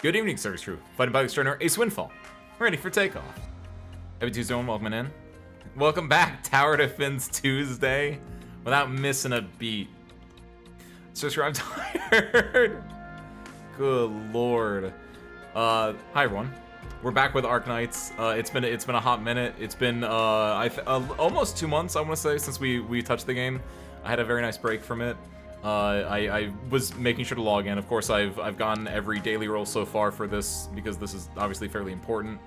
Good evening, service crew. Fighting by the extraordinary Ace Windfall. Ready for takeoff. Every Tuesday, welcome in. Welcome back, Tower Defense Tuesday. Without missing a beat. Service crew, I'm tired. Good lord. Hi everyone. We're back with Arknights. It's been a hot minute. It's been almost 2 months, I want to say, since we touched the game. I had a very nice break from it. I was making sure to log in. Of course, I've gotten every daily roll so far for this because this is obviously fairly important.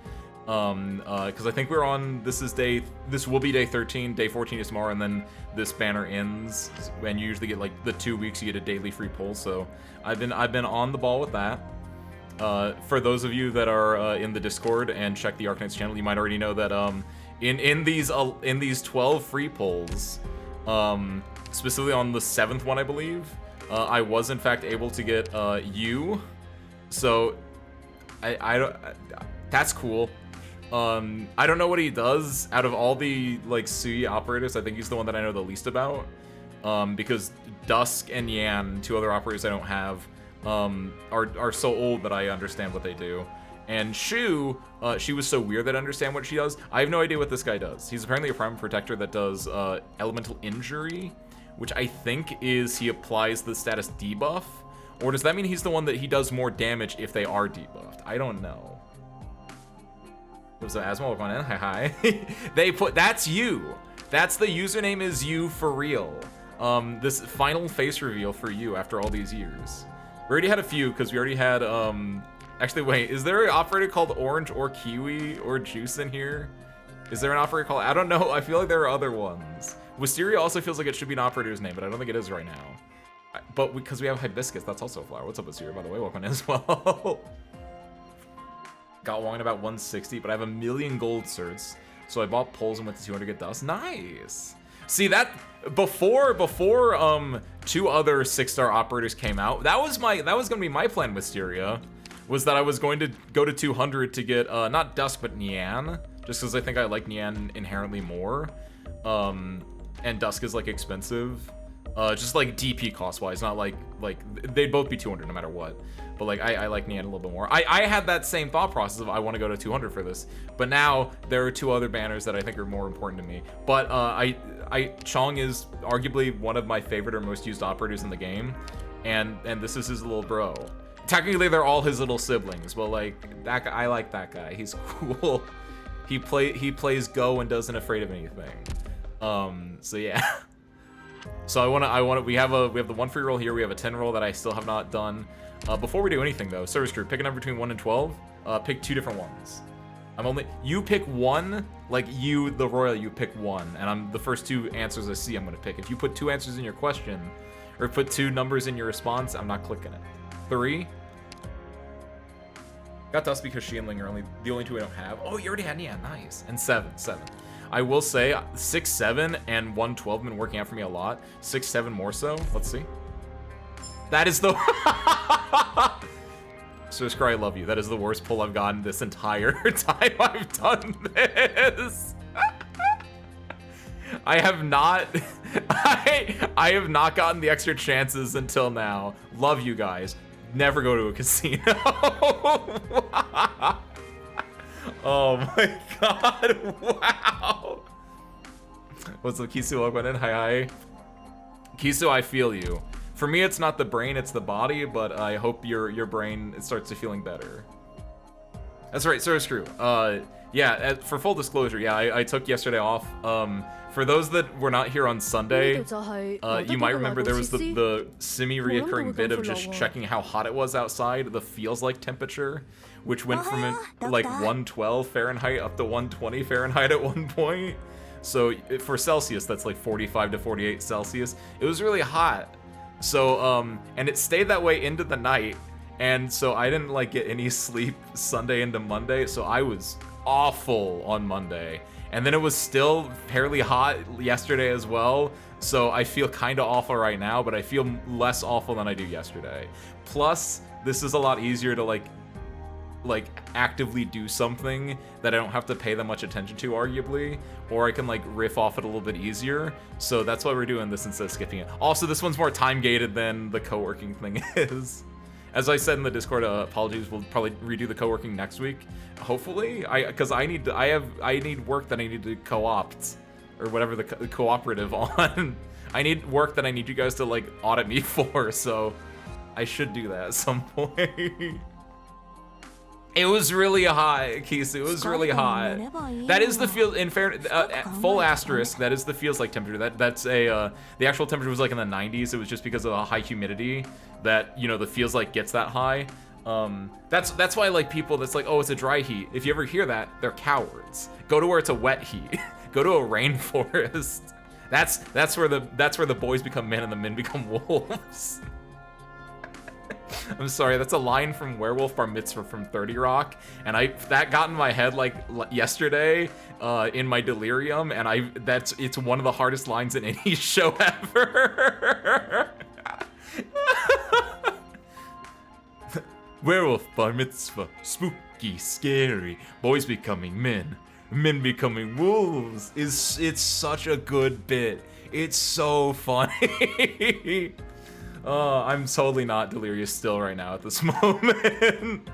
Because I think we're on, this will be day 13, day 14 is tomorrow, and then this banner ends, and you usually get like the 2 weeks you get a daily free pull. So I've been on the ball with that. For those of you that are in the Discord and check the Arknights channel, you might already know that in these 12 free pulls, specifically on the 7th one, I believe, I was in fact able to get you. So I don't. That's cool. I don't know what he does out of all the like Sui operators. I think he's the one that I know the least about. Because Dusk and Yan, two other operators I don't have, are so old that I understand what they do. And Shu, she was so weird that I understand what she does. I have no idea what this guy does. He's apparently a Prime Protector that does elemental injury, which I think is he applies the status debuff. Or does that mean he's the one that he does more damage if they are debuffed? I don't know. Was Asmo going in? Hi. They put, that's you. That's the username is you for real. This final face reveal for you after all these years. We already had a few because we already had, actually wait, is there an operator called Orange or Kiwi or Juice in here? Is there an operator called, I don't know, I feel like there are other ones. Wisteria also feels like it should be an operator's name, but I don't think it is right now. But because we have Hibiscus, that's also a flower. What's up, Wisteria, by the way? Welcome in as well. Got one at about 160, but I have a million gold certs, so I bought pulls and went to 200 get dust. Nice. See that before two other 6-star operators came out, that was gonna be my plan, Wisteria, was that I was going to go to 200 to get not Dusk but Nian, just because I think I like Nian inherently more. And Dusk is like expensive, just like DP cost wise, not like they'd both be 200 no matter what. But like I like Nian a little bit more. I had that same thought process of I want to go to 200 for this, but now there are two other banners that I think are more important to me. But Chong is arguably one of my favorite or most used operators in the game, and this is his little bro. Technically they're all his little siblings, but like that guy, I like that guy. He's cool. He plays Go and doesn't afraid of anything. So yeah. So we have the 1 free roll here. We have a 10 roll that I still have not done. Before we do anything though, service crew, pick a number between 1 and 12. Pick 2 different ones. You pick one, like you, the royal, you pick one, and the first 2 answers I see I'm gonna pick. If you put 2 answers in your question, or put 2 numbers in your response, I'm not clicking it. 3. Got Dust because she and Ling are the only 2 I don't have. Oh, you already had Nia, nice. And 7. I will say 6, 7, and 1, 12 have been working out for me a lot. 6, 7 more so. Let's see. That is the So Scry, I love you. That is the worst pull I've gotten this entire time I've done this. I have not gotten the extra chances until now. Love you guys. Never go to a casino. Oh my god, wow. What's up, Kisu? Welcome in. Hi. Kisu, I feel you. For me, it's not the brain, it's the body, but I hope your brain starts to feeling better. That's right, Service Crew. Yeah, for full disclosure, yeah, I took yesterday off. For those that were not here on Sunday, you might remember there was the semi-reoccurring bit of just checking how hot it was outside, the feels like temperature, which went from like 112 Fahrenheit up to 120 Fahrenheit at one point. So for Celsius, that's like 45 to 48 Celsius. It was really hot. So, and it stayed that way into the night. And so I didn't like get any sleep Sunday into Monday. So I was awful on Monday. And then it was still fairly hot yesterday as well. So I feel kind of awful right now, but I feel less awful than I do yesterday. Plus, this is a lot easier to like actively do something that I don't have to pay that much attention to, arguably, or I can like riff off it a little bit easier. So that's why we're doing this instead of skipping it. Also, this one's more time gated than the co-working thing is. As I said in the Discord, apologies. We'll probably redo the co-working next week, hopefully. Because I need work that I need to co-opt, or whatever the cooperative on. I need work that I need you guys to like audit me for. So I should do that at some point. It was really hot, Kisu. It was really hot. That is the feel. In fairness, full asterisk. That is the feels like temperature. That's a the actual temperature was like in the 90s. It was just because of the high humidity that the feels like gets that high. That's why like people that's like, oh, it's a dry heat. If you ever hear that, they're cowards. Go to where it's a wet heat. Go to a rainforest. That's where the boys become men and the men become wolves. I'm sorry, that's a line from Werewolf Bar Mitzvah from 30 Rock, and that got in my head like yesterday in my delirium, and it's one of the hardest lines in any show ever. Werewolf Bar Mitzvah, spooky, scary, boys becoming men, men becoming wolves. It's such a good bit. It's so funny. I'm totally not delirious still right now at this moment.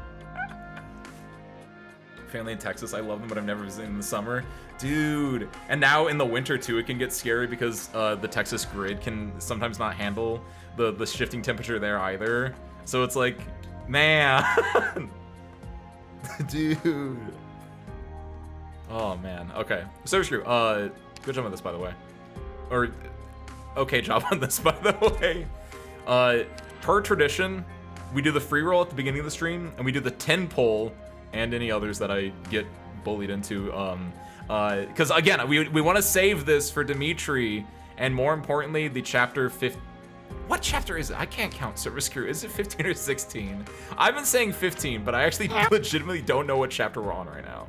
Family in Texas, I love them, but I've never visited in the summer. Dude, and now in the winter too, it can get scary because the Texas grid can sometimes not handle the shifting temperature there either. So it's like, man. Dude. Oh man, okay. So screw. Good job on this, by the way. Or, okay job on this, by the way. Per tradition, we do the free roll at the beginning of the stream, and we do the 10 poll and any others that I get bullied into. Because again, we want to save this for Dimitri, and more importantly, the chapter 15. What chapter is it? I can't count Service Crew. Is it 15 or 16? I've been saying 15, but I actually legitimately don't know what chapter we're on right now.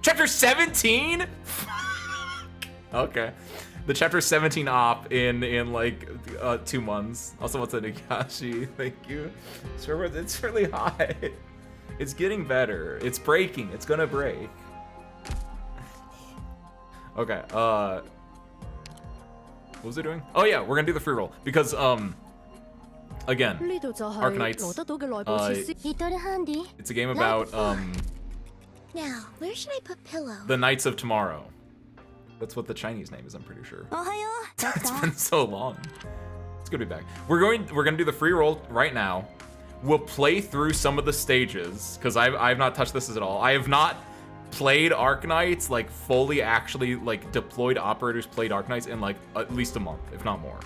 Chapter 17? Okay. The chapter 17 op in like 2 months. Also, what's a Nagashi? Thank you. Sure, it's really hot. It's getting better. It's breaking. It's gonna break. Okay. What was it doing? Oh yeah, we're gonna do the free roll because again, Arknights. It's a game about Now, where should I put pillow? the Knights of Tomorrow. That's what the Chinese name is, I'm pretty sure. It's been so long. It's good to be back. We're gonna do the free roll right now. We'll play through some of the stages because I've not touched this at all. I have not played Arknights like fully, actually like deployed operators played Arknights in like at least a month, if not more.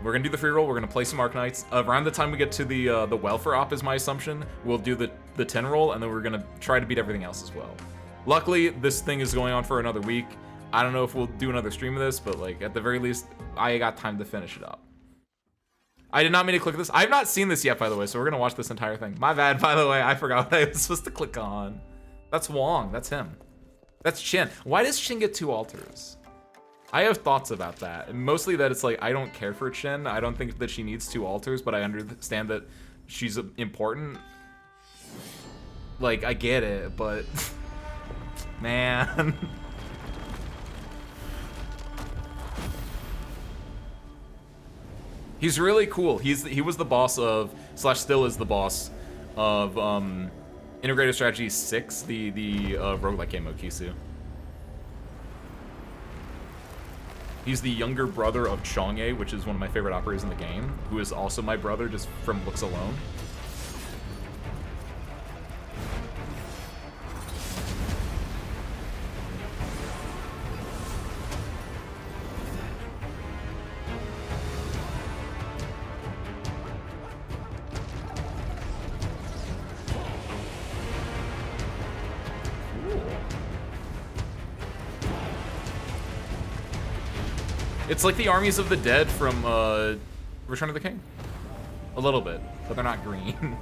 We're gonna do the free roll. We're gonna play some Arknights. Around the time we get to the welfare op is my assumption. We'll do the 10 roll, and then we're gonna try to beat everything else as well. Luckily, this thing is going on for another week. I don't know if we'll do another stream of this, but like at the very least, I got time to finish it up. I did not mean to click this. I've not seen this yet, by the way, so we're gonna watch this entire thing. My bad, by the way. I forgot what I was supposed to click on. That's Wong. That's him. That's Chin. Why does Chin get 2 altars? I have thoughts about that. And mostly that it's like, I don't care for Chin. I don't think that she needs 2 altars, but I understand that she's important. Like, I get it, but man. He's really cool. He was the boss of, / still is the boss of Integrated Strategy 6, the roguelike game of Kisu. He's the younger brother of Chong'e, which is one of my favorite operators in the game, who is also my brother just from looks alone. It's like the armies of the dead from Return of the King. A little bit, but they're not green.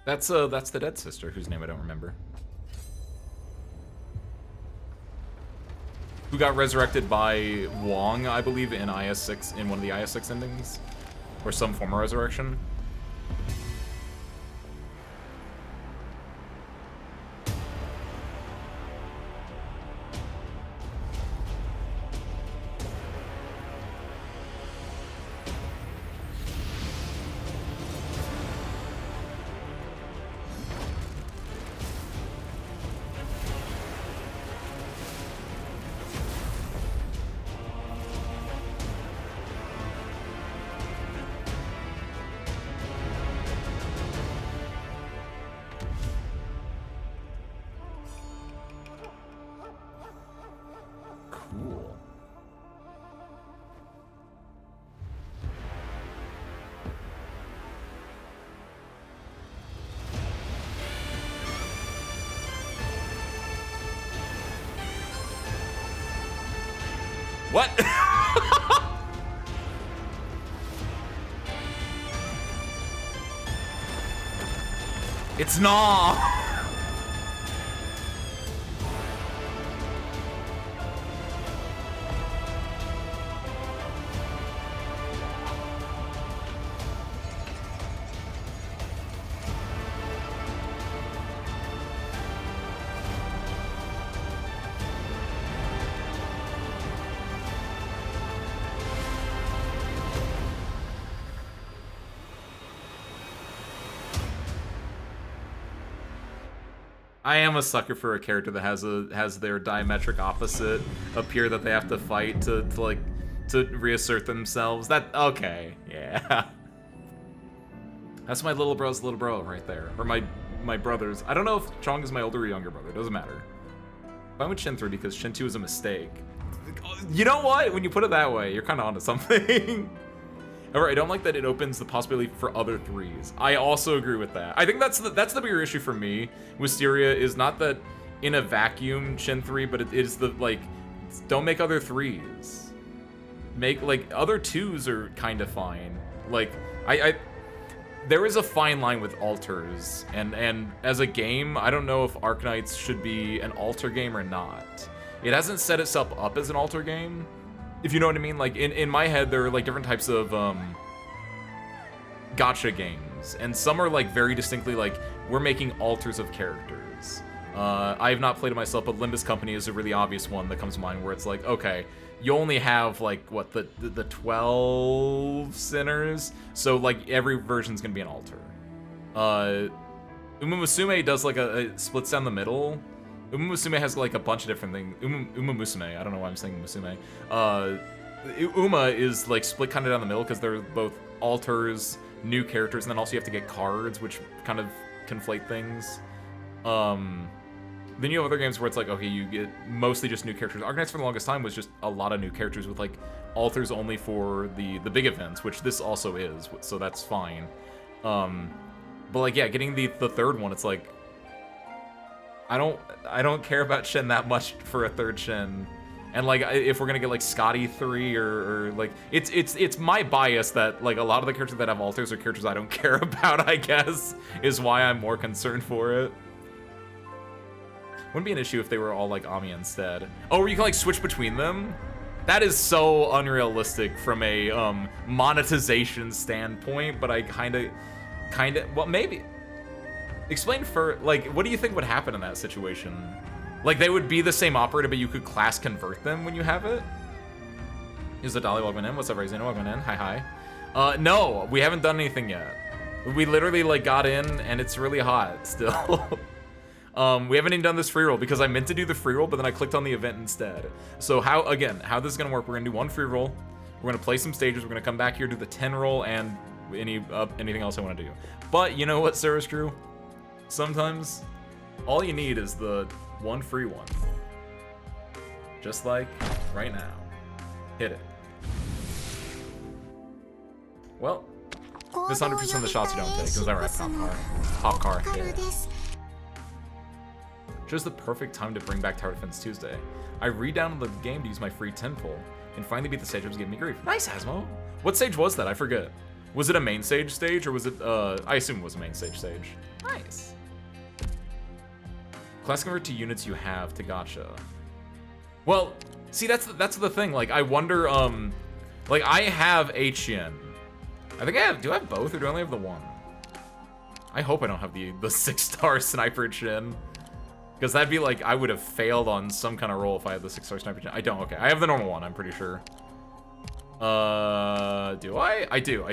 That's the dead sister, whose name I don't remember. Who got resurrected by Wong, I believe, in IS-6, in one of the IS-6 endings? Or some form of resurrection. Cool. What? It's not. I am a sucker for a character that has their diametric opposite appear that they have to fight to reassert themselves. That okay, yeah. That's my little bro's little bro right there, or my brother's. I don't know if Chong is my older or younger brother. It doesn't matter. I'm with Shin 3 because Shin 2 is a mistake. You know what? When you put it that way, you're kind of onto something. However, I don't like that it opens the possibility for other 3s. I also agree with that. I think that's the bigger issue for me. Wisteria is not that in a vacuum Shin 3, but it is the, like, don't make other 3s. Make, like, other 2s are kind of fine. Like, there is a fine line with alters, and as a game, I don't know if Arknights should be an alter game or not. It hasn't set itself up as an alter game, if you know what I mean. Like, in my head, there are, like, different types of, gacha games, and some are, like, very distinctly, like, we're making alters of characters. I have not played it myself, but Limbus Company is a really obvious one that comes to mind, where it's like, okay, you only have, like, what, the 12 sinners? So, like, every version's gonna be an alter. Uma Musume does, like, a splits down the middle. Uma Musume has, like, a bunch of different things. Uma Musume, I don't know why I'm saying Musume. Uma is, like, split kind of down the middle because they're both alters, new characters, and then also you have to get cards, which kind of conflate things. Then you have other games where it's like, okay, you get mostly just new characters. Arknights for the longest time was just a lot of new characters with, like, alters only for the big events, which this also is, so that's fine. But, like, yeah, getting the third one, it's like, I don't care about Shin that much for a third Shin. And, like, if we're gonna get, like, Scotty 3 or like, it's my bias that, like, a lot of the characters that have alters are characters I don't care about, I guess, is why I'm more concerned for it. Wouldn't be an issue if they were all, like, Ami instead. Oh, where you can, like, switch between them? That is so unrealistic from a, monetization standpoint, but I kinda, well, maybe. Explain for, like, what do you think would happen in that situation? Like, they would be the same operator, but you could class convert them when you have it? Is the Dolly welcome in? What's up, Raisina? Welcome in. Hi. No, we haven't done anything yet. We literally, like, got in, and it's really hot still. We haven't even done this free roll because I meant to do the free roll, but then I clicked on the event instead. So how this is gonna work, we're gonna do one free roll, we're gonna play some stages, we're gonna come back here, do the 10 roll, and anything else I wanna do. But you know what, Sarah's crew? Sometimes all you need is the one free one. Just like right now. Hit it. Well, this 100% of the shots you don't take. Because alright, pop car. Yeah. Just the perfect time to bring back Tower Defense Tuesday. I re-downloaded the game to use my free 10 pull and finally beat the stage that was giving me grief. Nice, Asmo. What stage was that? I forget. Was it a main stage, or was it, I assume it was a main stage. Nice. Class convert to units you have to gacha. Well, see, that's the thing. Like, I wonder, like, I have Hien. I think do I have both, or do I only have the one? I hope I don't have the 6-star sniper chin. Because that'd be like, I would have failed on some kind of roll if I had the 6-star sniper chin. I don't, okay. I have the normal one, I'm pretty sure. Do I? I do.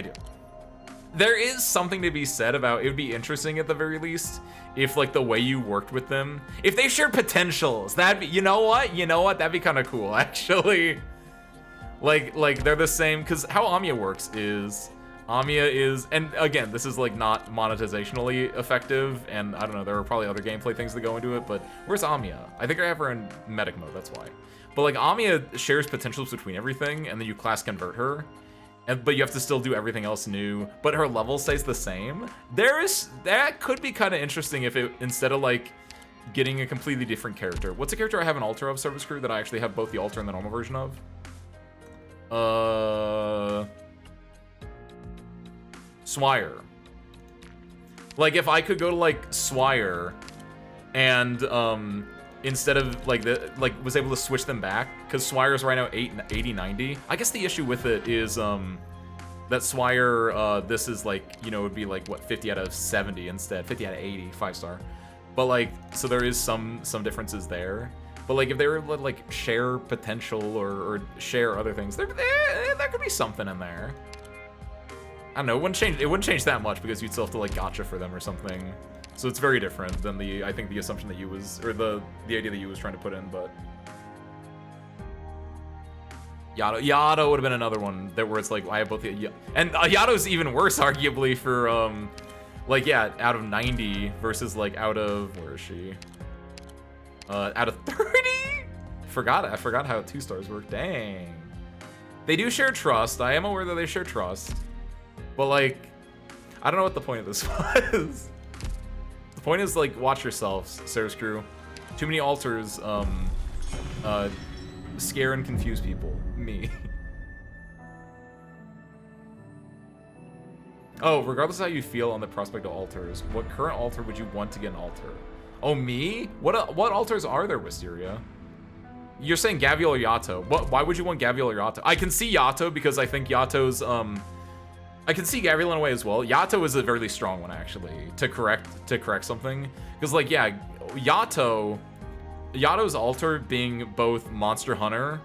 There is something to be said about, it would be interesting at the very least, if like the way you worked with them, if they shared potentials, that'd be, you know what, that'd be kind of cool, actually. Like they're the same, because how Amiya works is, Amiya is, and again, this is like not monetizationally effective, and I don't know, there are probably other gameplay things that go into it, but where's Amiya? I think I have her in medic mode, that's why. But like Amiya shares potentials between everything, and then you class convert her, but you have to still do everything else new, but her level stays the same. That could be kind of interesting if it, instead of like getting a completely different character. What's a character I have an altar of, Service Crew, that I actually have both the altar and the normal version of? Swire. Like, if I could go to, like, Swire, and, instead of, like, was able to switch them back, because Swire's right now 80, 90. I guess the issue with it is, that Swire, this is, like, you know, would be, like, what, 50 out of 70 instead, 50 out of 80, 5-star. But, like, so there is some differences there. But, like, if they were, like, share potential or share other things, there could be something in there. I don't know, it wouldn't change that much because you'd still have to, like, gacha for them or something. So it's very different than I think the assumption that you was, or the idea that you was trying to put in, but... Yato would have been another one that where it's like, I have both the... And Yato's even worse, arguably, for, like, yeah, out of 90 versus, like, out of... Where is she? Out of 30? I forgot how 2-stars work. Dang. They do share trust. I am aware that they share trust. But, like, I don't know what the point of this was. The point is, like, watch yourselves, Service Crew. Too many altars, scare and confuse people. Me. Oh, regardless of how you feel on the prospect of altars, what current altar would you want to get an altar? Oh, me? What altars are there, Wisteria? You're saying Gavial or Yato. Why would you want Gavial or Yato? I can see Yato because I think Yato's, I can see Gabriel in a way as well. Yato is a very strong one, actually, to correct something. Because, like, yeah, Yato's altar being both Monster Hunter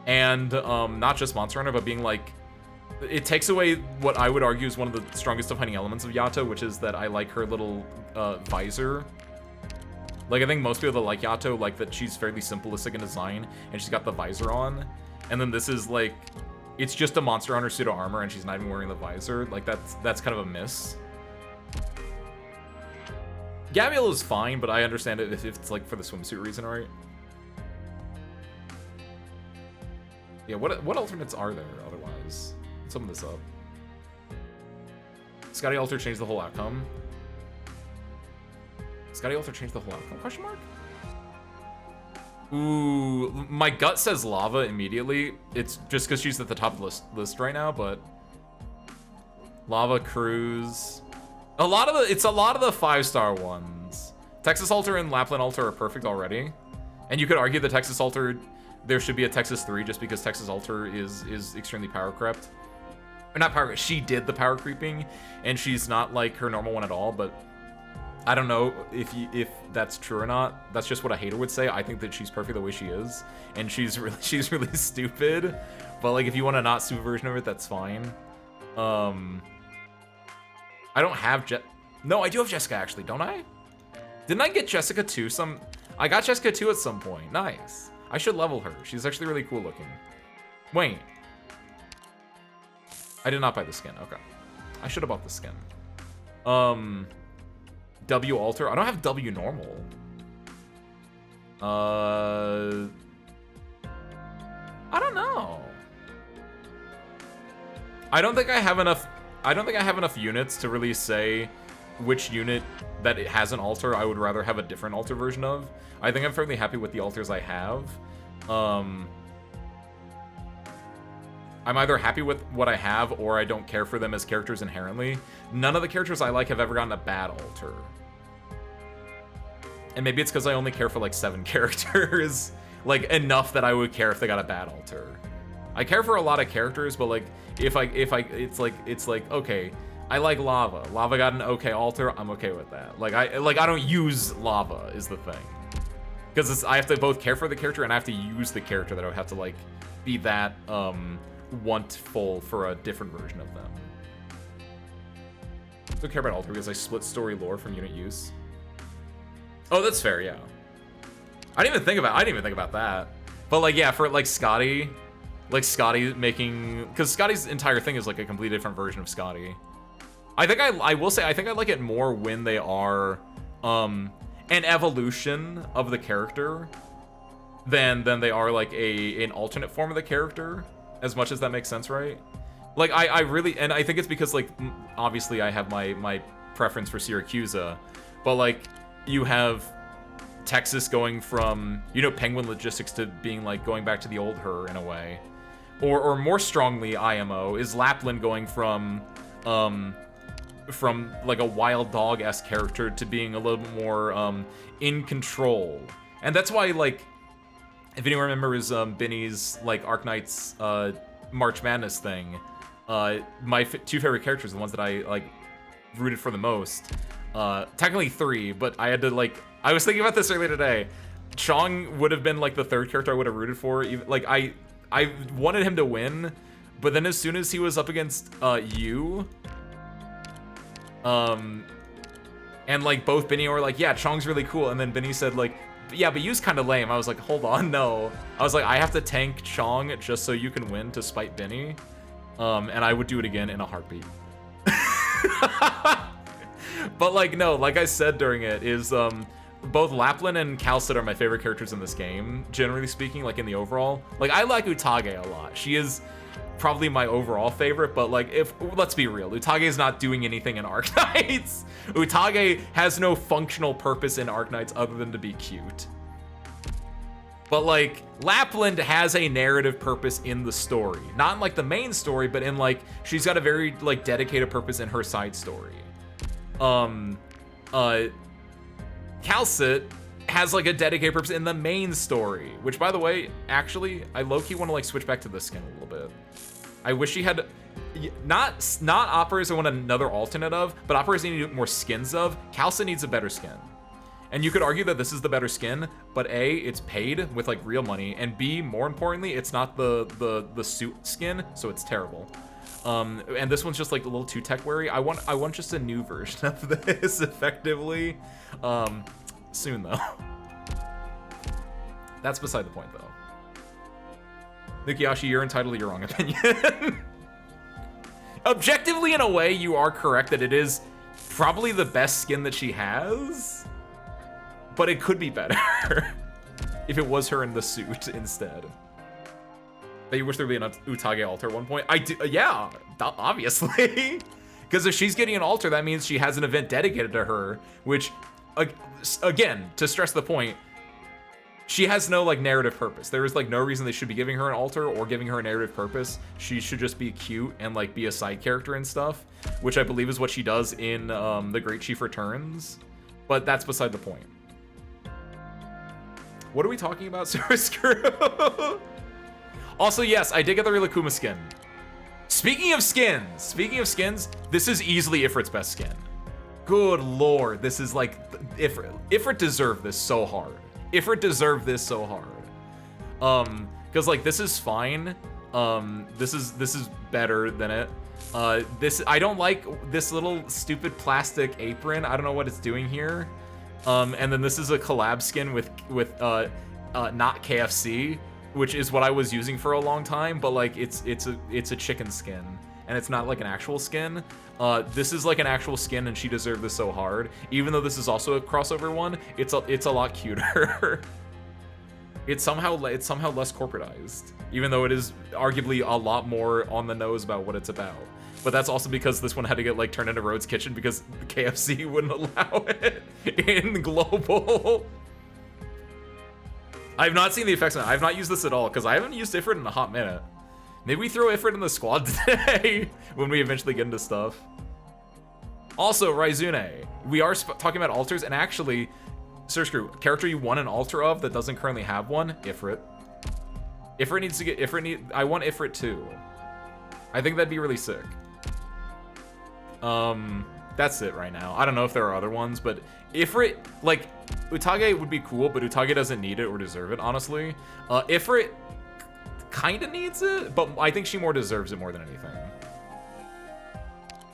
and not just Monster Hunter, but being, like, it takes away what I would argue is one of the strongest defining elements of Yato, which is that I like her little visor. Like, I think most people that like Yato like that she's fairly simplistic in design, and she's got the visor on. And then this is, like... It's just a Monster Hunter pseudo armor, and she's not even wearing the visor. Like, that's kind of a miss. Gabriel is fine, but I understand it if it's, like, for the swimsuit reason, right? Yeah, what alternates are there, otherwise? Let's sum this up. Scotty Alter changed the whole outcome. Scotty Alter changed the whole outcome, question mark? Ooh, my gut says Lava immediately. It's just because she's at the top of the list right now, but... Lava, Cruz... It's a lot of the 5-star ones. Texas Alter and Lapland Alter are perfect already. And you could argue the Texas Alter, there should be a Texas 3 just because Texas Alter is extremely power crept. Or not power crept, she did the power creeping, and she's not like her normal one at all, but... I don't know if that's true or not. That's just what a hater would say. I think that she's perfect the way she is, and she's really stupid. But like, if you want a not stupid version of it, that's fine. I don't have No, I do have Jessica actually, don't I? Didn't I get Jessica too? I got Jessica too at some point. Nice. I should level her. She's actually really cool looking. Wait. I did not buy the skin. Okay. I should have bought the skin. W alter. I don't have W normal. I don't know. I don't think I have enough units to really say which unit that it has an altar I would rather have a different altar version of. I think I'm fairly happy with the altars I have. I'm either happy with what I have or I don't care for them as characters inherently. None of the characters I like have ever gotten a bad alter. And maybe it's because I only care for like 7 characters. Like enough that I would care if they got a bad alter. I care for a lot of characters, but like if I it's like okay, I like Lava. Lava got an okay alter, I'm okay with that. Like I don't use Lava is the thing. Because I have to both care for the character and I have to use the character that I would have to like be that wantful for a different version of them. I don't care about alter because I split story lore from unit use. Oh, that's fair, yeah. I didn't even think about that. But like yeah, for like Scotty making, because Scotty's entire thing is like a completely different version of Scotty. I will say I think I like it more when they are an evolution of the character than they are like an alternate form of the character, as much as that makes sense, right? Like I really, and I think it's because like obviously I have my preference for Syracusa, but like you have Texas going from, you know, Penguin Logistics to being like going back to the old her in a way, or more strongly IMO is Lapland going from like a wild dog-esque character to being a little bit more in control. And that's why, like, if anyone remembers Binny's like Arknights March Madness thing, my 2 favorite characters, the ones that I like rooted for the most, technically 3, but I had to like, I was thinking about this earlier today. Chong would have been like the 3rd character I would have rooted for. Even, like I wanted him to win, but then as soon as he was up against you, and like both Benny were like, yeah, Chong's really cool, and then Benny said like, yeah, but Yu's kind of lame. I was like, hold on, no. I was like, I have to tank Chong just so you can win to spite Benny, and I would do it again in a heartbeat. But like, no, like I said during it, is both Lapland and Calcid are my favorite characters in this game, generally speaking, like in the overall. Like I like Utage a lot. She is probably my overall favorite, but like, if let's be real, Utage is not doing anything in Arknights. Utage has no functional purpose in Arknights other than to be cute. But like, Lapland has a narrative purpose in the story, not in like the main story, but in like, she's got a very like dedicated purpose in her side story. Calcit has like a dedicated purpose in the main story, which by the way, actually, I low-key want to like switch back to this skin a little bit. I wish he had, not operas I want another alternate of, but operas I need more skins of. Calcit needs a better skin. And you could argue that this is the better skin, but A, it's paid with like real money, and B, more importantly, it's not the suit skin, so it's terrible. And this one's just like a little too tech weary. I want just a new version of this effectively. Soon though. That's beside the point though. Nukiyashi, you're entitled to your wrong opinion. Objectively, in a way, you are correct that it is probably the best skin that she has, but it could be better if it was her in the suit instead. But you wish there would be an Utage alter at one point? I do, yeah, obviously. Because if she's getting an alter, that means she has an event dedicated to her, which, again, to stress the point, she has no like narrative purpose. There is like no reason they should be giving her an alter or giving her a narrative purpose. She should just be cute and like be a side character and stuff, which I believe is what she does in The Great Chief Returns. But that's beside the point. What are we talking about, Surascrew? Also, yes, I did get the Rilakuma skin. Speaking of skins, this is easily Ifrit's best skin. Good lord, this is like Ifrit deserved this so hard. Ifrit deserved this so hard. Because like this is fine. This is better than it. I don't like this little stupid plastic apron. I don't know what it's doing here. And then this is a collab skin with not KFC, which is what I was using for a long time, but like it's a chicken skin and it's not like an actual skin. This is like an actual skin and she deserved this so hard. Even though this is also a crossover one, it's a lot cuter. It's somehow less corporatized, even though it is arguably a lot more on the nose about what it's about. But that's also because this one had to get like turned into Rhodes Kitchen because KFC wouldn't allow it in global. I have not seen the effects on it. I have not used this at all because I haven't used Ifrit in a hot minute. Maybe we throw Ifrit in the squad today when we eventually get into stuff. Also, Raizune. We are talking about altars, and actually, Search Crew, character you want an altar of that doesn't currently have one, Ifrit. Ifrit needs to get I want Ifrit too. I think that'd be really sick. That's it right now. I don't know if there are other ones, but Ifrit, like, Utage would be cool, but Utage doesn't need it or deserve it, honestly. Ifrit kind of needs it, but I think she more deserves it more than anything.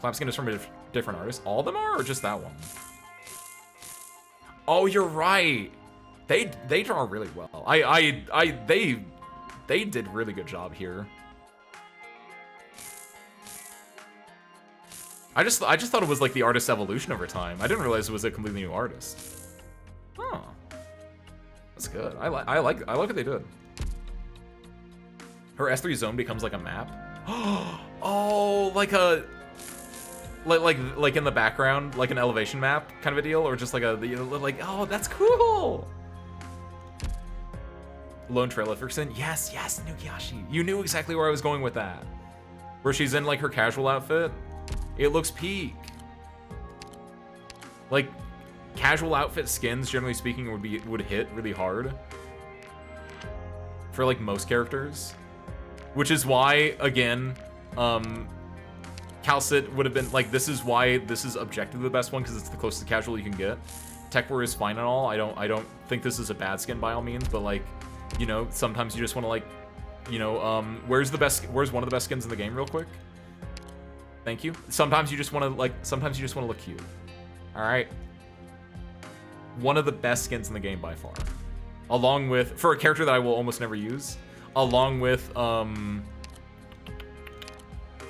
Clampskin is from a different artist. All of them are, or just that one? Oh, you're right. They draw really well. They did really good job here. I just thought it was like the artist's evolution over time. I didn't realize it was a completely new artist. Oh, that's good. I like what they did. Her S3 zone becomes like a map. Oh, like in the background, like an elevation map kind of a deal, or just like oh, that's cool. Lone Trail Efferson. Yes, Nukiashi. You knew exactly where I was going with that. Where she's in like her casual outfit. It looks peak. Like, casual outfit skins, generally speaking, would hit really hard for like most characters, which is why, again, Calcit would have been like, this is why this is objectively the best one, because it's the closest to casual you can get. Techwar is fine and all. I don't think this is a bad skin by all means, but like, you know, sometimes you just want to like, you know, where's one of the best skins in the game real quick? Thank you. Sometimes you just want to look cute. All right. One of the best skins in the game by far. Along with, for a character that I will almost never use, along with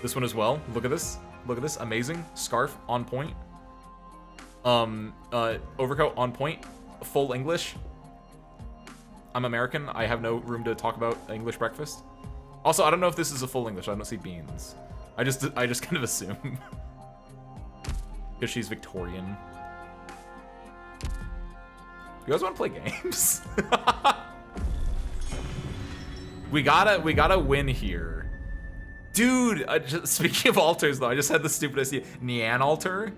this one as well. Look at this. Look at this. Amazing. Scarf on point. Overcoat on point. Full English. I'm American. I have no room to talk about English breakfast. Also, I don't know if this is a full English. I don't see beans. I just kind of assume. Because she's Victorian. You guys want to play games? we gotta win here. Dude, speaking of altars though, I just had the stupidest idea. Nyan altar?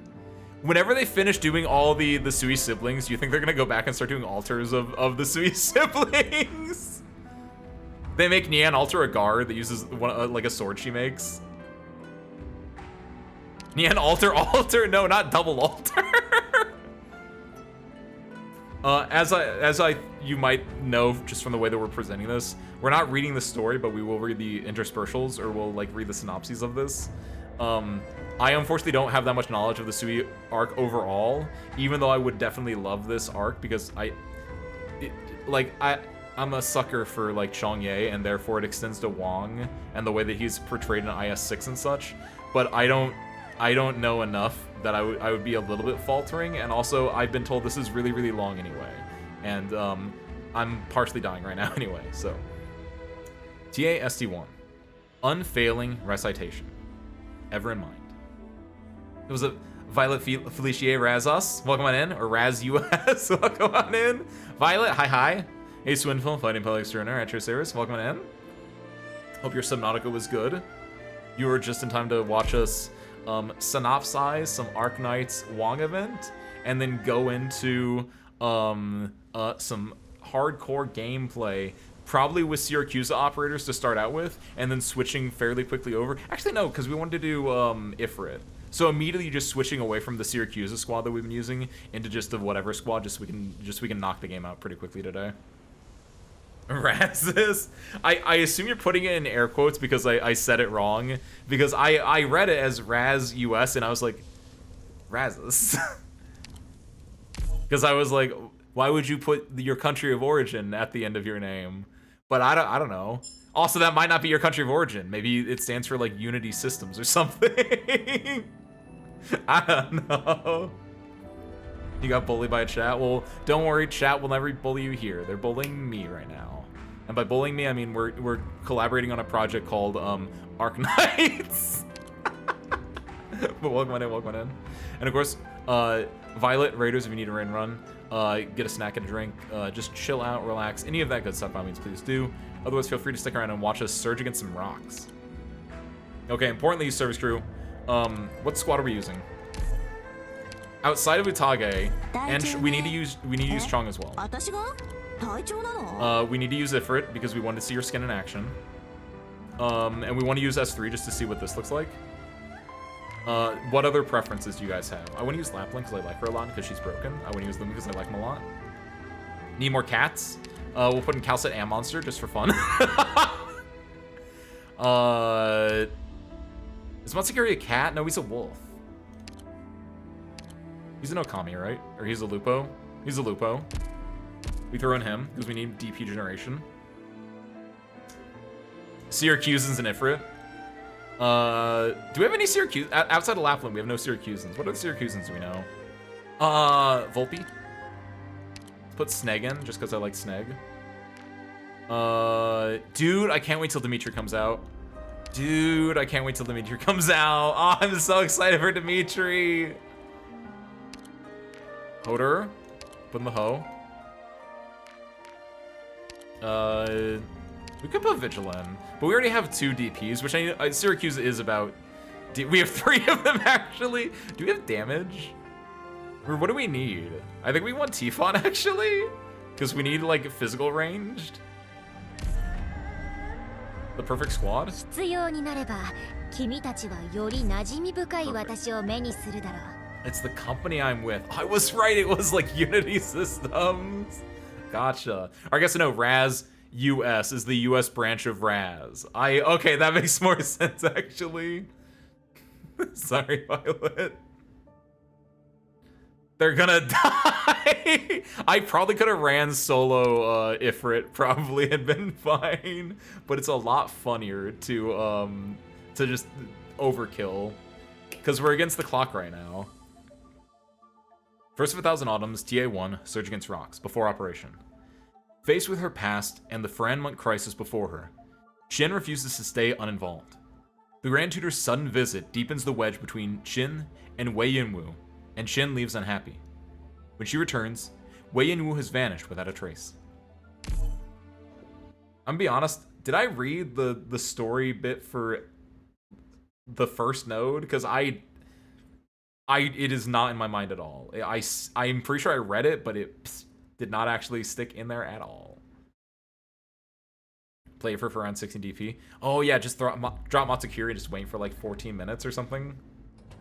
Whenever they finish doing all the Sui siblings, you think they're gonna go back and start doing altars of the Sui siblings? They make Nyan altar a guard that uses one, like a sword she makes. Nyan altar? No, not double altar. You might know just from the way that we're presenting this, we're not reading the story, but we will read the interspersials, or we'll like read the synopses of this. I unfortunately don't have that much knowledge of the Sui arc overall, even though I would definitely love this arc because I'm a sucker for like Chang'e, and therefore it extends to Wang and the way that he's portrayed in IS-6 and such. But I don't know enough that I would be a little bit faltering, and also I've been told this is really, really long anyway, and I'm partially dying right now anyway. So TAST1, unfailing recitation, ever in mind. It was a Violet Felicia Razos, welcome on in, or Raz US, welcome on in. Violet, hi. Ace Windfall, Fighting Pelix Turner, at your service, welcome on in. Hope your Subnautica was good. You were just in time to watch us synopsize some Arknights Wong event, and then go into some hardcore gameplay, probably with Syracuse operators to start out with, and then switching fairly quickly over. Actually, no, because we wanted to do Ifrit. So immediately just switching away from the Syracuse squad that we've been using into just the whatever squad, just so we can knock the game out pretty quickly today. Razes. I assume you're putting it in air quotes because I said it wrong, because I read it as Raz US and I was like, Razes. Because I was like, why would you put your country of origin at the end of your name? But I don't know. Also, that might not be your country of origin. Maybe it stands for like Unity Systems or something. I don't know. You got bullied by chat? Well, don't worry, chat will never bully you here. They're bullying me right now. And by bullying me, I mean we're collaborating on a project called Arknights. But welcome on in. And of course, Violet, Raiders if you need a rain run. get a snack and a drink, just chill out, relax, any of that good stuff by all means please do. Otherwise feel free to stick around and watch us surge against some rocks. Okay, importantly, service crew, what squad are we using? Outside of Utage, and we need to use Chong as well. We need to use Ifrit because we want to see her skin in action. And we want to use S3 just to see what this looks like. What other preferences do you guys have? I want to use Lapland because I like her a lot because she's broken. I want to use them because I like them a lot. Need more cats? We'll put in Calcet and Monster just for fun. Is Matsukiri a cat? No, he's a wolf. He's an Okami, right? Or he's a Lupo? He's a Lupo. We throw in him because we need DP generation. Syracusans and Ifrit. Do we have any Syracuse outside of Lapland? We have no Syracusans. What other Syracusans do we know? Volpe. Let's put Sneg in just because I like Sneg. Dude, I can't wait till Dimitri comes out. Dude, I can't wait till Dimitri comes out. Oh, I'm so excited for Dimitri. Hoder. Put in the hoe. We could put Vigil in, but we already have 2 DPs, which Syracuse is about. We have 3 of them actually. Do we have damage? Or what do we need? I think we want Tifon actually, because we need like physical ranged. The perfect squad. It's the company I'm with. I was right. It was like Unity Systems. Gotcha. Or I guess no. Raz US is the US branch of Raz. Okay, that makes more sense actually. Sorry, Violet. They're gonna die. I probably could have ran solo Ifrit, probably had been fine, but it's a lot funnier to just overkill because we're against the clock right now. First of 1,000 Autumns, TA1, Surge Against Rocks, before operation. Faced with her past and the Faran Monk crisis before her, Shin refuses to stay uninvolved. The Grand Tutor's sudden visit deepens the wedge between Shin and Wei Yinwu, and Shin leaves unhappy. When she returns, Wei Yinwu has vanished without a trace. I'm gonna be honest, did I read the story bit for the first node? Because it is not in my mind at all. I'm pretty sure I read it, but it did not actually stick in there at all. Play for around 16 DP. Oh yeah, just drop Matsukiri and just wait for like 14 minutes or something.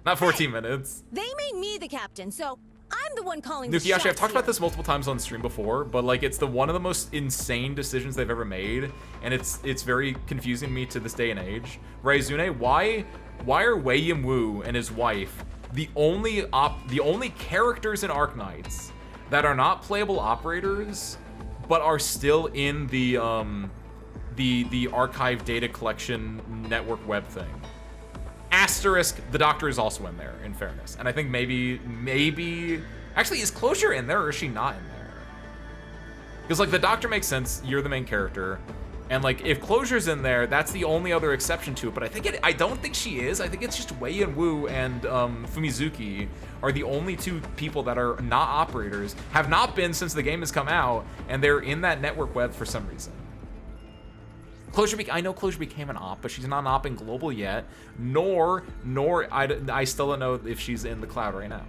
Not 14 minutes. They made me the captain, so I'm the one calling the shots. I've talked here. about this multiple times on stream before, but like it's one of the most insane decisions they've ever made, and it's very confusing to me to this day and age. Raizune, why are Wei Yinwu and his wife the only characters in Arknights that are not playable operators, but are still in the archive data collection network web thing? Asterisk, the Doctor is also in there, in fairness. And I think maybe... Actually, is Closure in there, or is she not in there? Because, like, the Doctor makes sense, you're the main character. And, like, if Closure's in there, that's the only other exception to it. But I don't think she is. I think it's just Wei Yinwu and Fumizuki are the only 2 people that are not operators, have not been since the game has come out, and they're in that network web for some reason. I know Closure became an op, but she's not an op in global yet, nor I still don't know if she's in the cloud right now.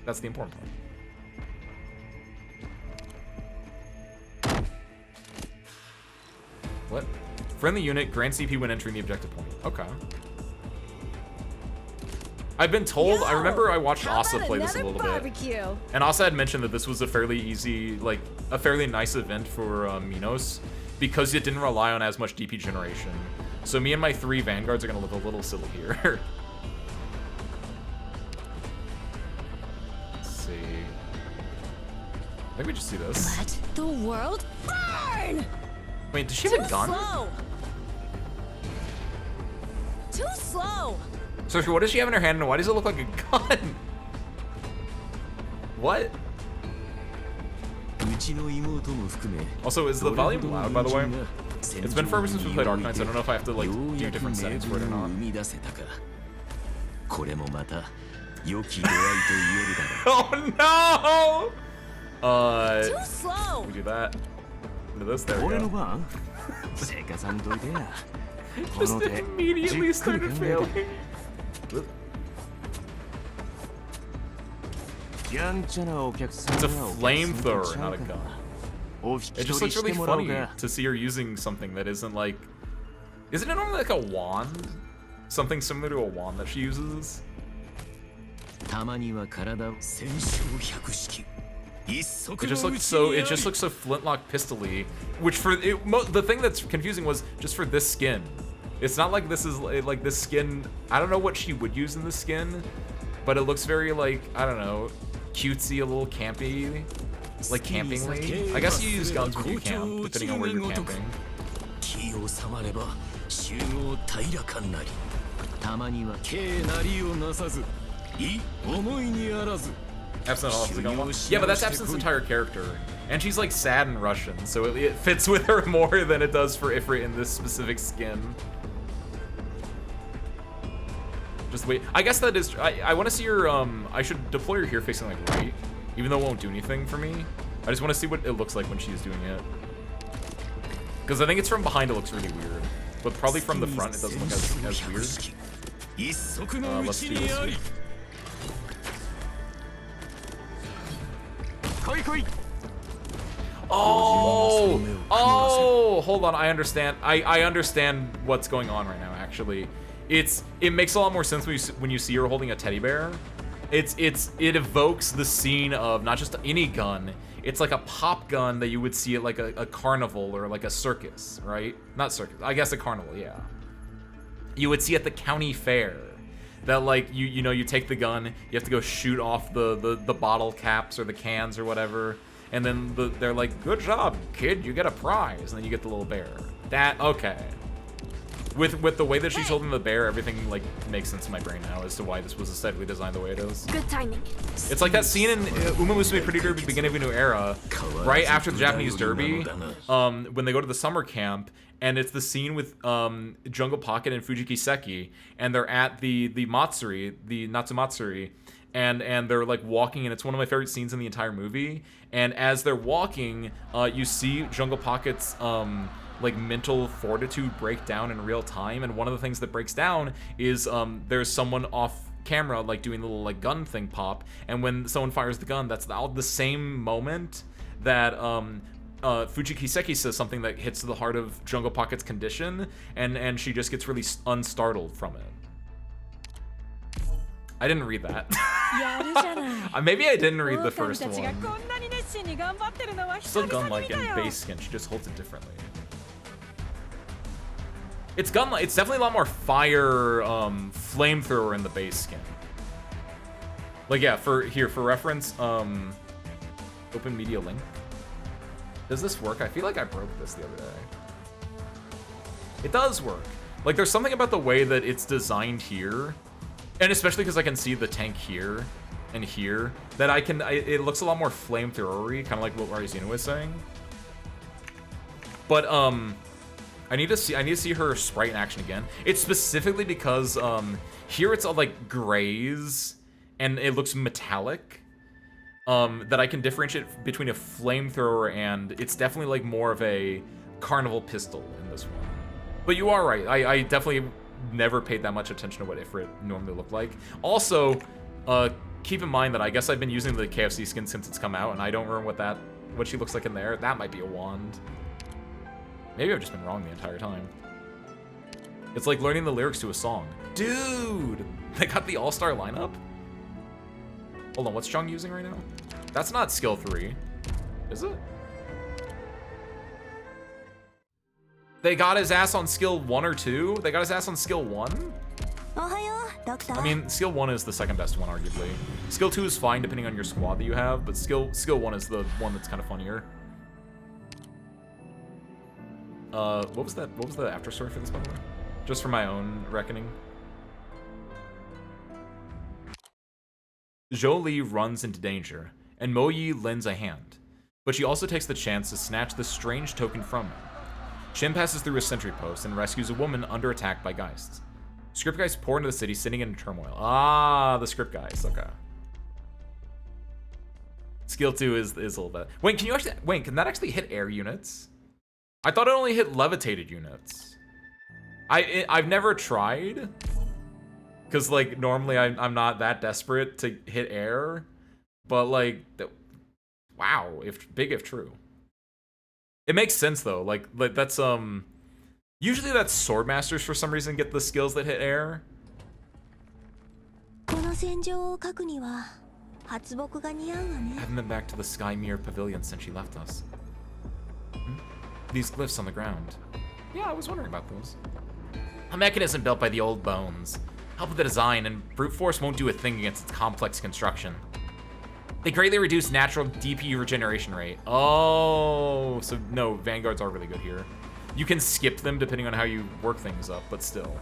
That's the important part. What? Friendly unit, grant CP when entering the objective point. Okay. I've been told, I remember I watched Asa play this a little bit. And Asa had mentioned that this was a fairly easy, like, a fairly nice event for Minos, because it didn't rely on as much DP generation. So me and my 3 Vanguards are gonna look a little silly here. Let's see. I think we just see this. Let the world burn! Wait, does she have a gun? Slow. Too slow. So what does she have in her hand and why does it look like a gun? What? Also, is the volume loud, by the way? It's been forever since we played Arknights. I don't know if I have to like do different settings for it or not. Oh no! Too slow. We do that. Into this, there we go. Just immediately started failing. It's a flamethrower, not a gun. It just looks really funny to see her using something that isn't like... Isn't it normally like a wand? Something similar to a wand that she uses? It just looks so flintlock pistol-y, which the thing that's confusing was just for this skin. It's not like this is like this skin. I don't know what she would use in this skin, but it looks very like, I don't know, cutesy, a little campy, like campingly. I guess you use guns when you camp, depending on where you're camping. Yeah, but that's Absinthe's entire character. And she's like sad and Russian, so it fits with her more than it does for Ifrit in this specific skin. Just wait. I guess that is... I want to see her... I should deploy her here facing like right, even though it won't do anything for me. I just want to see what it looks like when she's doing it. Because I think it's from behind it looks really weird. But probably from the front it doesn't look as weird. Let's do this. Oh, hold on. I understand. I understand what's going on right now. Actually, it makes a lot more sense when you see her holding a teddy bear. It evokes the scene of not just any gun. It's like a pop gun that you would see at like a carnival or like a circus, right? Not circus. I guess a carnival. Yeah. You would see at the county fair. That like you take the gun, you have to go shoot off the bottle caps or the cans or whatever, and then they're like, "Good job, kid, you get a prize," and then you get the little bear. That okay. With the way that she's holding the bear, everything like makes sense in my brain now as to why this was aesthetically designed the way it is. Good timing. It's like that scene in Uma Musume Pretty Derby Beginning of a New Era, right after the Japanese Derby, when they go to the summer camp, and it's the scene with Jungle Pocket and Fujiki Seki, and they're at the Matsuri, the Natsumatsuri, and they're like walking, and it's one of my favorite scenes in the entire movie. And as they're walking, you see Jungle Pocket's like mental fortitude break down in real time, and one of the things that breaks down is there's someone off camera like doing the little like gun thing pop, and when someone fires the gun, that's the same moment that Fujiki Seki says something that hits the heart of Jungle Pocket's condition, and she just gets really unstartled from it. I didn't read that. Maybe I didn't read the first one. Still gun-like and base skin, she just holds it differently. It's gun-like. It's definitely a lot more fire, flamethrower in the base skin. Like yeah, for reference, open media link. Does this work? I feel like I broke this the other day. It does work. Like there's something about the way that it's designed here, and especially because I can see the tank here and here, that it looks a lot more flamethrowery, kind of like what Marizino was saying. But I need to see her sprite in action again. It's specifically because here it's all like grays and it looks metallic. That I can differentiate between a flamethrower and it's definitely like more of a carnival pistol in this one. But you are right. I definitely never paid that much attention to what Ifrit normally looked like. Also, keep in mind that I guess I've been using the KFC skin since it's come out, and I don't remember what she looks like in there. That might be a wand. Maybe I've just been wrong the entire time. It's like learning the lyrics to a song. Dude! They got the all-star lineup? Hold on, what's Chung using right now? That's not skill 3. Is it? They got his ass on skill 1 or 2? They got his ass on skill 1? I mean, skill 1 is the second best one, arguably. Skill 2 is fine depending on your squad that you have, but skill 1 is the one that's kind of funnier. What was the after story for this, by the way? Just for my own reckoning. Zhou Li runs into danger, and Mo Yi lends a hand, but she also takes the chance to snatch the strange token from him. Shin passes through a sentry post and rescues a woman under attack by Geists. Script guys pour into the city, sitting in turmoil. Ah, the script guys, okay. Skill 2 is a little bit. Wait, can that actually hit air units? I thought it only hit levitated units. I've never tried. Because, like, normally I'm not that desperate to hit air. But, like, wow, if true. It makes sense, though. Like that's, usually that's Swordmasters for some reason get the skills that hit air. I haven't been back to the Sky Mirror Pavilion since she left us. These glyphs on the ground. Yeah, I was wondering about those. A mechanism built by the old bones. Help with the design, and brute force won't do a thing against its complex construction. They greatly reduce natural DP regeneration rate. Oh, so no, Vanguards are really good here. You can skip them depending on how you work things up, but still.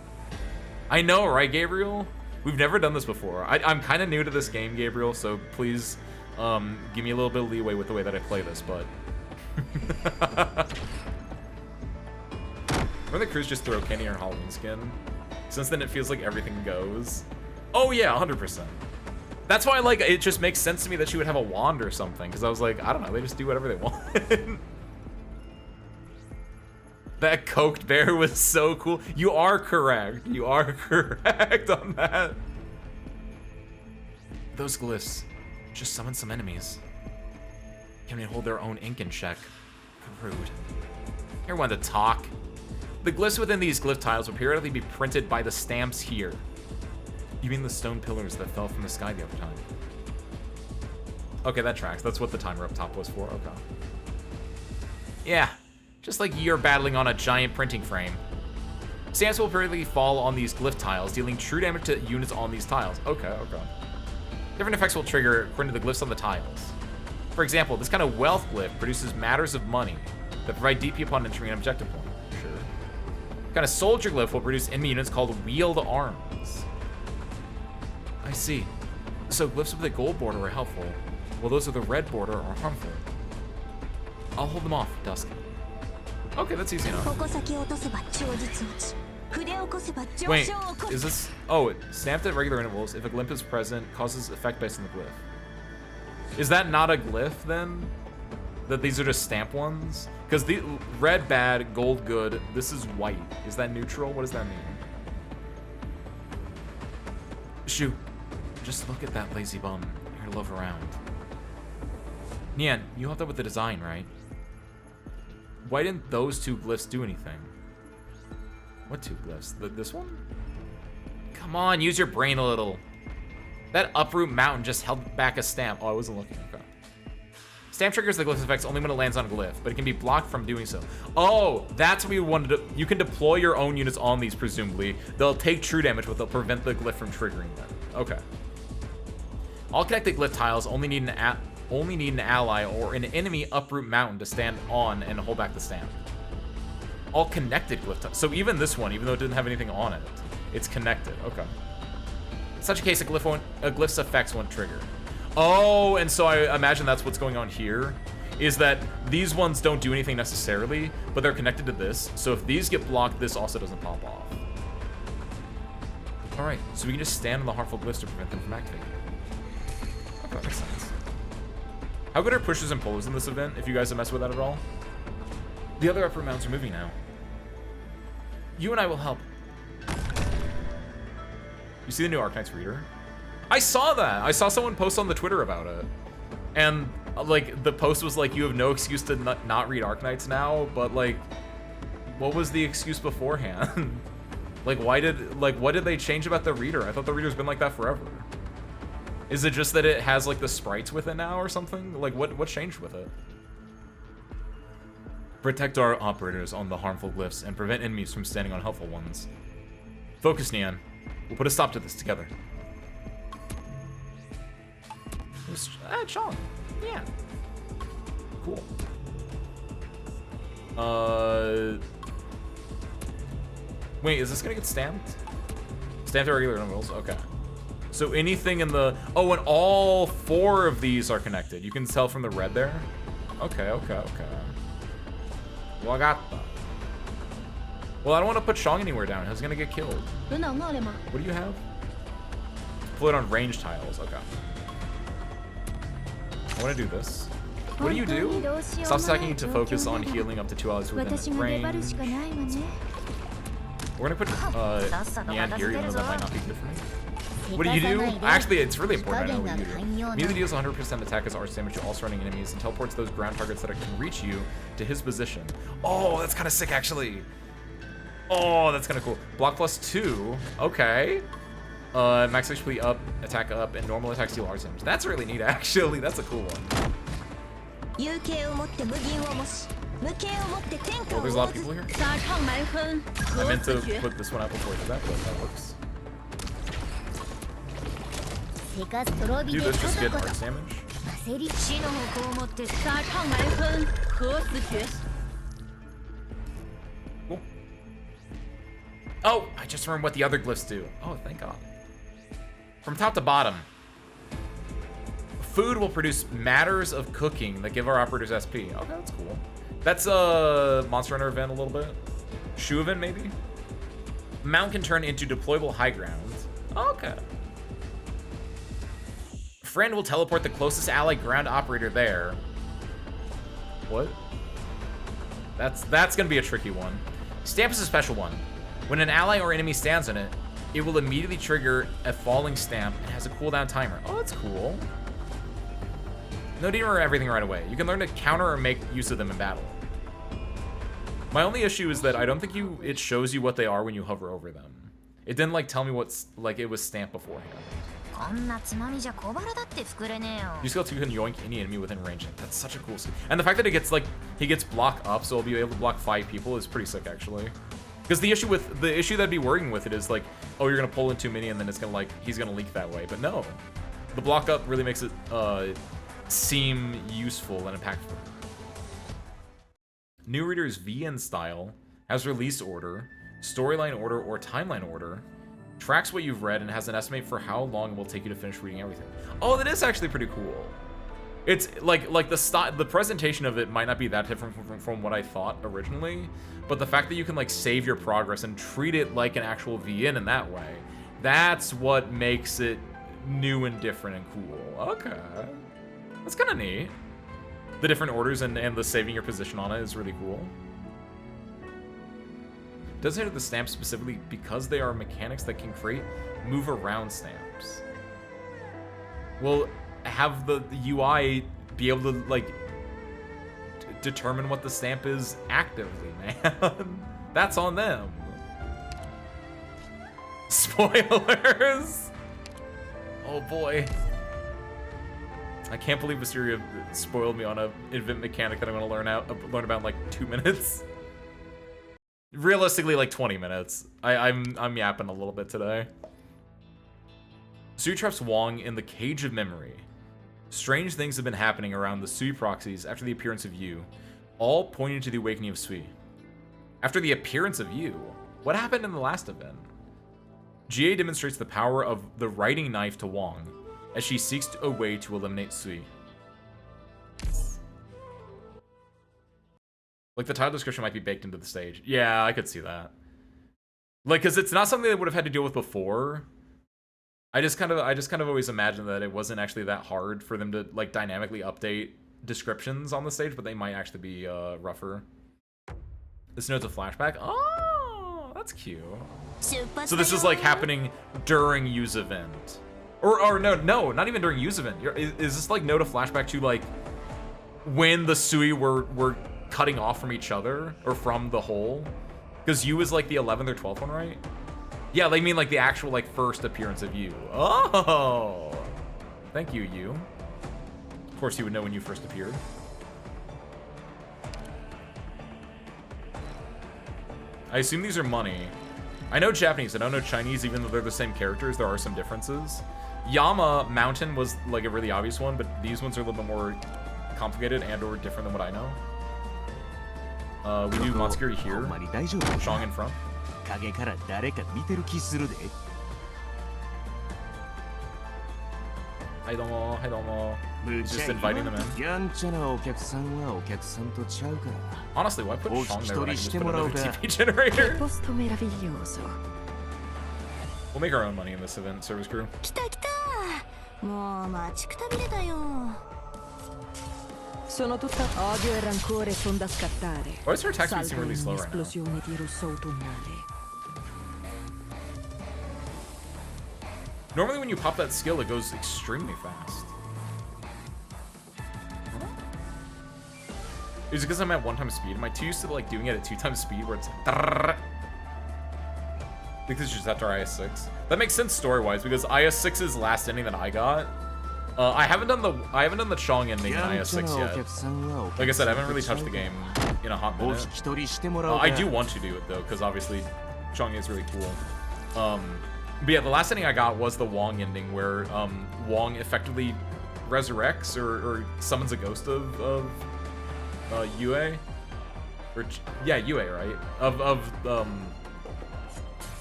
I know, right, Gabriel? We've never done this before. I'm kind of new to this game, Gabriel, so please give me a little bit of leeway with the way that I play this, but... Or the crews just throw candy or Halloween skin. Since then it feels like everything goes. Oh yeah, 100%. That's why, like, it just makes sense to me that she would have a wand or something, because I was like, I don't know, they just do whatever they want. That coked bear was so cool. You are correct. You are correct on that. Those glyphs just summon some enemies. Can they hold their own ink in check? Rude. Everyone to talk. The glyphs within these glyph tiles will periodically be printed by the stamps here. You mean the stone pillars that fell from the sky the other time? Okay, that tracks. That's what the timer up top was for. Okay. Yeah, just like you're battling on a giant printing frame. Stamps will periodically fall on these glyph tiles, dealing true damage to units on these tiles. Okay, okay. Different effects will trigger according to the glyphs on the tiles. For example, this kind of wealth glyph produces matters of money that provide DP upon entering an objective point. Sure. Kind of soldier glyph will produce enemy units called wheeled arms. I see. So glyphs with a gold border are helpful, while those with a red border are harmful. I'll hold them off, Dusk. Okay, that's easy enough. Wait, is this... Oh, it stamped at regular intervals. If a glyph is present, causes effect based on the glyph. Is that not a glyph, then? That these are just stamp ones? Because the red bad, gold good, this is white. Is that neutral? What does that mean? Shoo. Just look at that lazy bum. Here to loaf around. Nian, you helped out with the design, right? Why didn't those two glyphs do anything? What two glyphs? This one? Come on, use your brain a little. That uproot mountain just held back a stamp. Oh, I wasn't looking. Okay. Stamp triggers the glyph's effects only when it lands on a glyph, but it can be blocked from doing so. Oh, that's what we wanted to... You can deploy your own units on these, presumably. They'll take true damage, but they'll prevent the glyph from triggering them. Okay. All connected glyph tiles only need an ally or an enemy uproot mountain to stand on and hold back the stamp. All connected glyph tiles. So even this one, even though it didn't have anything on it, it's connected. Okay. In such a case, a glyph's effects won't trigger. Oh, and so I imagine that's what's going on here, is that these ones don't do anything necessarily, but they're connected to this. So if these get blocked, this also doesn't pop off. All right, so we can just stand on the harmful glyphs to prevent them from activating. Okay, that makes sense. How good are pushes and pulls in this event, if you guys have messed with that at all? The other upper mounts are moving now. You and I will help. You see the new Arknights reader? I saw that! I saw someone post on the Twitter about it. And, like, the post was like, you have no excuse to not read Arknights now, but, like, what was the excuse beforehand? Like, what did they change about the reader? I thought the reader's been like that forever. Is it just that it has, like, the sprites with it now or something? Like, what changed with it? Protect our operators on the harmful glyphs and prevent enemies from standing on helpful ones. Focus, Nian. We'll put a stop to this together. Sean. Yeah. Cool. Wait, is this gonna get stamped? Stamped at regular intervals? Okay. So anything in the... Oh, and all 4 of these are connected. You can tell from the red there? Okay, okay, okay. Well, I got that. Well, I don't want to put Shang anywhere down. He's gonna get killed. What do you have? Pull it on range tiles. Okay. I want to do this. What do you do? Stop stacking to focus on healing up to 2 allies within range. We're gonna put Yan here, even though that might not be good for me. What do you do? Actually, it's really important I know what you do. Immediately deals 100% attack as arch damage to all surrounding enemies and teleports those ground targets that can reach you to his position. Oh, that's kind of sick, actually. Oh, that's kind of cool. Block +2. Okay. Max HP up, attack up, and normal attacks deal arch damage. That's really neat, actually. That's a cool one. Well, there's a lot of people here. I meant to put this one out before I did that, but that works. Dude, let's just get arch damage. Cool. Oh, I just remembered what the other glyphs do. Oh, thank God. From top to bottom. Food will produce matters of cooking that give our operators SP. Okay, that's cool. That's a Monster Hunter event a little bit. Shoe event, maybe? Mount can turn into deployable high ground. Okay. Friend will teleport the closest ally ground operator there. What? That's gonna be a tricky one. Stamp is a special one. When an ally or enemy stands on it, it will immediately trigger a falling stamp and has a cooldown timer. Oh, that's cool. No need to remember everything right away. You can learn to counter or make use of them in battle. My only issue is that I don't think it shows you what they are when you hover over them. It didn't like tell me what's like it was stamped beforehand. You skill 2 can yoink any enemy within range. That's such a cool skill. And the fact that it gets like he gets block up, so he'll be able to block 5 people is pretty sick actually. Because the issue that'd be worrying with it is like, oh, you're gonna pull in too many and then it's gonna like he's gonna leak that way. But no, the block up really makes it seem useful and impactful. New Reader's VN style has release order, storyline order, or timeline order. Tracks what you've read and has an estimate for how long it will take you to finish reading everything. Oh, that is actually pretty cool. It's like the presentation of it might not be that different from what I thought originally, but the fact that you can like save your progress and treat it like an actual VN in that way, that's what makes it new and different and cool. Okay, that's kind of neat. The different orders and the saving your position on it is really cool. Doesn't hit the stamps specifically because they are mechanics that can create move around stamps. Will have the UI be able to like determine what the stamp is actively, man. That's on them. Spoilers. Oh boy. I can't believe Mysteria spoiled me on a event mechanic that I'm gonna learn about in like 2 minutes. Realistically, like 20 minutes. I'm yapping a little bit today. Sui traps Wong in the Cage of Memory. Strange things have been happening around the Sui proxies after the appearance of Yu, all pointing to the awakening of Sui. After the appearance of Yu, what happened in the last event? GA demonstrates the power of the writing knife to Wong, as she seeks a way to eliminate Sui. Like, the title description might be baked into the stage. Yeah, I could see that. Like, because it's not something they would have had to deal with before. I just kind of always imagined that it wasn't actually that hard for them to, like, dynamically update descriptions on the stage, but they might actually be rougher. This note's a flashback. Oh, that's cute. So this is, like, happening during Yu's event. Or no, not even during Yu's event. Is this, like, note a flashback to, like, when the Sui were cutting off from each other or from the whole? Because Yu is like the 11th or 12th one, right? Yeah, they mean like the actual like first appearance of Yu. Oh, thank you, Yu. Of course, you would know when you first appeared. I assume these are money. I know Japanese. I don't know Chinese, even though they're the same characters. There are some differences. Yama Mountain was like a really obvious one, but these ones are a little bit more complicated and or different than what I know. We do Matsukuri here. Shang in front. Hi, domo, hi domo. He's just inviting them in. Honestly, why put Shang there when I can just put another TP generator? We'll make our own money in this event, service crew. Sono tutta odio e rancore son da scattare. Why is her attack speed seem really slow right now? Esplosione di rosso autunnale. Normally when you pop that skill, it goes extremely fast. Is it because I'm at 1x speed? Am I too used to like doing it at 2x speed where it's like... I think this is just after IS-6. That makes sense story-wise because IS-6's last ending that I got. I haven't done the Chong ending in IS-6 yet. Like I said, I haven't really touched the game in a hot minute. I do want to do it though, because obviously Chong is really cool. But yeah, the last ending I got was the Wong ending, where Wong effectively resurrects or summons a ghost of Yue, or yeah, Yue, right? Of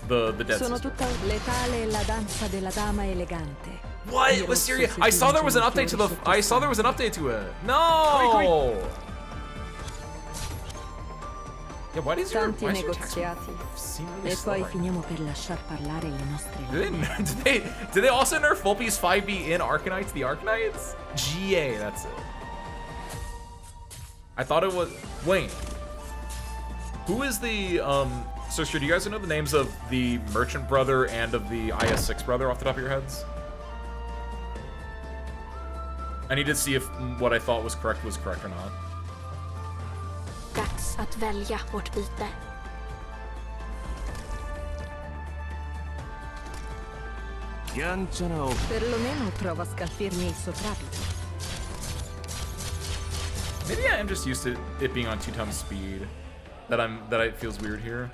the dead Sono sister. tutta letale la danza della dama elegante. What? Wisteria? I saw there was an update to the. I saw there was an update to it. No. Yeah, why does your Tanti negoziati. seem really E slow poi right finiamo per lasciar parlare le nostre lame. did they also nerf full piece 5B in Arknights? The Arknights? GA, that's it. I thought it was. Wait. Who is the so sure, do you guys know the names of the Merchant brother and of the IS-6 brother off the top of your heads? I need to see if what I thought was correct or not. Dags att välja vårt byte. Perlomeno prova a scalfirmi il soprabito. Maybe I am just used to it being on 2x speed. That it feels weird here.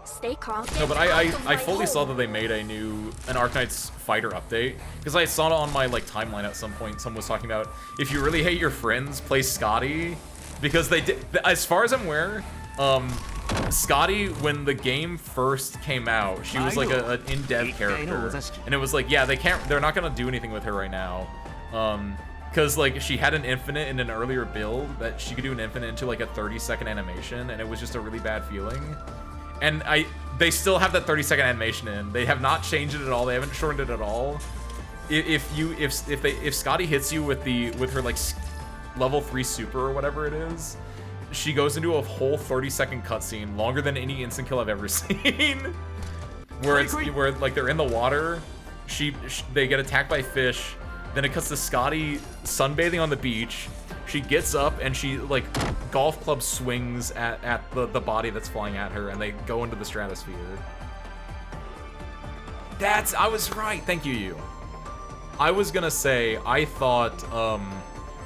Stay calm. No, but I fully saw that they made an Arknights fighter update, because I saw it on my like timeline at some point. Someone was talking about if you really hate your friends, play Scotty, because they did. As far as I'm aware, Scotty, when the game first came out, she was like an in-dev character, and it was like, yeah, they're not gonna do anything with her right now, because like she had an infinite in an earlier build that she could do an infinite into like a 30-second animation, and it was just a really bad feeling. And they still have that 30-second animation in. They have not changed it at all. They haven't shortened it at all. If Scotty hits you with her like level 3 super or whatever it is, she goes into a whole 30-second cutscene, longer than any instant kill I've ever seen. where like they're in the water, they get attacked by fish, then it cuts to Scotty sunbathing on the beach. She gets up and she like golf club swings at the body that's flying at her, and they go into the stratosphere. I was right. Thank you, you. I was gonna say I thought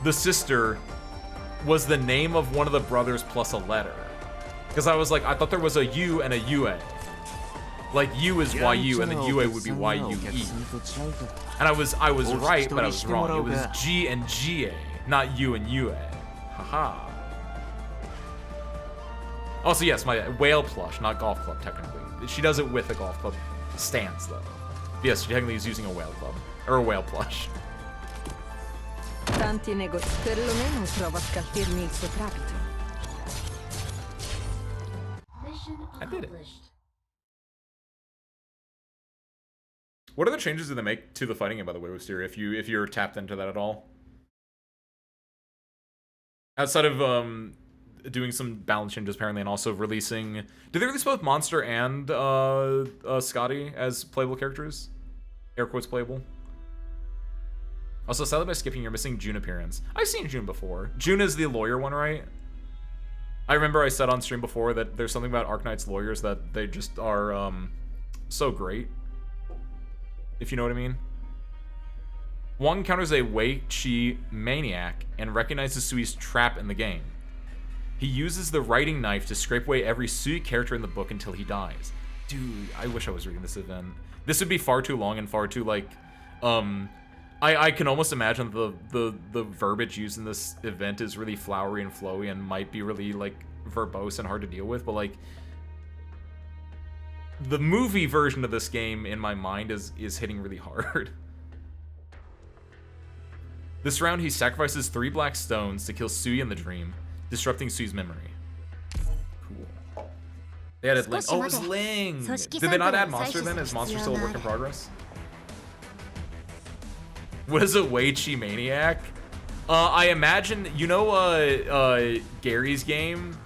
the sister was the name of one of the brothers plus a letter, because I was like, I thought there was a U and a UA. Like U is YU and then UA would be YUE. And I was right, but I was wrong. It was G and GA. Not U and UA. Haha. Also, yes, my whale plush, not golf club, technically. She does it with a golf club stance, though. But yes, she technically is using a whale club. Or a whale plush. Tanti negozi. Perlomeno prova a scalfirmi il soprabito. I did it. What other changes did they make to the fighting game, by the way, Wisteria, if you're tapped into that at all? Outside of doing some balance changes apparently, and also releasing, did they release both Monster and Scotty as playable characters? Air quotes playable. Also, sadly by skipping, you're missing June appearance. I've seen June before. June is the lawyer one, right? I remember I said on stream before that there's something about Arknights lawyers that they just are so great, if you know what I mean. Wong encounters a Wei-Chi maniac and recognizes Sui's trap in the game. He uses the writing knife to scrape away every Sui character in the book until he dies. Dude, I wish I was reading this event. This would be far too long and far too, like, I can almost imagine the verbiage used in this event is really flowery and flowy and might be really, like, verbose and hard to deal with, but, like, the movie version of this game, in my mind, is hitting really hard. This round, he sacrifices 3 black stones to kill Sui in the dream, disrupting Sui's memory. Cool. They added Ling. Oh, it was Ling! Did they not add Monster then? Is Monster still a work in progress? What is a Wei Chi Maniac? I imagine, you know, Gary's game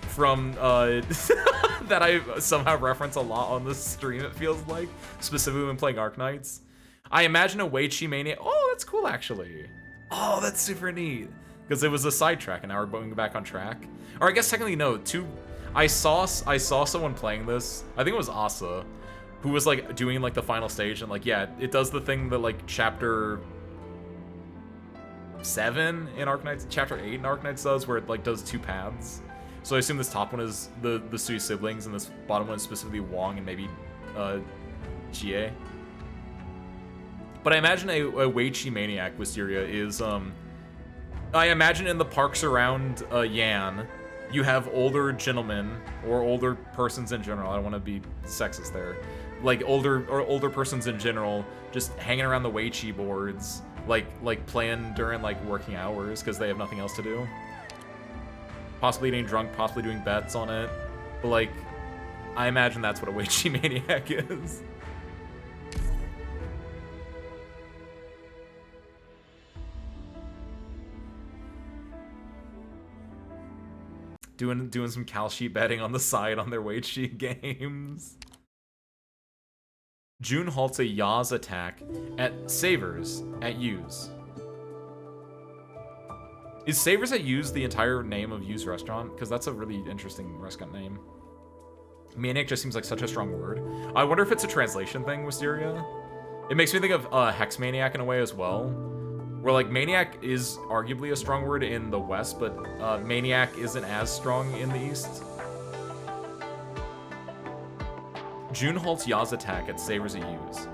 from, that I somehow reference a lot on this stream, it feels like, specifically when playing Arknights. I imagine a Wei Chi Maniac. Oh, that's cool, actually. Oh, that's super neat. Because it was a sidetrack, and now we're going back on track. Or I guess technically, no, I saw someone playing this, I think it was Asa, who was like doing like the final stage, and like, yeah, it does the thing that like chapter 7 in Arknights, chapter 8 in Arknights does, where it like does 2 paths. So I assume this top one is the Sui siblings, and this bottom one is specifically Wong and maybe Jie. But I imagine a Wei Chi Maniac Wisteria is I imagine in the parks around Yan, you have older gentlemen or older persons in general. I don't want to be sexist there. Like older persons in general, just hanging around the Wei Chi boards, like playing during like working hours because they have nothing else to do. Possibly getting drunk, possibly doing bets on it. But like, I imagine that's what a Wei Chi Maniac is. Doing some Cal sheet betting on the side on their Wei Chi games. June halts a Yaz attack at Savers at Yu's. Is Savers at Yu's the entire name of Yu's restaurant? Because that's a really interesting restaurant name. Maniac just seems like such a strong word. I wonder if it's a translation thing, Wisteria. It makes me think of Hex Maniac in a way as well. Where like Maniac is arguably a strong word in the West, but Maniac isn't as strong in the East. June halts Ya's attack at Savers at Yu's.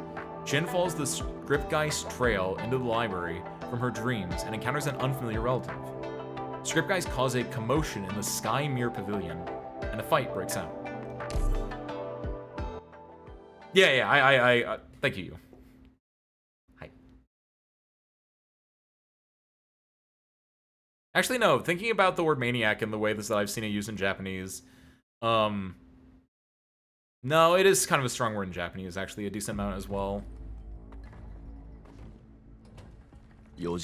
Jin follows the Scriptgeist trail into the library from her dreams and encounters an unfamiliar relative. Scriptgeist cause a commotion in the Sky Mirror Pavilion, and a fight breaks out. Yeah, I thank you. Hi. Actually, no, thinking about the word maniac and the way that I've seen it used in Japanese, no, it is kind of a strong word in Japanese, actually, a decent amount as well. Right to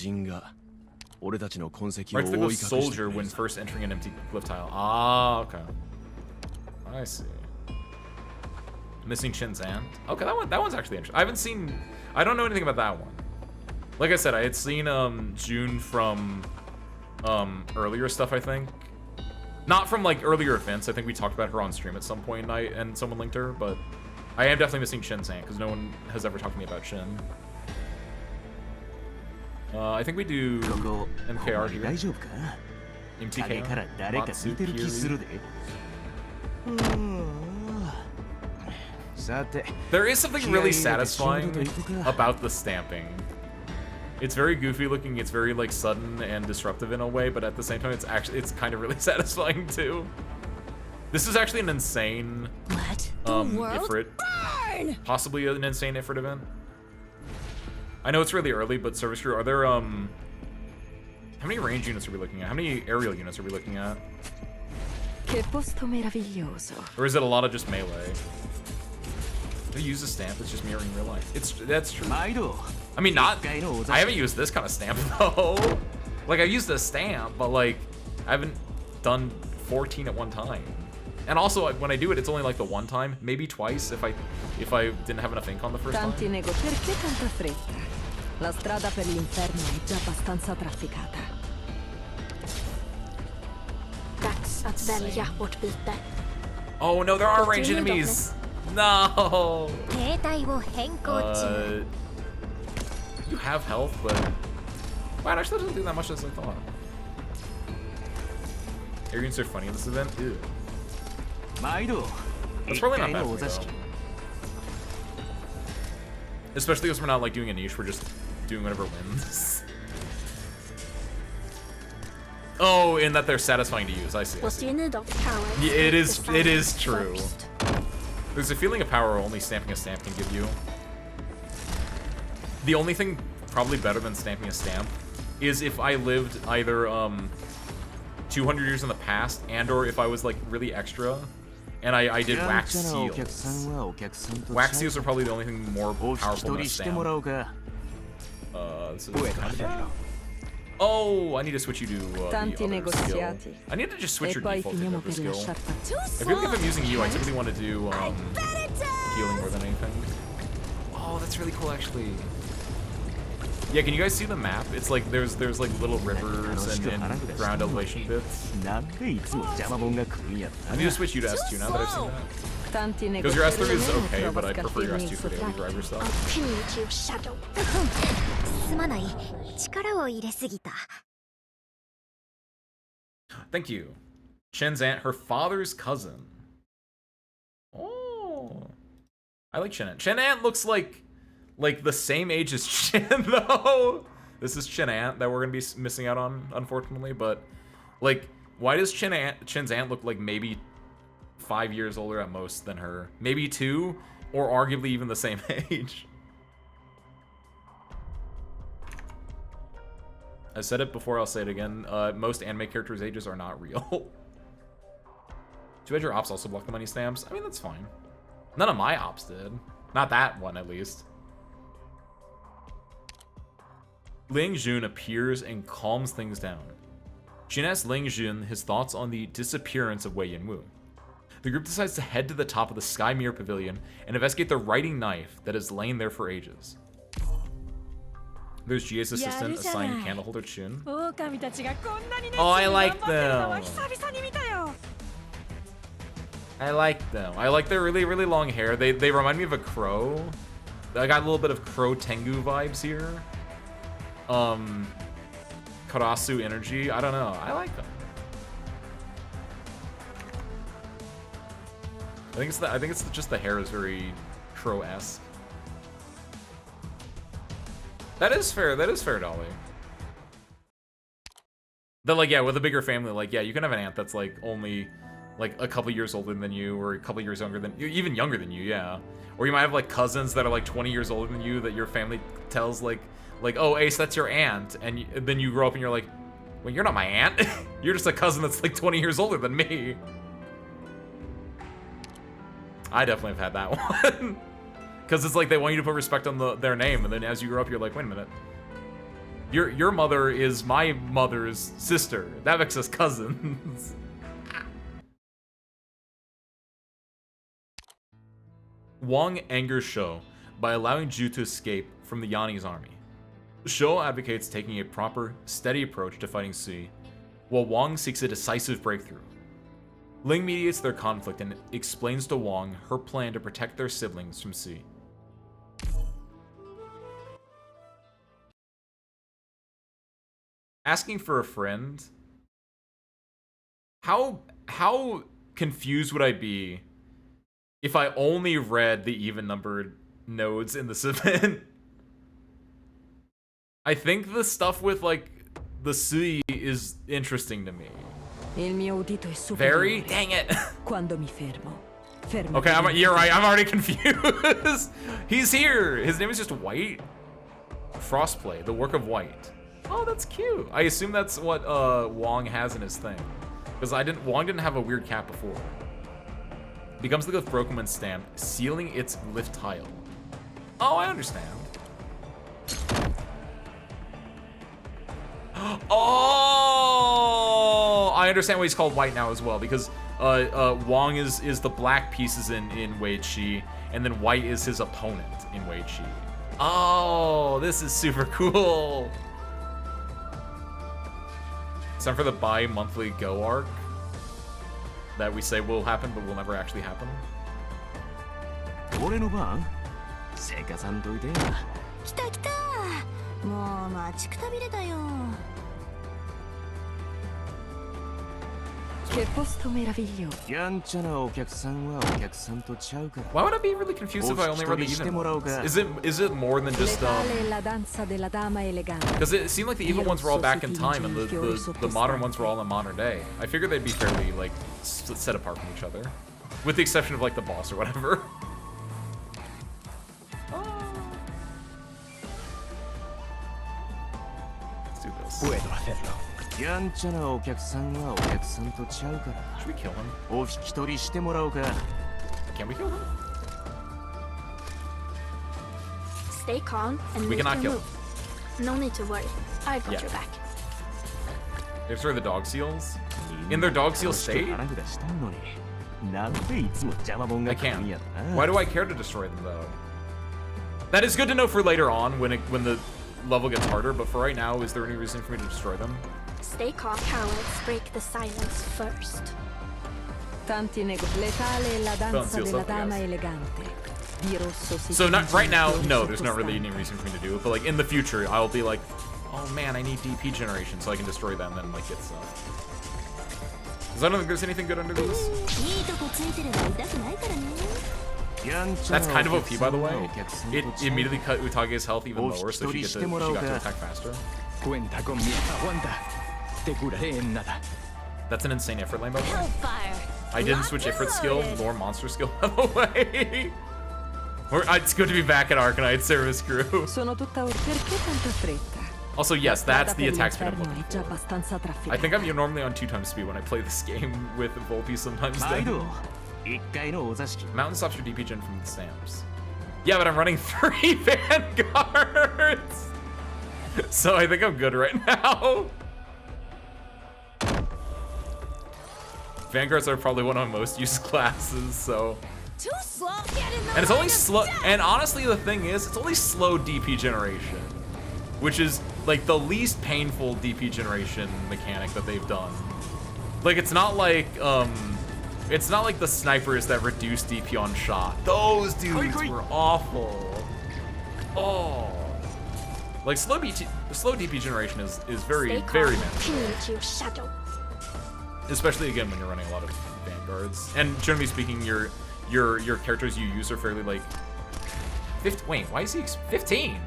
the soldier when first entering an empty glyph tile. Ah, okay. I see. Missing Shin's Ant. Okay, that one's actually interesting. I don't know anything about that one. Like I said, I had seen June from earlier stuff, I think. Not from like earlier events. I think we talked about her on stream at some point night and someone linked her, but I am definitely missing Shin's Ant because no one has ever talked to me about Shin. I think we do MKR here. MTK. There is something really satisfying about the stamping. It's very goofy looking, it's very like sudden and disruptive in a way, but at the same time it's kind of really satisfying too. This is actually an insane Ifrit. Possibly an insane Ifrit event. I know it's really early, but service crew, are there how many range units are we looking at? How many aerial units are we looking at? Or is it a lot of just melee? Do you use a stamp that's just mirroring real life? That's true. I mean, I haven't used this kind of stamp though. Like I used a stamp, but like I haven't done 14 at one time. And also when I do it, it's only like the one time, maybe twice if I didn't have enough ink on the first time. La strada per l'inferno è già abbastanza trafficata. Dags att välja vårt byte. Oh no, there are ranged enemies. No. You have health, but wow, it actually doesn't do that much as I thought. Air units are funny in this event. Ew. That's probably not bad for me, though. Especially because we're not like doing a niche, we're just doing whatever wins. Oh, in that they're satisfying to use. I see. What do you need of power? Yeah, it is true. There's a feeling of power only stamping a stamp can give you. The only thing probably better than stamping a stamp is if I lived either 200 years in the past and or if I was like really extra and I did wax seals. Wax seals are probably the only thing more powerful than a stamp. This is oh, I need to switch you to the Tanti other skill. negoziati. I need to just switch E your poi default to finiamo the per skill. lasciar I feel like if I'm using you, I typically want to do healing more than anything. Oh, that's really cool, actually. Yeah, can you guys see the map? It's like there's like little rivers and ground elevation bits. I need to switch you to S2 now that I've seen that. Tanti Because your S3 is negoziati okay, non but I prova a prefer your scalfirmi S2 il for suo daily tratto. driver I'll stuff. pin you to your shadow. すまない。力を入れすぎた。 Thank you. Chen's aunt, her father's cousin. Oh. I like Chen Aunt. Chen Aunt looks like the same age as Chen, though. This is Chen Aunt that we're going to be missing out on, unfortunately. But, like, why does Chen's aunt look like maybe 5 years older at most than her? Maybe 2, or arguably even the same age. I said it before, I'll say it again. Most anime characters' ages are not real. Too bad your ops also block the money stamps. I mean, that's fine. None of my ops did. Not that one, at least. Ling Jun appears and calms things down. Jin asks Ling Jun his thoughts on the disappearance of Wei Yinwu. The group decides to head to the top of the Sky Mirror Pavilion and investigate the writing knife that has lain there for ages. There's Jia's assistant assigned candleholder Chun. Oh, I like them. I like them. I like their really, really long hair. They remind me of a crow. I got a little bit of crow Tengu vibes here. Karasu energy. I don't know. I like them. I think it's just the hair is very crow-esque. That is fair, Dolly. That, like, yeah, with a bigger family, like, yeah, you can have an aunt that's, like, only, like, a couple years older than you, or a couple years younger than you, even younger than you, yeah. Or you might have, like, cousins that are, like, 20 years older than you that your family tells, like, oh, Ace, that's your aunt, and then you grow up and you're like, well, you're not my aunt. You're just a cousin that's, like, 20 years older than me. I definitely have had that one. Because it's like they want you to put respect on their name, and then as you grow up, you're like, wait a minute. Your mother is my mother's sister. That makes us cousins. Wang angers Shou by allowing Ju to escape from the Yanni's army. Shou advocates taking a proper, steady approach to fighting Sui, while Wang seeks a decisive breakthrough. Ling mediates their conflict and explains to Wang her plan to protect their siblings from Sui. Asking for a friend? How confused would I be if I only read the even-numbered nodes in this event? I think the stuff with, like, the Sui is interesting to me. Il mio udito è superiore. Very? Dang it. Quando mi fermo. Okay, you're right. I'm already confused. He's here. His name is just White. Frostplay, the work of White. Oh, that's cute. I assume that's what Wang has in his thing. Because Wang didn't have a weird cap before. Becomes the Glyphrocoman stamp, sealing its glyph tile. Oh, I understand. Oh, I understand why he's called White now as well, because Wang is the black pieces in Wei Qi, and then White is his opponent in Wei Qi. Oh, this is super cool. It's time for the bi-monthly Go arc that we say will happen, but will never actually happen. 俺の番せかさんといてや来た来た。もう待ちくたびれたよ。 Che posto meraviglioso. やんちゃなお客さんはお客さんとちゃうから Why would I be really confused if I only read the even ones? Is it more than just Letale la danza della dama elegante. because it seemed like the even ones were all back in time and the modern ones were all in modern day. I figured they'd be fairly like set apart from each other, with the exception of like the boss or whatever. Let's do this. Puedo hacerlo やんちゃなお客さんはお客さんとちゃうから Should we kill him? お引き取りしてもらおうか Can we kill him? Stay calm and We move cannot your kill move. him. No need to worry. I've got Yeah. your back. They destroy the dog seals? In their dog seal state? I can't. Why do I care to destroy them though? That is good to know for later on when the level gets harder, but for right now, is there any reason for me to destroy them? Stay calm. Cowards break the silence first. Letale è la danza seal della stuff, I dama guess. elegante. Di rosso si So not tinge right il now, fiore no, there's not really sottostante. any reason for me to do it, but like in the future, I'll be like, oh man, I need DP generation so I can destroy them and like get stuff. Because I don't think there's anything good under these. いいとこついてれば痛くないからね That's kind of OP, by the way. It immediately cut Utage's health even lower, so she got to attack faster. Cuenta con mi aguanta. Te curaré en nada. That's an insane Ifrit lane, by the way. Hellfire I didn't switch Ifrit skill nor monster skill, by the way. It's good to be back at Arknights service crew. Sono tutta perché tanta fretta? Also, yes, that's the attack speed I'm L'inferno looking è già for. abbastanza I trafficato. think I'm normally on 2x speed when I play this game with Volpe sometimes. 毎 Then. 度一回のお座敷 Mountain stops your DP gen from the stamps. Yeah, but I'm running 3 Vanguards! So I think I'm good right now. Vanguards are probably one of my most used classes, so... Too slow Get in the And it's only line of slow... death. And honestly, the thing is, it's only slow DP generation. Which is, like, the least painful DP generation mechanic that they've done. Like, it's not like, the snipers that reduce DP on shot. Those dudes were awful. Oh. Like, slow DP generation is very, Stay calm. very manageable. Pin to your shadow. Especially, again, when you're running a lot of Vanguards. And generally speaking, your characters you use are fairly, like... Wait, why is he 15?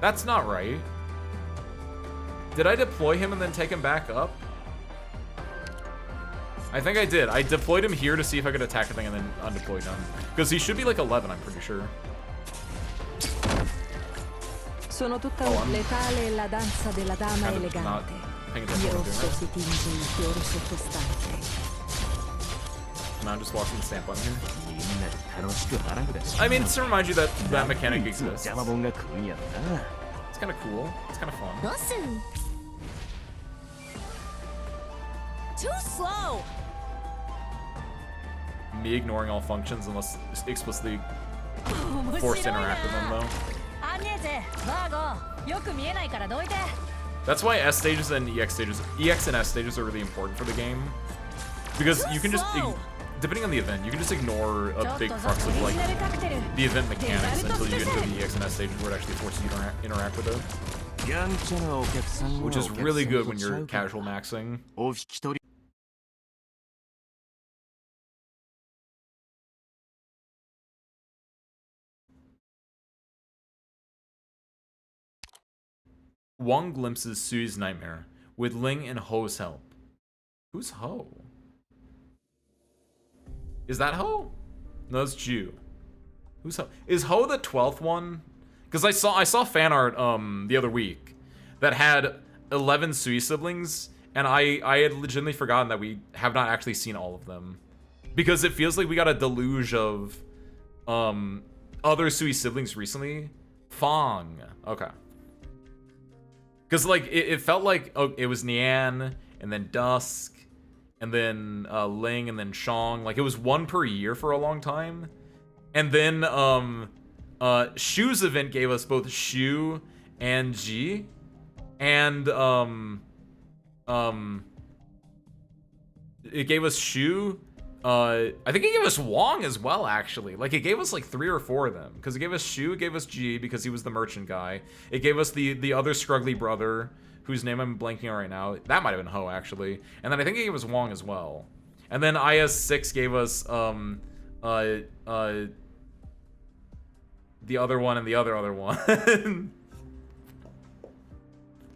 That's not right. Did I deploy him and then take him back up? I think I did. I deployed him here to see if I could attack a thing and then undeployed him. Because he should be like 11, I'm pretty sure. Sono tutta I'm- letale è la danza della dama Kind of not elegante. paying Di attention to what I'm rosso doing. si tinge il fiore sottostante. Now I'm just watching the stamp button here. みんなで楽しく腹ぐらし I mean, it's to remind you that that mechanic いつも exists. 邪魔者が来るんやろな It's kind of cool. It's kind of fun. ボス Too slow Me ignoring all functions unless explicitly forced to interact with them, though. アンネーゼバーゴよく見えないからどいて That's why S stages and EX stages, EX and S stages are really important for the game. Because you can just, depending on the event, you can just ignore a big crux of like the event mechanics until you get into the EX and S stages where it actually forces you to interact with it. やんちゃなお客さんは Which is お客さん really と good when ちゃう you're から casual maxing. お引き取り Wong glimpses Sui's nightmare with Ling and Ho's help. Who's Ho? Is that Ho? No, that's Ju. Who's Ho? Is Ho the 12th one? Because I saw fan art the other week that had 11 Sui siblings, and I had legitimately forgotten that we have not actually seen all of them. Because it feels like we got a deluge of other Sui siblings recently. Fong. Okay. Because, like, it felt like it was Nian, and then Dusk, and then Ling, and then Shang. Like, it was one per year for a long time. And then Shu's event gave us both Shu and Ji. And, it gave us Shu. I think it gave us Wong as well, actually. Like, it gave us, like, 3 or 4 of them. Because it gave us Shu, it gave us Ji, because he was the merchant guy. It gave us the other scruggly brother, whose name I'm blanking on right now. That might have been Ho, actually. And then I think it gave us Wong as well. And then IS6 gave us, the other one and the other one.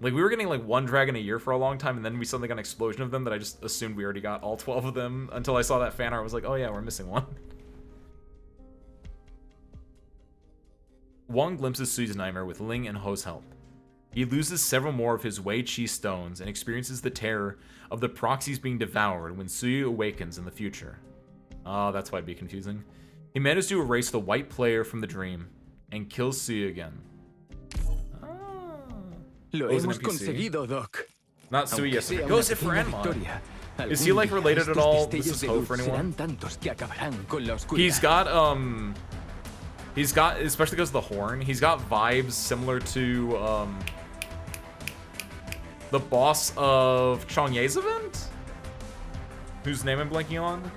Like, we were getting, like, one dragon a year for a long time, and then we suddenly got an explosion of them that I just assumed we already got all 12 of them until I saw that fan art. I was like, oh yeah, we're missing one. Wong glimpses Sui's nightmare with Ling and Ho's help. He loses several more of his Wei Chi stones and experiences the terror of the proxies being devoured when Sui awakens in the future. Oh, that's why it'd be confusing. He managed to erase the white player from the dream and kills Suya again. Lo What was an hemos NPC? conseguido, Doc. Not Suya, Aunque sea yesterday. una Goes it for pequeña Enmon. victoria, Is algún he like día related at estos all? This destellos is de hope luz for anyone? serán tantos que acabarán con la oscuridad. He's got, especially because of the horn, he's got vibes similar to the boss of Changye's event, whose name I'm blanking on.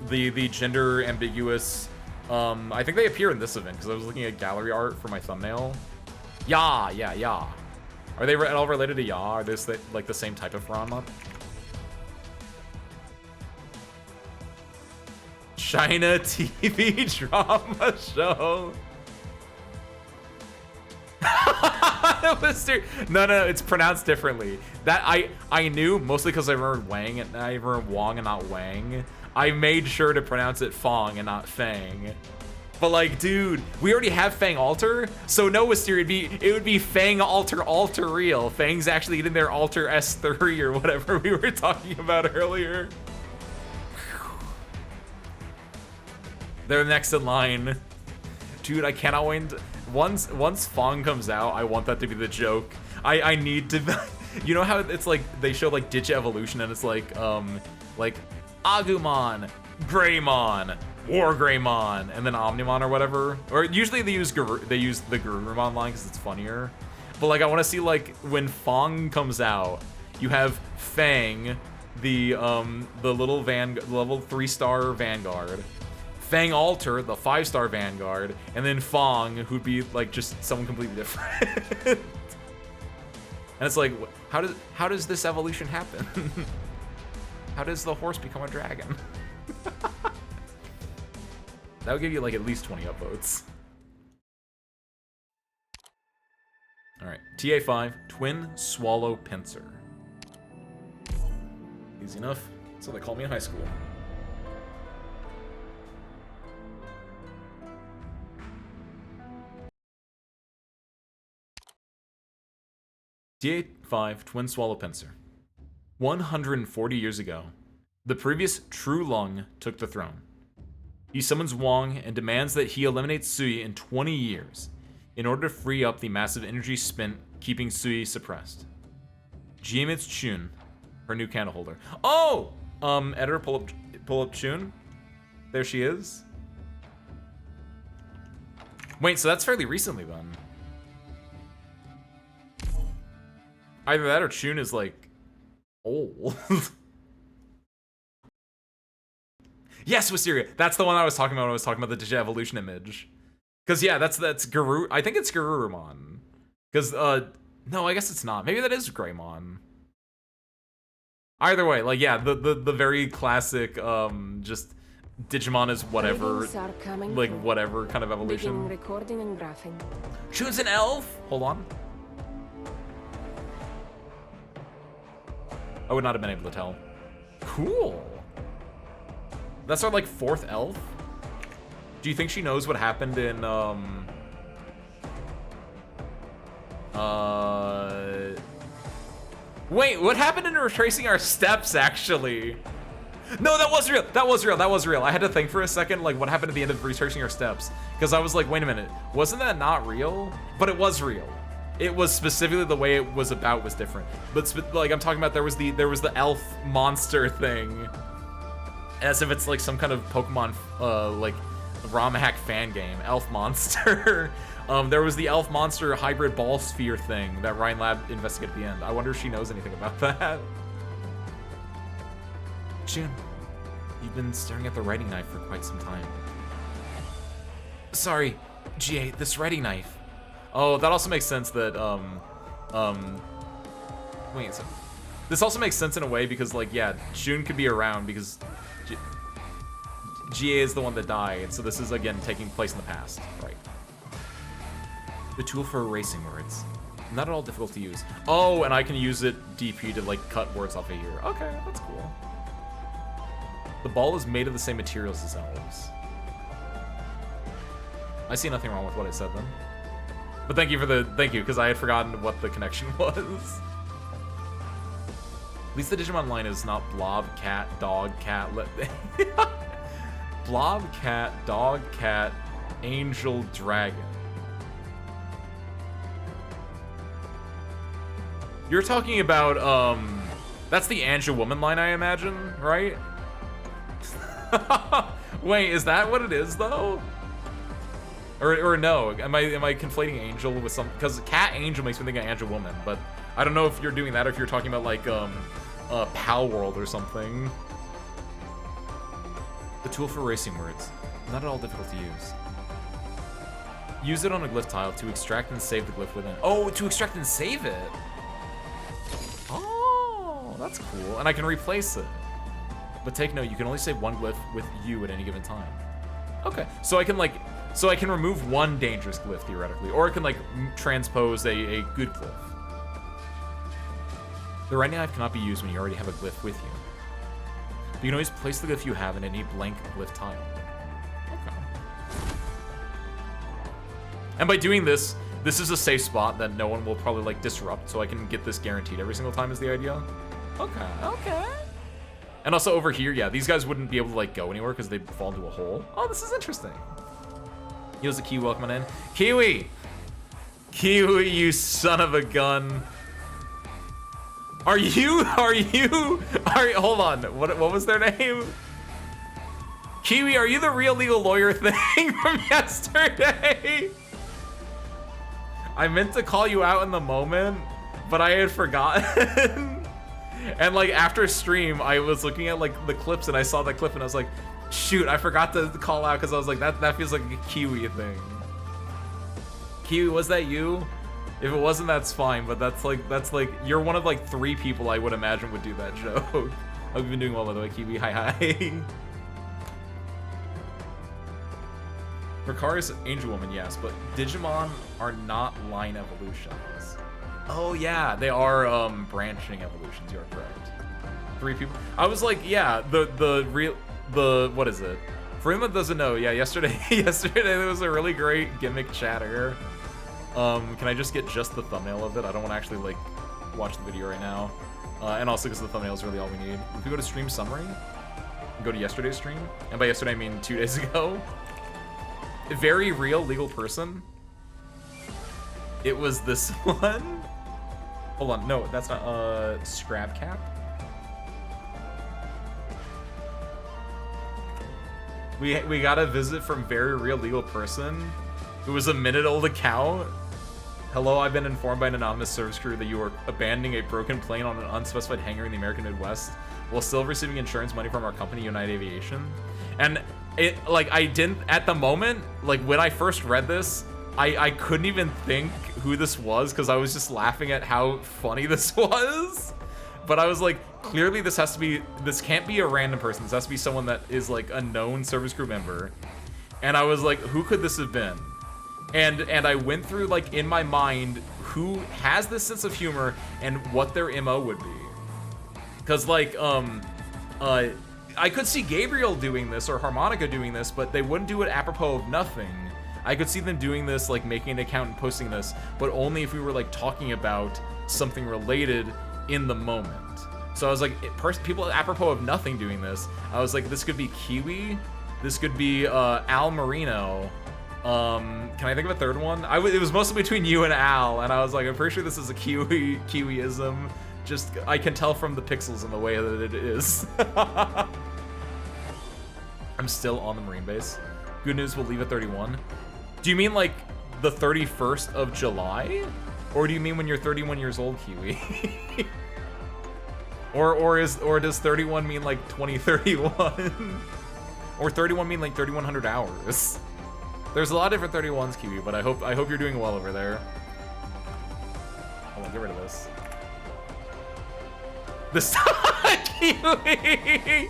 The gender ambiguous. I think they appear in this event because I was looking at gallery art for my thumbnail. Yeah. Are they at all related to Ya? Are they like the same type of Ranma? China TV drama show. No, it's pronounced differently. That I knew mostly because I remembered Wang and I remembered Wong and not Wang. I made sure to pronounce it Fong and not Fang. But like, dude, we already have Fang Alter, so no, Wisteria, it would be Fang Alter Real. Fang's actually getting their Alter S3 or whatever we were talking about earlier. They're next in line. Dude, I cannot wait. Once Fong comes out, I want that to be the joke. I need to. You know how it's like they show like Digievolution and it's like Agumon, Greymon, War Greymon, and then Omnimon or whatever. Or usually they use the Garurumon line because it's funnier. But like I want to see like when Fong comes out, you have Fang, the little level 3-star Vanguard. Fang Alter, the 5-star Vanguard, and then Fong, who'd be like just someone completely different. And it's like, how does this evolution happen? How does the horse become a dragon? That would give you like at least 20 upvotes. All right, TA5, Twin Swallow Pincer. Easy enough. That's what they called me in high school. TA5, Twin Swallow Pincer. 140 years ago, the previous True Lung took the throne. He summons Wong and demands that he eliminates Sui in 20 years in order to free up the massive energy spent keeping Sui suppressed. Ji emits Chun, her new candle holder. Oh! Editor, pull up Chun. There she is. Wait, so that's fairly recently then. Either that or Chun is like old. Yes, Wisteria. That's the one I was talking about when I was talking about the Digievolution image. Cause yeah, that's Garu. I think it's Garurumon. Cause no, I guess it's not. Maybe that is Greymon. Either way, like yeah, the very classic just Digimon is whatever, like whatever kind of evolution. Recording and graphing. Chun's an elf. Hold on. I would not have been able to tell. Cool. That's our like 4th elf. Do you think she knows what happened in Wait, what happened in retracing our steps actually? No, that was real. That was real. I had to think for a second like what happened at the end of retracing our steps because I was like, wait a minute, wasn't that not real? But it was real. It was specifically the way it was about was different. But like I'm talking about, there was the elf monster thing, as if it's like some kind of Pokemon like ROM hack fan game. Elf monster. There was the elf monster hybrid ball sphere thing that Ryan Lab investigated at the end. I wonder if she knows anything about that. Chun, you've been staring at the writing knife for quite some time. Sorry, GA, this writing knife. Oh, that also makes sense that, wait, so this also makes sense in a way because, like, yeah, Chun could be around because GA is the one that died, so this is, again, taking place in the past, right? The tool for erasing words. Not at all difficult to use. Oh, and I can use it DP to, like, cut words off of here. Okay, that's cool. The ball is made of the same materials as elves. I see nothing wrong with what I said then. But thank you, because I had forgotten what the connection was. At least the Digimon line is not blob, cat, dog, cat. Blob cat, dog cat, angel dragon. You're talking about, that's the Angel Woman line, I imagine, right? Wait, is that what it is, though? Or no, am I conflating Angel with some, because Cat Angel makes me think of Angel Woman, but I don't know if you're doing that or if you're talking about, like, Pal World or something. The tool for erasing words. Not at all difficult to use. Use it on a glyph tile to extract and save the glyph within. Oh, to extract and save it! Oh, that's cool. And I can replace it. But take note, you can only save one glyph with you at any given time. Okay, so I can like, so I can remove one dangerous glyph theoretically, or I can like transpose a good glyph. The right knife cannot be used when you already have a glyph with you. But you can always place the glyph you have in any blank glyph tile. Okay. And by doing this, this is a safe spot that no one will probably like disrupt, so I can get this guaranteed every single time is the idea. Okay, okay. And also over here, yeah, these guys wouldn't be able to like go anywhere because they'd fall into a hole. Oh, this is interesting. Here's a Kiwi welcoming in. Kiwi! Kiwi, you son of a gun. Hold on, what was their name? Kiwi, are you the real legal lawyer thing from yesterday? I meant to call you out in the moment, but I had forgotten. And like after stream, I was looking at like the clips and I saw that clip and I was like, shoot, I forgot to call out because I was like, that feels like a Kiwi thing. Kiwi, was that you? If it wasn't, that's fine, but that's like, you're one of like 3 people I would imagine would do that joke. Hope you've been doing well, by the way, Kiwi. Hi, hi. Ricari's Angel Woman, yes, but Digimon are not line evolutions. Oh yeah, they are branching evolutions, you're correct. 3 people. I was like, yeah, what is it? For anyone that doesn't know, yeah, yesterday there was a really great gimmick chatter. Can I just get just the thumbnail of it? I don't want to actually like watch the video right now. And also because the thumbnail is really all we need. If we go to stream summary, and go to yesterday's stream, and by yesterday I mean 2 days ago. Very real legal person. It was this one. Hold on, no, that's not Scrab Cap. We got a visit from very real legal person. It was a minute-old account. Hello, I've been informed by an anonymous service crew that you are abandoning a broken plane on an unspecified hangar in the American Midwest while still receiving insurance money from our company, United Aviation. And it, like, I didn't, at the moment, like, when I first read this, I couldn't even think who this was because I was just laughing at how funny this was. But I was like, clearly this can't be a random person. This has to be someone that is, like, a known service crew member. And I was like, who could this have been? And I went through, like, in my mind, who has this sense of humor and what their MO would be. Because, like, I could see Gabriel doing this or Harmonica doing this, but they wouldn't do it apropos of nothing. I could see them doing this, like, making an account and posting this, but only if we were, like, talking about something related in the moment. So I was like, people apropos of nothing doing this. I was like, this could be Kiwi. This could be Al Marino. Can I think of a third one? It was mostly between you and Al, and I was like, I'm pretty sure this is a Kiwiism. Just, I can tell from the pixels in the way that it is. I'm still on the Marine base. Good news, we'll leave at 31. Do you mean like the 31st of July? Or do you mean when you're 31 years old, Kiwi? or does 31 mean like 2031? Or 31 mean like 3100 hours? There's a lot of different 31s, Kiwi, but I hope you're doing well over there. Hold on, get rid of this. This Kiwi!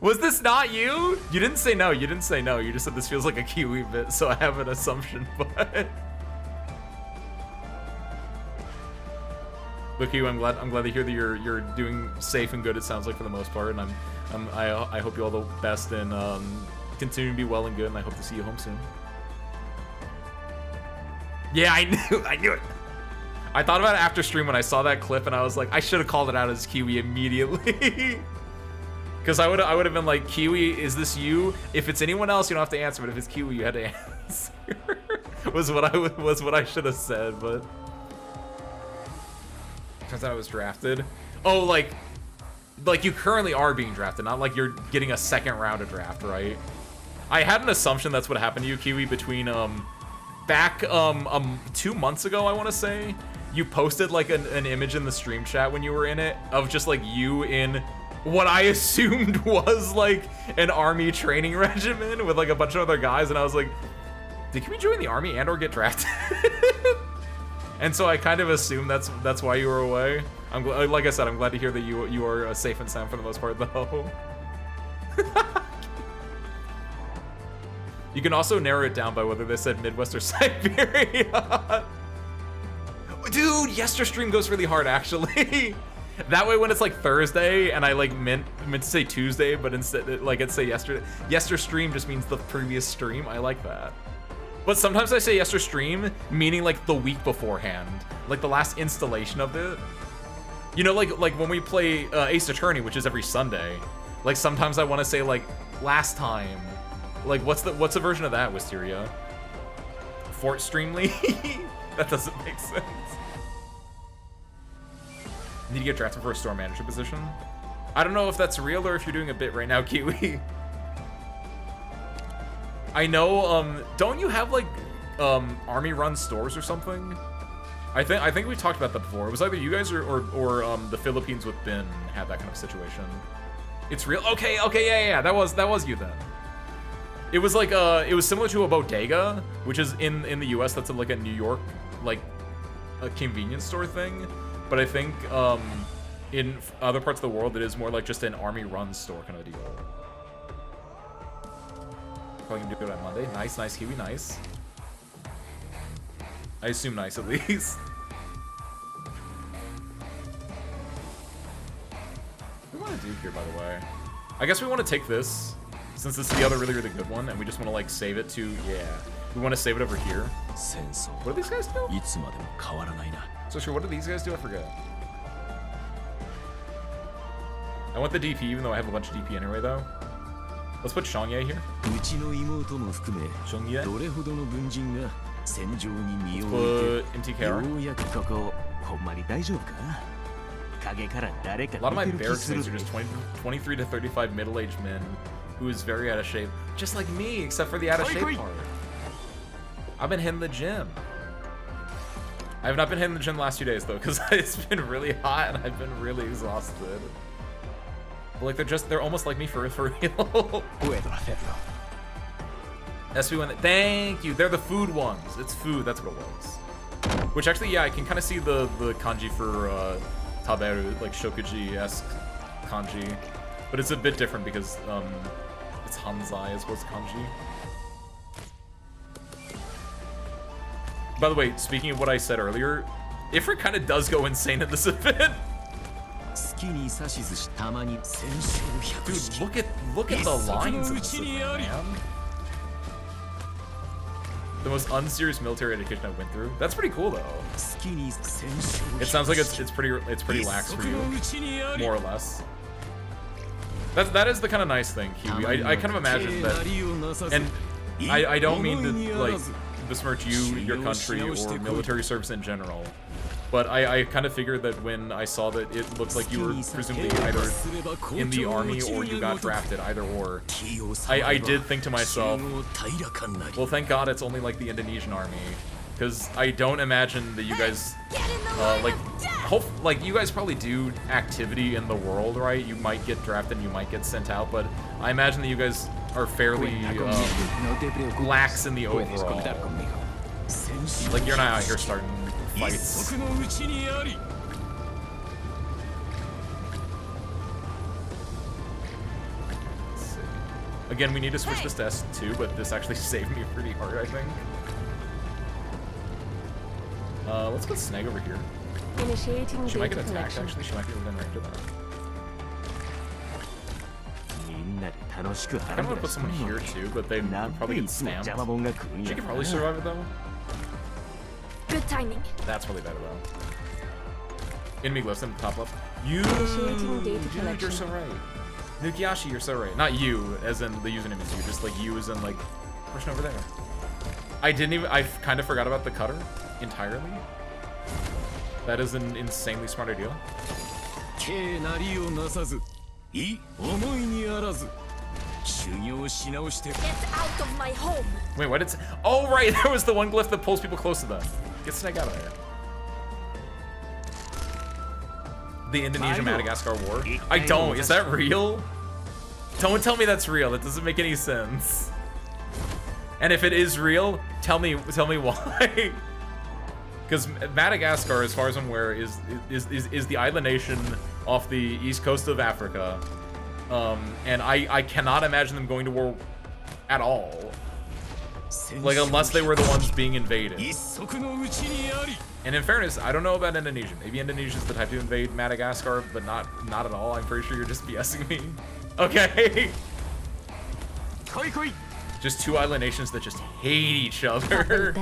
Was this not you? You didn't say no, you didn't say no. You just said this feels like a Kiwi bit, so I have an assumption, but... Look, Kiwi, I'm glad to hear that you're doing safe and good, it sounds like, for the most part, and I hope you all the best and continue to be well and good, and I hope to see you home soon. Yeah, I knew it. I thought about it after stream when I saw that clip, and I was like, I should have called it out as Kiwi immediately. Because I would have been like, Kiwi, is this you? If it's anyone else, you don't have to answer. But if it's Kiwi, you had to answer. was what I should have said. But turns out I was drafted. Oh, like you currently are being drafted, not like you're getting a second round of draft, right? I had an assumption that's what happened to you, Kiwi, between back 2 months ago, I want to say. You posted like an image in the stream chat when you were in it of just like you in what I assumed was like an army training regimen with like a bunch of other guys, and I was like, did Kiwi join the army and or get drafted? And so I kind of assumed that's why you were away. Like I said, I'm glad to hear that you are safe and sound for the most part, though. You can also narrow it down by whether they said Midwest or Siberia. Dude, Yester stream goes really hard, actually. That way, when it's like Thursday and I like meant to say Tuesday, but instead like it's say yesterday. Yester stream just means the previous stream. I like that. But sometimes I say Yester stream, meaning like the week beforehand, like the last installation of it. You know, like when we play Ace Attorney, which is every Sunday. Like sometimes I want to say like last time. Like what's the version of that, Wisteria? Fort Streamly? That doesn't make sense. Need to get drafted for a store manager position? I don't know if that's real or if you're doing a bit right now, Kiwi. I know, don't you have like army run stores or something? I think we talked about that before. It was either you guys or the Philippines with Ben had that kind of situation. It's real. Okay, yeah. That was you then. It was like it was similar to a bodega, which is in the US. That's like a New York like a convenience store thing. But I think in other parts of the world, it is more like just an army run store kind of deal. Probably gonna do it on Monday. Nice, Kiwi, nice. I assume nice at least. What do we want to do here, by the way? I guess we want to take this, since this is the other really good one, and we just want to like save it to, yeah. We want to save it over here. What do these guys do? So sure, what do these guys do? I forget. I want the DP, even though I have a bunch of DP anyway, though. Let's put Xiongye here. Xiongye. Let's put MTKR. A lot of my barracks mates are just 23 to 35 middle-aged men who is very out of shape. Just like me, except for the out of shape part. I've been hitting the gym. I have not been hitting the gym the last 2 days, though, because it's been really hot and I've been really exhausted. But, like, they're almost like me for real. SV1, thank you. They're the food ones. It's food, that's what it was. Which actually, yeah, I can kind of see the kanji for Taberu, like Shokuji-esque kanji. But it's a bit different because it's Hanzai as opposed to kanji. By the way, speaking of what I said earlier, Ifrit kind of does go insane in this event. Dude, look at the lines in this event, man. The most unserious military education I went through. That's pretty cool, though. It sounds like it's pretty lax for you, more or less. That is the kind of nice thing, Kiwi. I kind of imagine that, and I don't mean to like besmirch you, your country, or military service in general. But I kind of figured that when I saw that it looked like you were presumably either in the army or you got drafted, either or, I did think to myself, well, thank God it's only like the Indonesian army, because I don't imagine that you guys, like you guys probably do activity in the world, right? You might get drafted, you might get sent out, but I imagine that you guys are fairly lax in the overall. Like you're not out here starting fights. Again, we need to switch this to S2, but this actually saved me pretty hard, I think. Let's put Snag over here. Initiating She might get data attacked, collection. actually. She might be within range of that. I kind of want to put someone here, too, but they would probably get stamped. She could probably survive it, though. Good timing. That's really better, though. Enemy glyphs in the top left. Initiating data Dude, you're collection. so right. Nukiyashi, you're so right. Not you, as in the username is you, just like you as in like person over there. I kind of forgot about the cutter entirely. That is an insanely smart idea. Get out of my home! Wait, what? Oh, right, there was the one glyph that pulls people close to them. Get Snake out of there. The Indonesia-Madagascar War? I don't. Is that real? Don't tell me that's real. That doesn't make any sense. And if it is real, tell me why. Because Madagascar, as far as I'm aware, is the island nation off the east coast of Africa. And I cannot imagine them going to war at all. Like, unless they were the ones being invaded. And in fairness, I don't know about Indonesia. Maybe Indonesia's the type to invade Madagascar, but not at all. I'm pretty sure you're just BSing me. Okay. Just two island nations that just hate each other.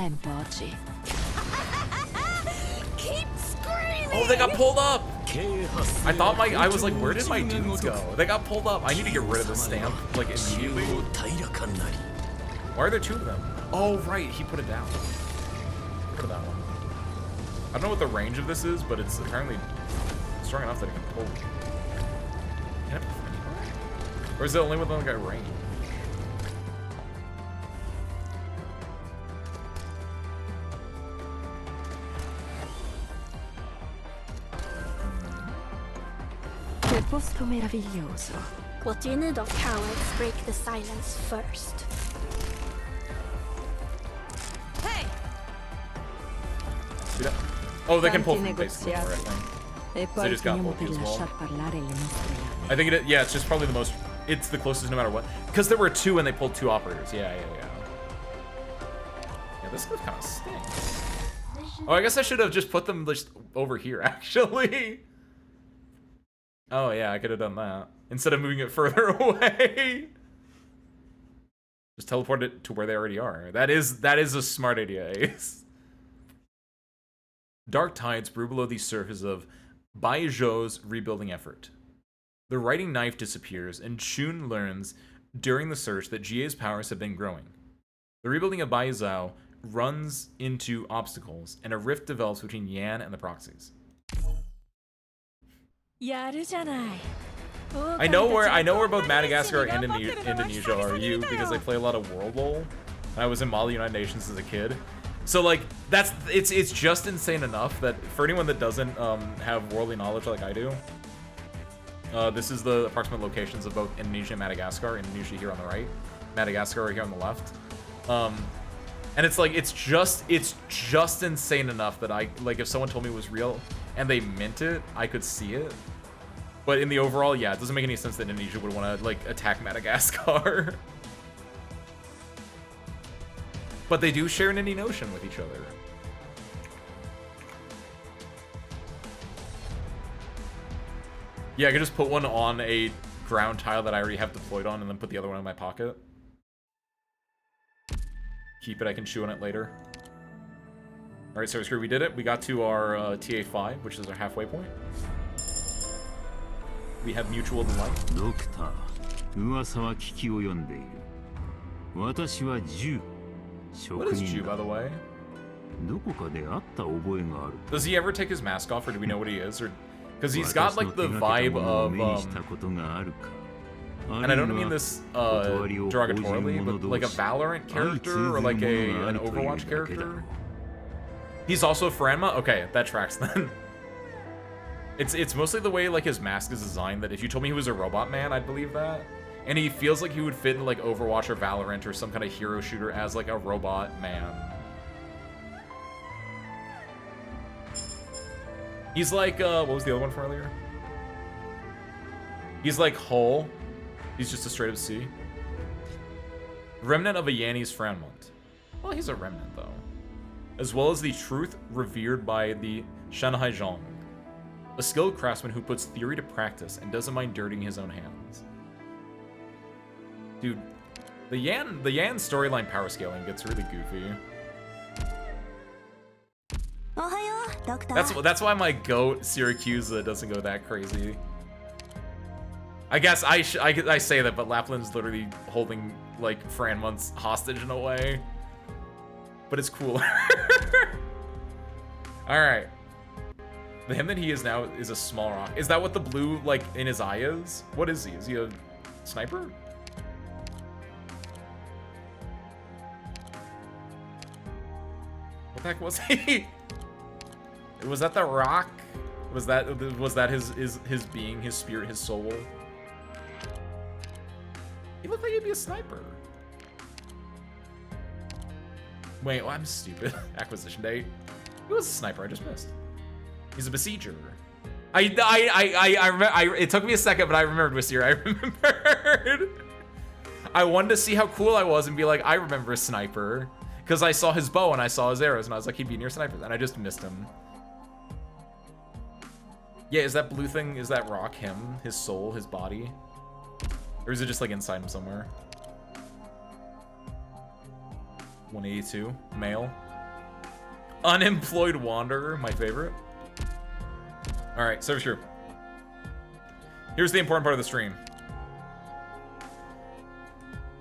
Keep screaming! Oh, they got pulled up! I thought I was like, where did my dudes go? They got pulled up. I need to get rid of the stamp, like, immediately. Why are there two of them? Oh, right, he put it down. Put it that one. I don't know what the range of this is, but it's apparently strong enough that it can pull. Can it pull from anywhere? Or is it only with one guy range? Posto meraviglioso. What unit of cowards break the silence first? Hey! Oh, they can pull from basically anywhere, I think. So they just got pulled as well. I think yeah, it's just probably the most, it's the closest no matter what. Because there were two and they pulled two operators. Yeah. Yeah, this stuff kind of stinks. Oh, I guess I should have just put them just over here, actually. Oh yeah, I could have done that. Instead of moving it further away. Just teleport it to where they already are. That is a smart idea, Ace. Dark tides brew below the surface of Bai Zhou's rebuilding effort. The writing knife disappears, and Shun learns during the search that Jie's powers have been growing. The rebuilding of Bai Zhou runs into obstacles, and a rift develops between Yan and the proxies. I know where both Madagascar and Indonesia are you because I play a lot of World LoL. And I was in Mali United Nations as a kid. So like it's just insane enough that for anyone that doesn't have worldly knowledge like I do, this is the approximate locations of both Indonesia and Madagascar. Indonesia here on the right, Madagascar here on the left. And it's like it's just insane enough that I like if someone told me it was real and they meant it, I could see it. But in the overall, yeah, it doesn't make any sense that Indonesia would want to like attack Madagascar. But they do share an Indian Ocean with each other. Yeah, I could just put one on a ground tile that I already have deployed on and then put the other one in my pocket. Keep it, I can chew on it later. Alright, so screw, we did it. We got to our TA5, which is our halfway point. We have mutual delight. Doctor, 噂は聞き及んでいる。私は銃。 What is Jew, by the way? どこかで会った覚えがある。 Does he ever take his mask off, or do we know what he is? Or because he's got like the vibe of and I don't mean this derogatorily, but like a Valorant character or like an Overwatch character. He's also Franma? Okay, that tracks then. It's mostly the way like his mask is designed that if you told me he was a robot man, I'd believe that. And he feels like he would fit in like Overwatch or Valorant or some kind of hero shooter as like a robot man. He's like, what was the other one from earlier? He's like Hull. He's just a straight up C. Remnant of a Yanni's Franmont. Well, he's a remnant though. As well as the truth revered by the Shanghai Zhong. A skilled craftsman who puts theory to practice and doesn't mind dirtying his own hands. Dude, the Yan storyline power scaling gets really goofy. That's why my goat Syracuse doesn't go that crazy. I guess I say that, but Lapland's literally holding like Franmonth's hostage in a way. But it's cooler. All right. The him that he is now is a small rock. Is that what the blue like in his eye is? What is he? Is he a sniper? What the heck was he? Was that the rock? Was that his being, his spirit, his soul? He looked like he'd be a sniper. Wait, well, I'm stupid. Acquisition date. He was a sniper. I just missed. He's a besieger. It took me a second, but I remembered Wisier. I remembered. I wanted to see how cool I was and be like, I remember a sniper, because I saw his bow and I saw his arrows and I was like, he'd be near snipers, and I just missed him. Yeah, is that blue thing? Is that rock him? His soul? His body? Or is it just like inside him somewhere? 182, male. Unemployed wanderer, my favorite. All right, service crew. Here's the important part of the stream.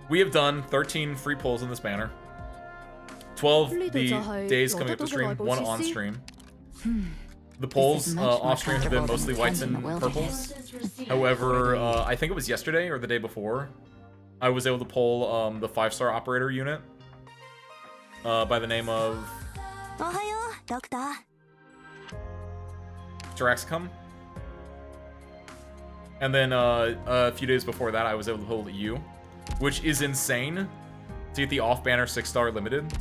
We have done 13 free polls in this banner. 12 the days coming up to stream, 1 on stream. The polls off stream have been mostly whites and purples. However, I think it was yesterday or the day before, I was able to poll the 5-star operator unit by the name of Taraxicum. And then a few days before that, I was able to poll you, which is insane to get the off-banner 6-star limited.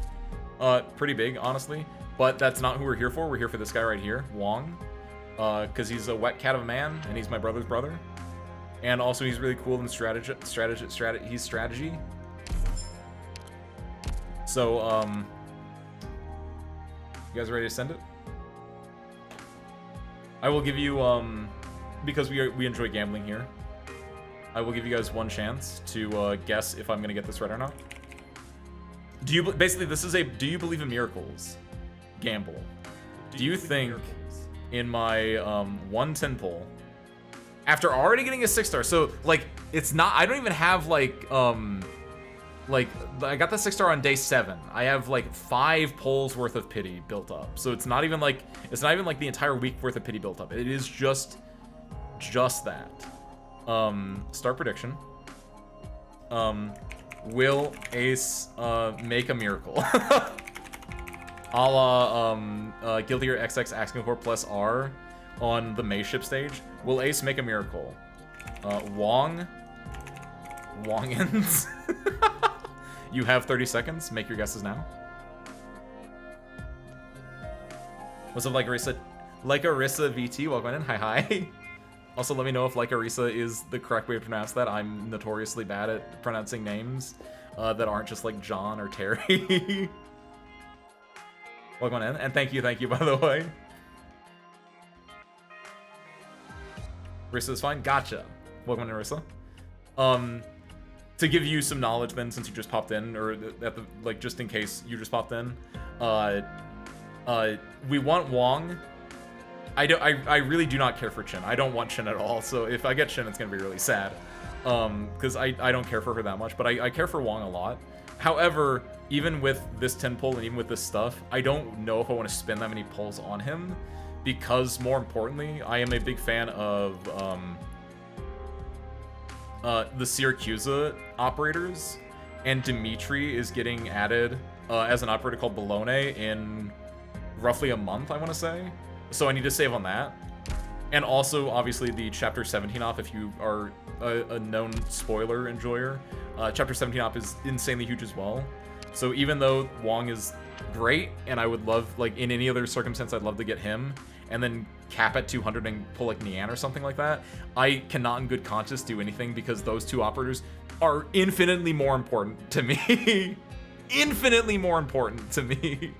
Pretty big, honestly. But that's not who we're here for. We're here for this guy right here, Wong. Because he's a wet cat of a man, and he's my brother's brother. And also, he's really cool in strategy. So, you guys ready to send it? I will give you, because we enjoy gambling here, I will give you guys one chance to guess if I'm gonna get this right or not. Basically, this is a do you believe in miracles gamble. Do you think in my 110 poll, after already getting a 6-star, so like it's not, I don't even have like I got the 6-star on day 7. I have like 5 polls worth of pity built up. So it's not even like the entire week worth of pity built up. It is just that. Start prediction. Will Ace make a miracle? A la Guiltier XX Asking for plus R on the May ship stage. Will Ace make a miracle? Wongins. You have 30 seconds. Make your guesses now. What's up, Lycarissa? Lycarissa VT, welcome in. Hi. Also, let me know if Lycarissa is the correct way to pronounce that. I'm notoriously bad at pronouncing names that aren't just like John or Terry. Welcome in, and thank you, by the way. Rissa's fine. Gotcha. Welcome in, Rissa. To give you some knowledge then, since you just popped in, or at the like, just in case you just popped in, we want Wong. I really do not care for Chin. I don't want Chin at all. So if I get Chin, it's gonna be really sad, because I don't care for her that much. But I care for Wong a lot. However, even with this 10 pull and even with this stuff, I don't know if I want to spend that many pulls on him, because more importantly, I am a big fan of the Syracusa operators, and Dimitri is getting added as an operator called Bologna in roughly a month, I want to say. So I need to save on that. And also, obviously, the Chapter 17 op, if you are a known spoiler enjoyer, Chapter 17 op is insanely huge as well. So even though Wong is great, and I would love, like, in any other circumstance, I'd love to get him, and then cap at 200 and pull, like, Nian or something like that, I cannot in good conscience do anything, because those two operators are infinitely more important to me. Infinitely more important to me.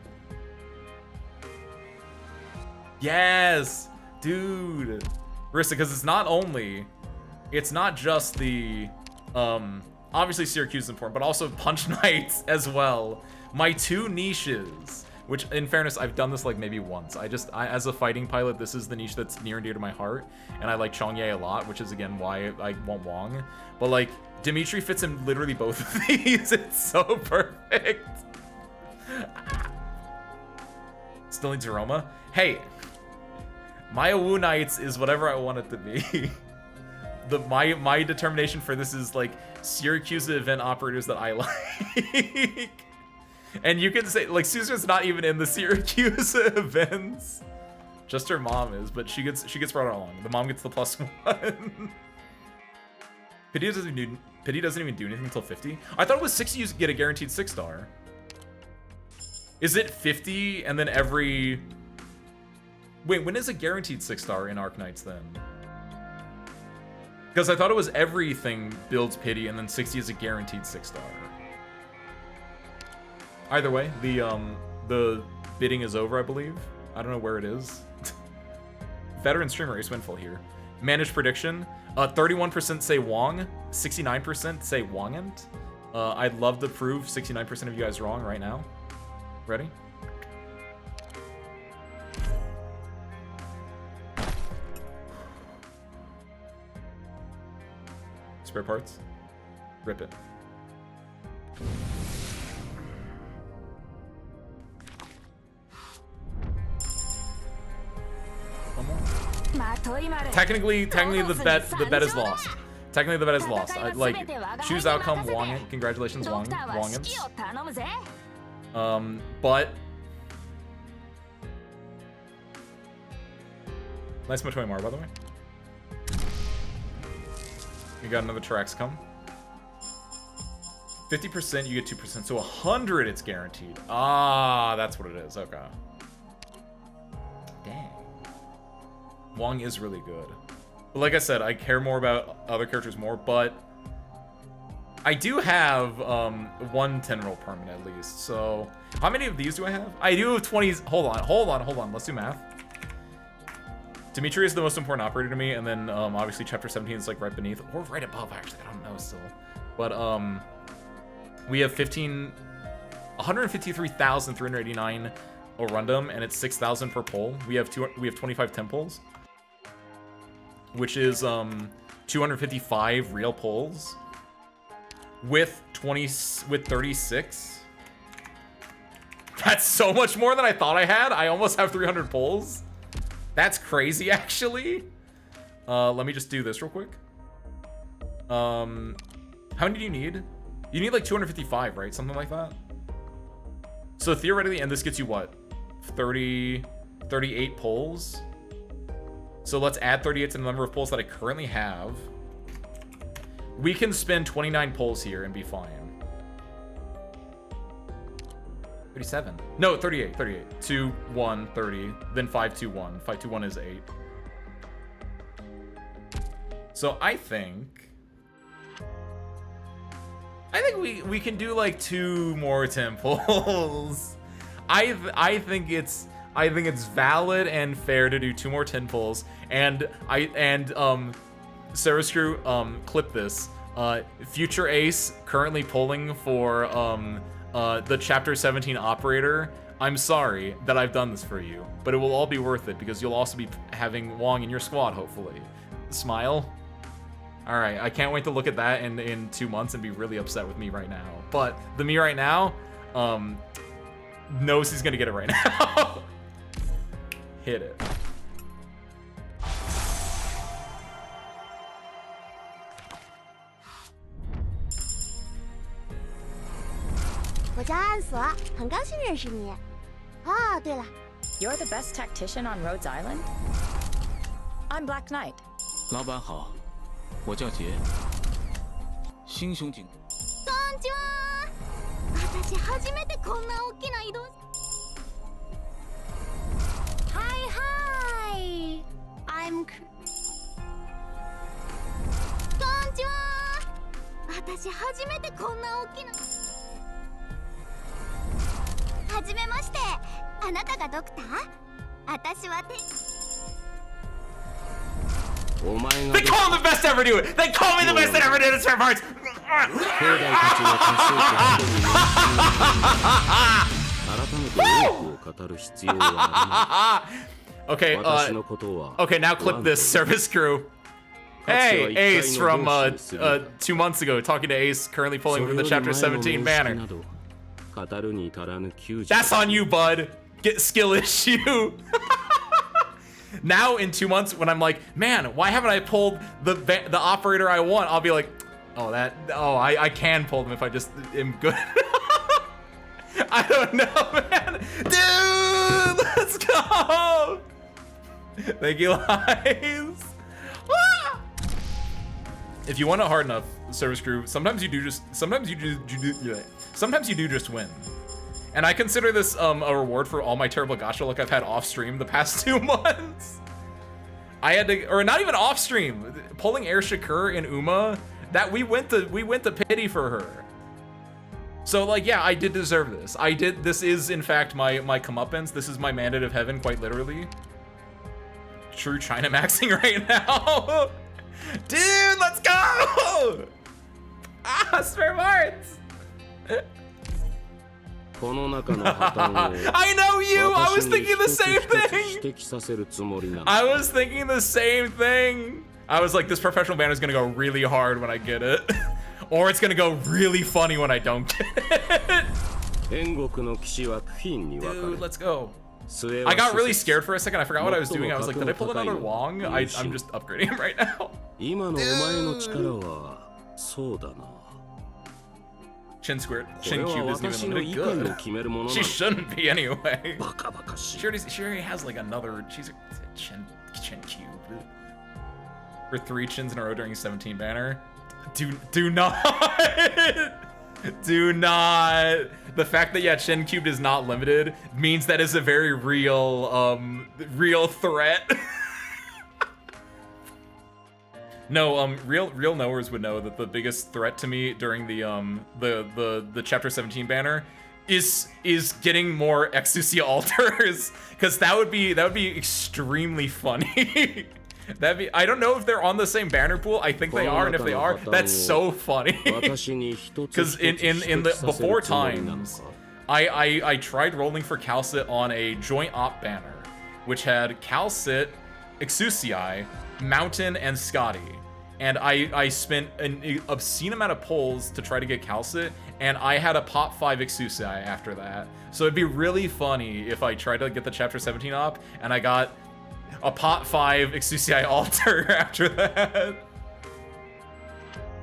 Yes! Dude! Rissa, because it's not just the, obviously Syracuse is important, but also Punch Knights as well. My 2 niches. which in fairness, I've done this like maybe once. As a fighting pilot, this is the niche that's near and dear to my heart, and I like Chongye a lot, which is again why I want Wong. But like, Dimitri fits in literally both of these. It's so perfect. Still needs aroma. Hey, my Arknights is whatever I want it to be. My determination for this is like Syracuse event operators that I like. And you can say like Susan's not even in the Syracuse events. Just her mom is, but she gets brought along. The mom gets the +1. Pity doesn't even do anything until 50. I thought it was 60 you get a guaranteed 6-star. Is it 50 and then every... Wait, when is a guaranteed 6-star in Arknights then? Because I thought it was everything builds pity and then 60 is a guaranteed 6-star. Either way, the bidding is over, I believe. I don't know where it is. Veteran streamer Ace Windfall here. Managed prediction. 31% say Wong. 69% say Wongant. I'd love to prove 69% of you guys wrong right now. Ready? Spare parts? Rip it. One more. Technically the bet is lost. Technically the bet is lost. I like choose outcome Wongant. Congratulations Wongants. But nice Matoy Mar, by the way. You got another Trax come. 50% you get 2%, so 100 it's guaranteed. Ah, that's what it is. Okay. Dang. Wong is really good. But like I said, I care more about other characters more, but I do have one 10-roll permanent at least. So how many of these do I have? I do have 20. Hold on. Let's do math. Dimitri is the most important operator to me, and then obviously chapter 17 is like right beneath or right above. Actually, I don't know still. But we have 153,389 Orundum, and it's 6,000 per poll. We have 25 temples, which is 255 real polls with 36. That's so much more than I thought I had. I almost have 300 polls. That's crazy, actually. Let me just do this real quick. How many do you need? You need like 255, right? Something like that. So theoretically, and this gets you what? 38 polls. So let's add 38 to the number of polls that I currently have. We can spend 29 polls here and be fine. 37. No, 38. 2, 1, 30. Then 5, 2, 1. 5, 2, 1 is 8. So I think we can do like 2 more temples. I think it's valid and fair to do 2 more temples. And Sarah Screw, clip this. Future Ace currently polling for the chapter 17 operator. I'm sorry that I've done this for you, but it will all be worth it because you'll also be having Wong in your squad, hopefully. Smile. All right, I can't wait to look at that in 2 months and be really upset with me right now. But the me right now knows he's gonna get it right now. Hit it. You're the best tactician on Rhodes Island? I'm Black Knight. 老板好，我叫杰。新兄弟。こんにちは。私初めてこんな大きな移動。Hi. I'm. こんにちは。私初めてこんな大きな。はじめまして。あなたがドクター？私はThey call him the best to ever do it! They call me the best that ever did it, spare parts! Woo! Okay, okay, now clip this, service crew. Hey, Ace from 2 months ago, talking to Ace, currently pulling for the Chapter 17 banner. That's on you, bud. Get skill issue. Now in 2 months, when I'm like, man, why haven't I pulled the operator I want? I'll be like, I can pull them if I just am good. I don't know, man. Dude, let's go. Thank you, Lies. If you want it hard enough, service crew, sometimes you do just win. And I consider this a reward for all my terrible gacha luck I've had off stream the past 2 months. I had to, or not even off stream, pulling Air Shakur and Uma, that we went to pity for her. So like, yeah, I did deserve this. This is in fact my comeuppance. This is my mandate of heaven, quite literally. True China maxing right now. Dude, let's go! Spare parts! I know you! I was thinking the same thing! I was thinking the same thing! I was like, this professional banner is gonna go really hard when I get it. Or it's gonna go really funny when I don't get it. Dude, let's go. I got really scared for a second. I forgot what I was doing. I was like, did I pull another Wong? I'm just upgrading him right now. Chin Squirt. Chin Cube isn't even limited. Good. She shouldn't be anyway. She already has like another. She's a Chin Cube. For 3 chins in a row during 17 banner. Do not. Do not. The fact that Chin Cubed is not limited means that is a very real threat. No, real knowers would know that the biggest threat to me during the Chapter 17 banner is getting more Exousia altars, because that would be extremely funny. I don't know if they're on the same banner pool. I think they are, and if they are, that's so funny. Because in the before times, I tried rolling for Calcit on a joint op banner, which had Calcit, Exousia, Mountain, and Scotty. And I spent an obscene amount of pulls to try to get Calcit, and I had a pop 5 Exousia after that. So it'd be really funny if I tried to get the Chapter 17 op, and I got a pot 5 Exousia altar after that.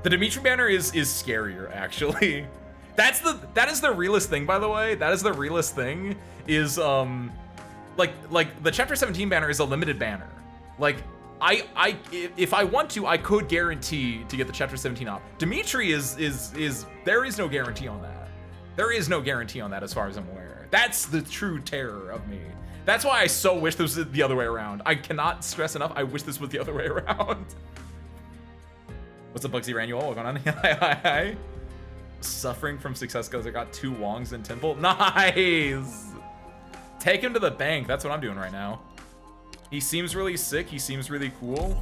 The Dimitri banner is scarier, actually. That is the realest thing, by the way. That is the realest thing. Is like the Chapter 17 banner is a limited banner. Like if I want to, I could guarantee to get the Chapter 17 op. Dimitri is there is no guarantee on that. There is no guarantee on that as far as I'm aware. That's the true terror of me. That's why I so wish this was the other way around. I cannot stress enough, I wish this was the other way around. What's up, Bugsy Ranuel? What's going on? Hi. Suffering from success because I got 2 Wongs in Temple. Nice! Take him to the bank. That's what I'm doing right now. He seems really sick. He seems really cool.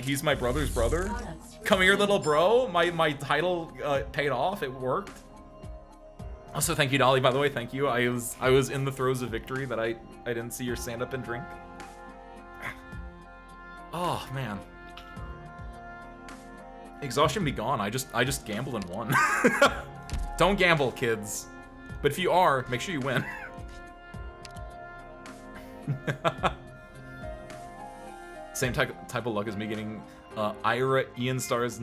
He's my brother's brother. Come here, little bro. My title paid off. It worked. Also, thank you, Dolly, by the way. Thank you. I was in the throes of victory that I didn't see your stand up and drink. Oh man. Exhaustion be gone. I just gambled and won. Don't gamble, kids. But if you are, make sure you win. Same type of luck as me getting Ira Ian Star's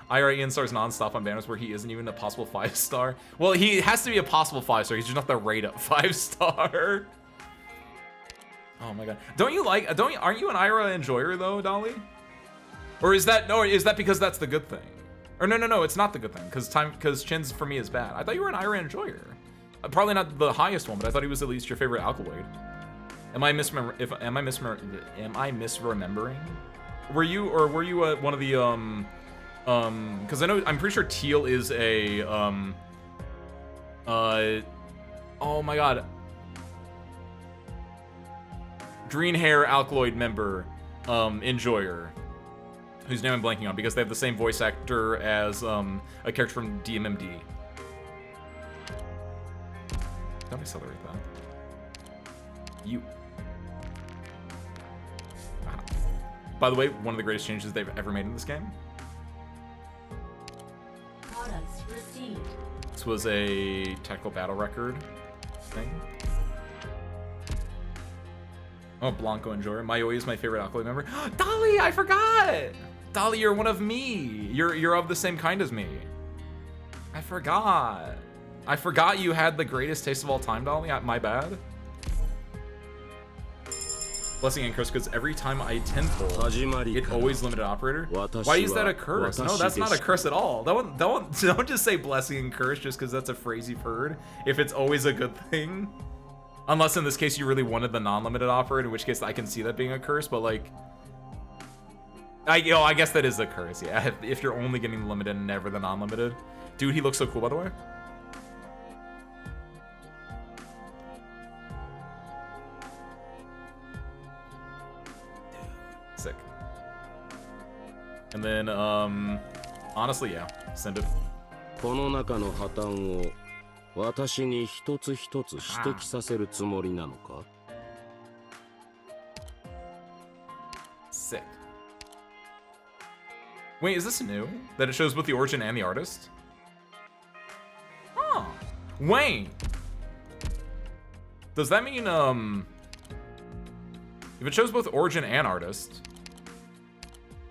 Ira Ian Star's non-stop on banners where he isn't even a possible 5-star. Well, he has to be a possible 5-star. He's just not the rate up 5-star. Oh my god. Aren't you an Ira enjoyer though, Dolly? Or is that because that's the good thing? Or no, it's not the good thing, because Chins for me is bad. I thought you were an Ira enjoyer. Probably not the highest one, but I thought he was at least your favorite alkaloid. Am I misremembering? Were you one of the because I'm pretty sure Teal is a oh my god, green hair alkaloid member enjoyer, whose name I'm blanking on because they have the same voice actor as a character from DMMD. Don't accelerate that. You. Ah. By the way, one of the greatest changes they've ever made in this game. Products received. This was a tactical battle record thing. Oh, Blanco Enjoyer. Mayoi is my favorite Acolyte member. Dolly, I forgot! Dolly, you're one of me. You're of the same kind as me. I forgot. I forgot you had the greatest taste of all time, Dolly. My bad. Blessing and curse, because every time I 10-pull, it always limited operator. Why is that a curse? No, that's not a curse at all. Don't just say blessing and curse just because that's a phrase you've heard. If it's always a good thing. Unless in this case you really wanted the non-limited operator, in which case I can see that being a curse, but like... I guess that is a curse, yeah. If you're only getting the limited and never the non-limited. Dude, he looks so cool, by the way. Sick. And then, honestly, yeah, send it. この中の破綻を私に一つ一つ指摘させるつもりなのか? Sick. Wait, is this new? That it shows both the origin and the artist? Huh. Wait. Does that mean, if it shows both origin and artist,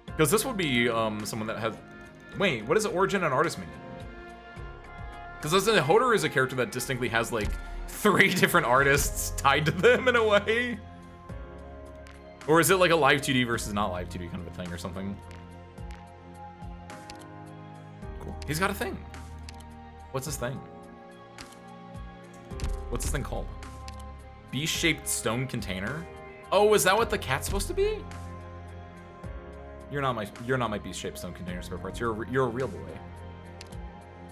because this would be someone that has... Wait, what does origin and artist mean? Because Hodor is a character that distinctly has like 3 different artists tied to them in a way. Or is it like a live 2D versus not live 2D kind of a thing or something? Cool. He's got a thing. What's this thing? What's this thing called? Beast-shaped stone container? Oh, is that what the cat's supposed to be? You're not my beast-shaped stone container spare parts. You're a real boy.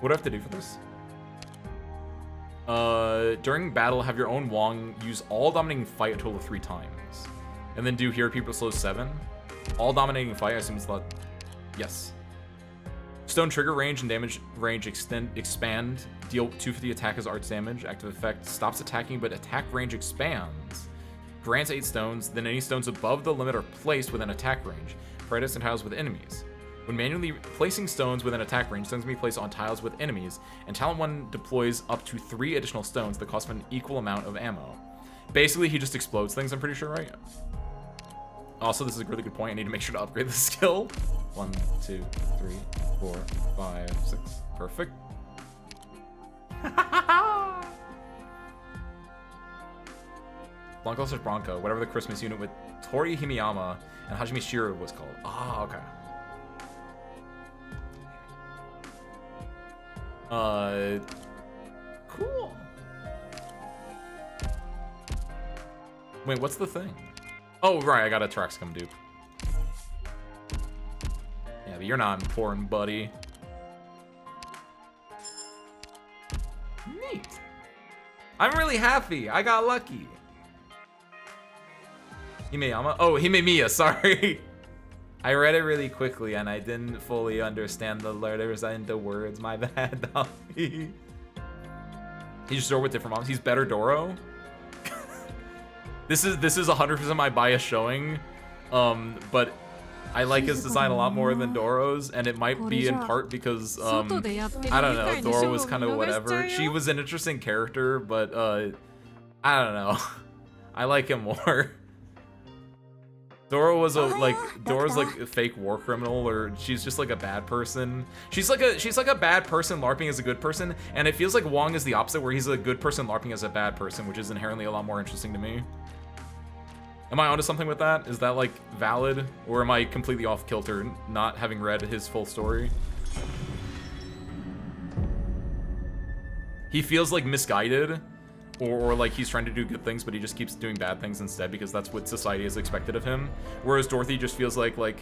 What do I have to do for this? During battle, have your own Wong use all dominating fight a total of 3 times. And then do hero people slow 7. All dominating fight, I assume it's lot. Yes. Stone trigger range and damage range expand. Deal 250 attack as arts damage. Active effect stops attacking, but attack range expands. Grants 8 stones, then any stones above the limit are placed within attack range. Predators and tiles with enemies. When manually placing stones within attack range, stones can be placed on tiles with enemies, and talent 1 deploys up to 3 additional stones that cost an equal amount of ammo. Basically, he just explodes things, I'm pretty sure, right? Also, this is a really good point. I need to make sure to upgrade the skill. 1, 2, 3, 4, 5, 6. Perfect. Blanco slash Bronco, whatever the Christmas unit with Tori Himiyama and Hajime Shiro was called. Ah, okay. Cool. Wait, what's the thing? Oh, right, I got a Traxcom dupe. Yeah, but you're not important, buddy. Neat. I'm really happy. I got lucky. Himeyama? Oh, Himemiya, sorry. I read it really quickly and I didn't fully understand the letters and the words. My bad, Dolly. He's Doro with different moms. He's better Doro. This is 100% my bias showing, but I like his design a lot more than Doro's, and it might be in part because I don't know, Doro was kind of whatever. She was an interesting character, but I don't know. I like him more. Doro was Doro's like a fake war criminal, or she's just like a bad person. She's like a bad person LARPing as a good person, and it feels like Wong is the opposite, where he's a good person LARPing as a bad person, which is inherently a lot more interesting to me. Am I onto something with that? Is that like valid, or am I completely off kilter, not having read his full story? He feels like misguided, or like he's trying to do good things, but he just keeps doing bad things instead because that's what society has expected of him. Whereas Dorothy just feels like, oh,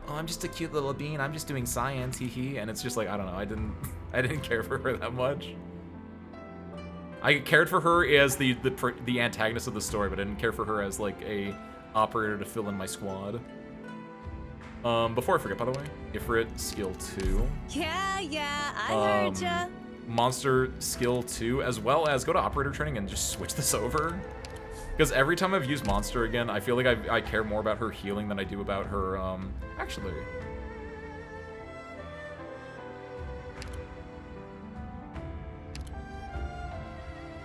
I'm just a cute little bean. I'm just doing science, hee. And it's just like, I don't know. I didn't care for her that much. I cared for her as the antagonist of the story, but I didn't care for her as like a operator to fill in my squad. Before I forget, by the way, Ifrit skill 2. Yeah, I heard ya. monster skill 2, as well as go to operator training and just switch this over. Because every time I've used monster again, I feel like I care more about her healing than I do about her, actually.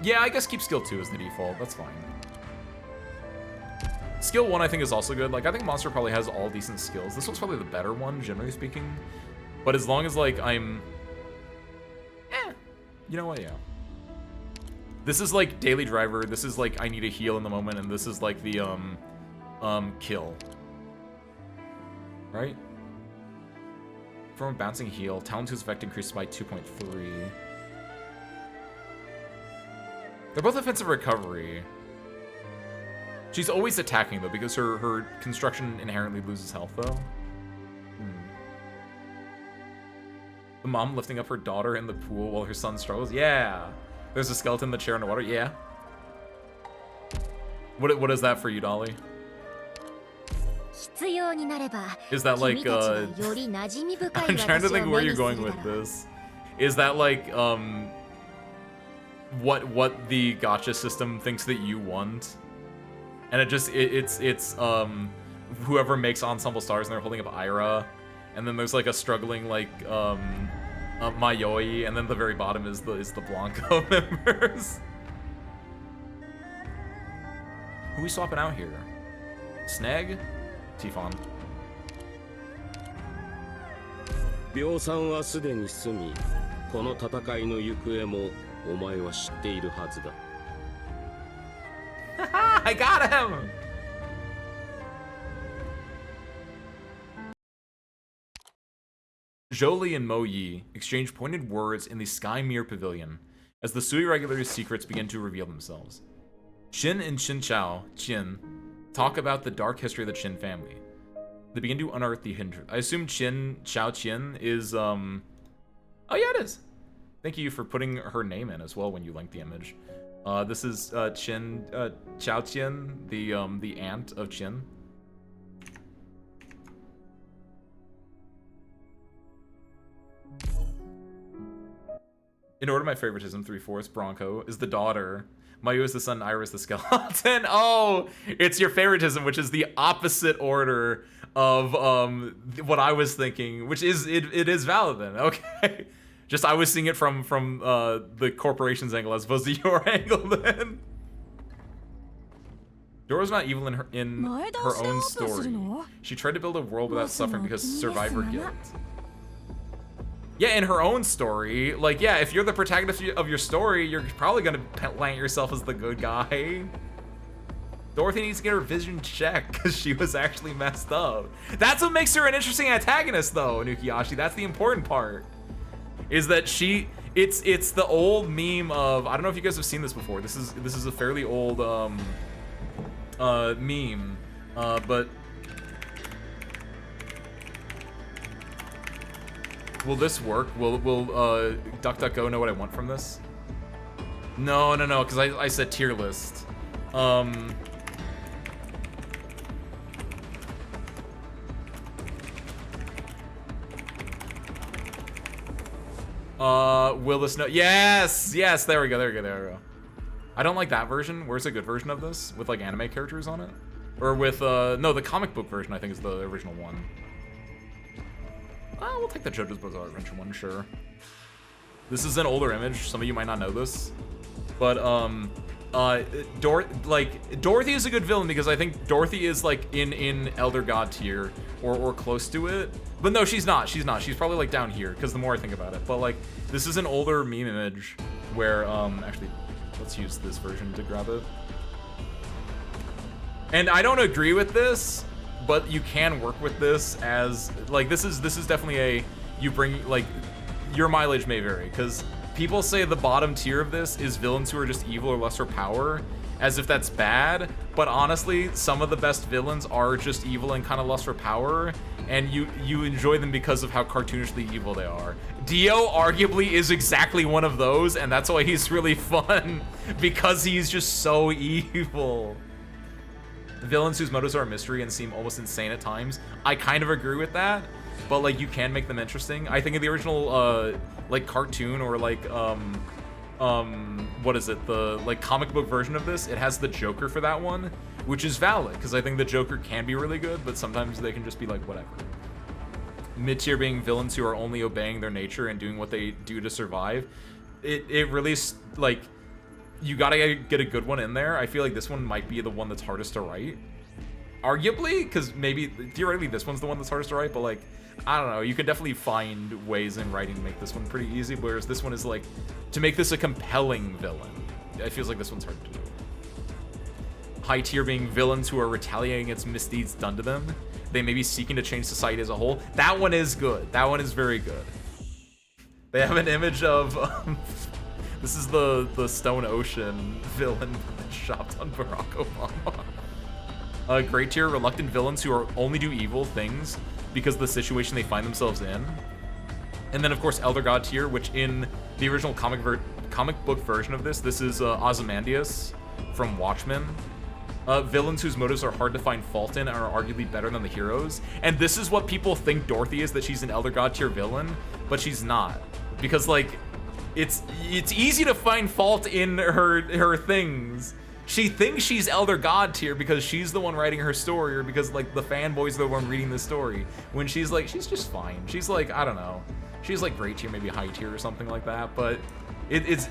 Yeah, I guess keep skill 2 as the default. That's fine. Skill 1 I think is also good. Like, I think monster probably has all decent skills. This one's probably the better one, generally speaking. But as long as, like, I'm... You know what? Yeah. This is, like, daily driver. This is, like, I need a heal in the moment. And this is, like, the, kill. Right? From a bouncing heal, talent 2's effect increases by 2.3. They're both offensive recovery. She's always attacking, though, because her construction inherently loses health, though. The mom lifting up her daughter in the pool while her son struggles? Yeah. There's a skeleton in the chair underwater? Yeah. What is that for you, Dolly? Is that like, I'm trying to think where you're going with this. Is that like, what the gacha system thinks that you want? And it's whoever makes Ensemble Stars and they're holding up Ira, and then there's like a struggling like Mayoi, and then the very bottom is the Blanco members. Who we swapping out here? Snag? Tifon. 秒算はすでに済み、この戦いの行方もお前は知っているはずだ。I got him! Jolie and Mo Yi exchange pointed words in the Sky Mirror Pavilion as the Sui regulars' secrets begin to reveal themselves. Qin and Qin Chao, Qin, talk about the dark history of the Qin family. They begin to unearth the hidden truth. I assume Qin Chao Qin is, oh yeah, it is. Thank you for putting her name in as well when you link the image. This is Qin Chao Qin, the aunt of Qin. In order, my favoritism, 3/4, Bronco, is the daughter. Mayu is the son, Ira is the skeleton. Oh, it's your favoritism, which is the opposite order of what I was thinking, which is, it is valid then, okay. Just I was seeing it from the corporation's angle as opposed to your angle then. Dora's not evil in her own story. She tried to build a world without suffering because survivor guilt. Yeah, in her own story, like, yeah, if you're the protagonist of your story, you're probably gonna plant yourself as the good guy. Dorothy needs to get her vision checked because she was actually messed up. That's what makes her an interesting antagonist, though, Nukiyashi. That's the important part. Is that it's the old meme of, I don't know if you guys have seen this before. This is a fairly old meme, but will this work? Will DuckDuckGo know what I want from this? No, because I said tier list. Will this know? Yes, there we go. I don't like that version. Where's a good version of this? With like anime characters on it? Or with, no, the comic book version I think is the original one. We'll take the JoJo's Bizarre Adventure one, sure. This is an older image. Some of you might not know this. But, Dorothy is a good villain because I think Dorothy is like in Elder God tier or close to it. But no, she's not. She's probably like down here because the more I think about it. But like, this is an older meme image where, actually, let's use this version to grab it. And I don't agree with this, but you can work with this as, like, this is definitely a, you bring, like, your mileage may vary, because people say the bottom tier of this is villains who are just evil or lesser power, as if that's bad, but honestly, some of the best villains are just evil and kind of lust for power, and you enjoy them because of how cartoonishly evil they are. Dio arguably is exactly one of those, and that's why he's really fun, because he's just so evil. Villains whose motives are a mystery and seem almost insane at times. I kind of agree with that, but like you can make them interesting. I think in the original like cartoon or like what is it, the like comic book version of this, it has the Joker for that one, which is valid because I think the Joker can be really good, but sometimes they can just be like whatever. Mid-tier being villains who are only obeying their nature and doing what they do to survive. It really, like, you gotta get a good one in there. I feel like this one might be the one that's hardest to write. Arguably, because maybe, theoretically, this one's the one that's hardest to write, but, like, I don't know. You can definitely find ways in writing to make this one pretty easy, whereas this one is, like, to make this a compelling villain. It feels like this one's hard to do. High tier being villains who are retaliating against misdeeds done to them. They may be seeking to change society as a whole. That one is good. That one is very good. They have an image of... this is the Stone Ocean villain that shopped on Barack Obama. Great tier, reluctant villains who are only do evil things because of the situation they find themselves in. And then, of course, Elder God tier, which in the original comic book version of this is Ozymandias from Watchmen. Villains whose motives are hard to find fault in and are arguably better than the heroes. And this is what people think Dorothy is, that she's an Elder God tier villain, but she's not. Because, like, it's easy to find fault in her things. She thinks she's Elder God tier because she's the one writing her story, or because, like, the fanboys are the one reading the story. When she's, like, she's just fine. She's, like, I don't know. She's, like, great tier, maybe high tier or something like that, but it's...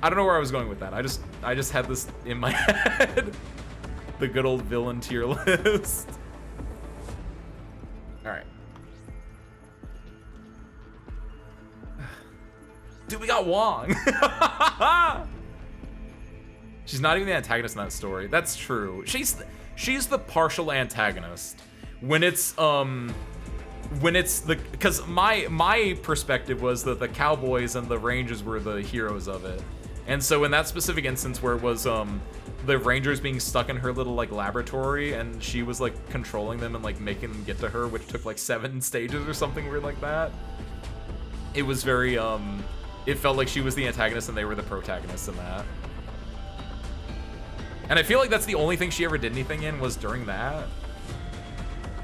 I don't know where I was going with that. I just had this in my head. The good old villain tier list. Alright. Dude, we got Wong. She's not even the antagonist in that story. That's true. She's the partial antagonist. When it's the, because my perspective was that the cowboys and the rangers were the heroes of it. And so in that specific instance where it was the rangers being stuck in her little like laboratory and she was like controlling them and like making them get to her, which took like 7 stages or something weird like that. It was very it felt like she was the antagonist and they were the protagonists in that. And I feel like that's the only thing she ever did anything in was during that.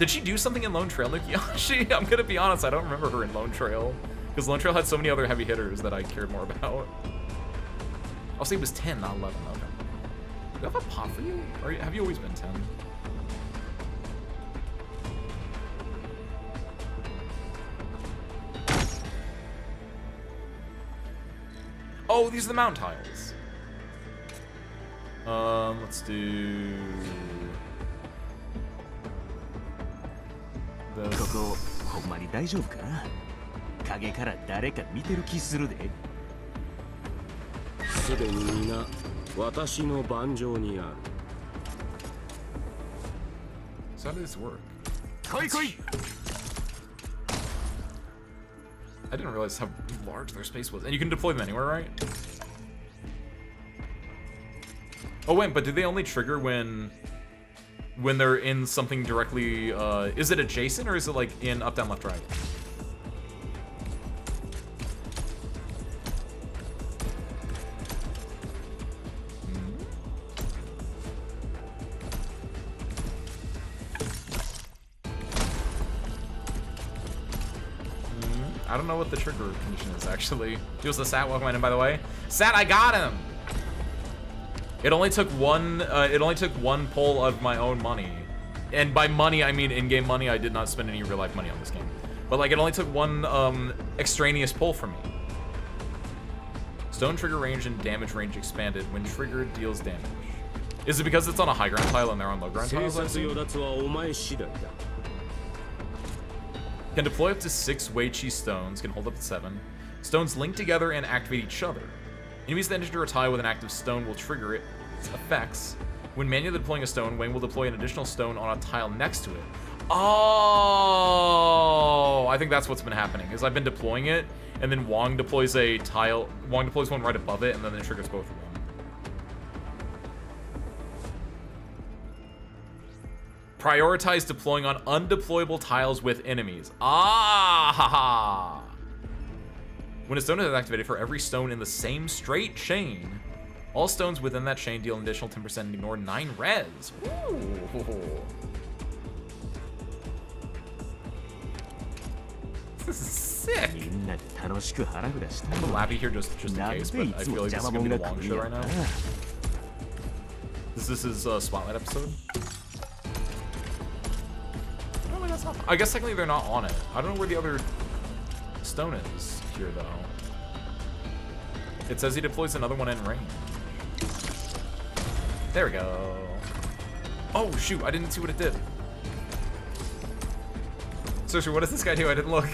Did she do something in Lone Trail, Nukiyoshi? I'm gonna be honest, I don't remember her in Lone Trail. Because Lone Trail had so many other heavy hitters that I cared more about. I'll say it was 10, not 11. Okay. Do I have a pot for you? Or have you always been 10? Oh, these are the mount tiles. Let's do this. ここほんまに大丈夫か？影から誰か見てる気するで。すでに皆私の盤上にある。So how does this work? 来い来い。 I didn't realize how large their space was. And you can deploy them anywhere, right? Oh wait, but do they only trigger when they're in something directly, is it adjacent or is it like in up, down, left, right? I don't know what the trigger condition is actually. He was the Sat, welcome in, by the way. Sat, I got him! It only took one pull of my own money. And by money, I mean in-game money. I did not spend any real-life money on this game. But like, it only took one extraneous pull from me. Stone trigger range and damage range expanded. When triggered, deals damage. Is it because it's on a high ground tile and they're on low ground tiles? Can deploy up to 6 Weichi stones, can hold up to 7. Stones link together and activate each other. Enemies that enter a tile with an active stone will trigger its effects. When manually deploying a stone, Wayne will deploy an additional stone on a tile next to it. Oh, I think that's what's been happening, is I've been deploying it, and then Wong deploys a tile, Wong deploys one right above it, and then it triggers both of them. Prioritize deploying on undeployable tiles with enemies. Ah, haha. When a stone is activated, for every stone in the same straight chain, all stones within that chain deal an additional 10% and ignore 9 res. Ooh. This is sick. みんなで楽しく腹暮らした Put Lappy here just in case, but I feel like this is gonna be the long show right now. Is this his spotlight episode? Oh, that's not. I guess technically they're not on it. I don't know where the other stone is here though. It says he deploys another one in range. There we go. Oh shoot! I didn't see what it did. Seriously, what does this guy do? I didn't look.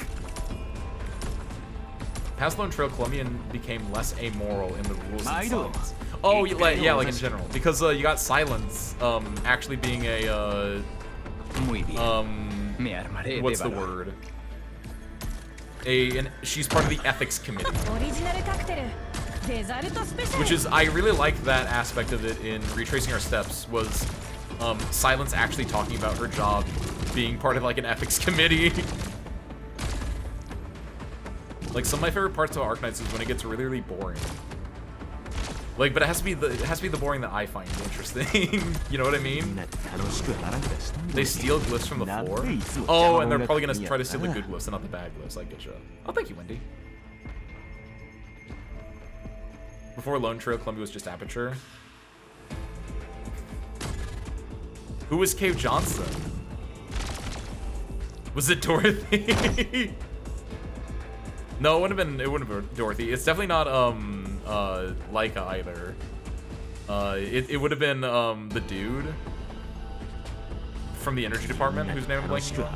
Past Lone Trail Colombian became less amoral in the rules and silence. Oh, yeah, like in general, because you got silence actually being a what's the word? She's part of the ethics committee, which is I really like that aspect of it in Retracing Our Steps was Silence actually talking about her job being part of like an ethics committee. Like some of my favorite parts of Arknights is when it gets really, really boring. Like, but it has to be the boring that I find interesting. You know what I mean? They steal glyphs from the floor. Oh, and they're probably gonna try to steal the good glyphs and not the bad glyphs. I get you. Oh, thank you, Wendy. Before Lone Trail, Columbia was just Aperture. Who was Cave Johnson? Was it Dorothy? No, it wouldn't have been Dorothy. It's definitely not Laika either. It would have been the dude from the energy department whose name I'm blanking on.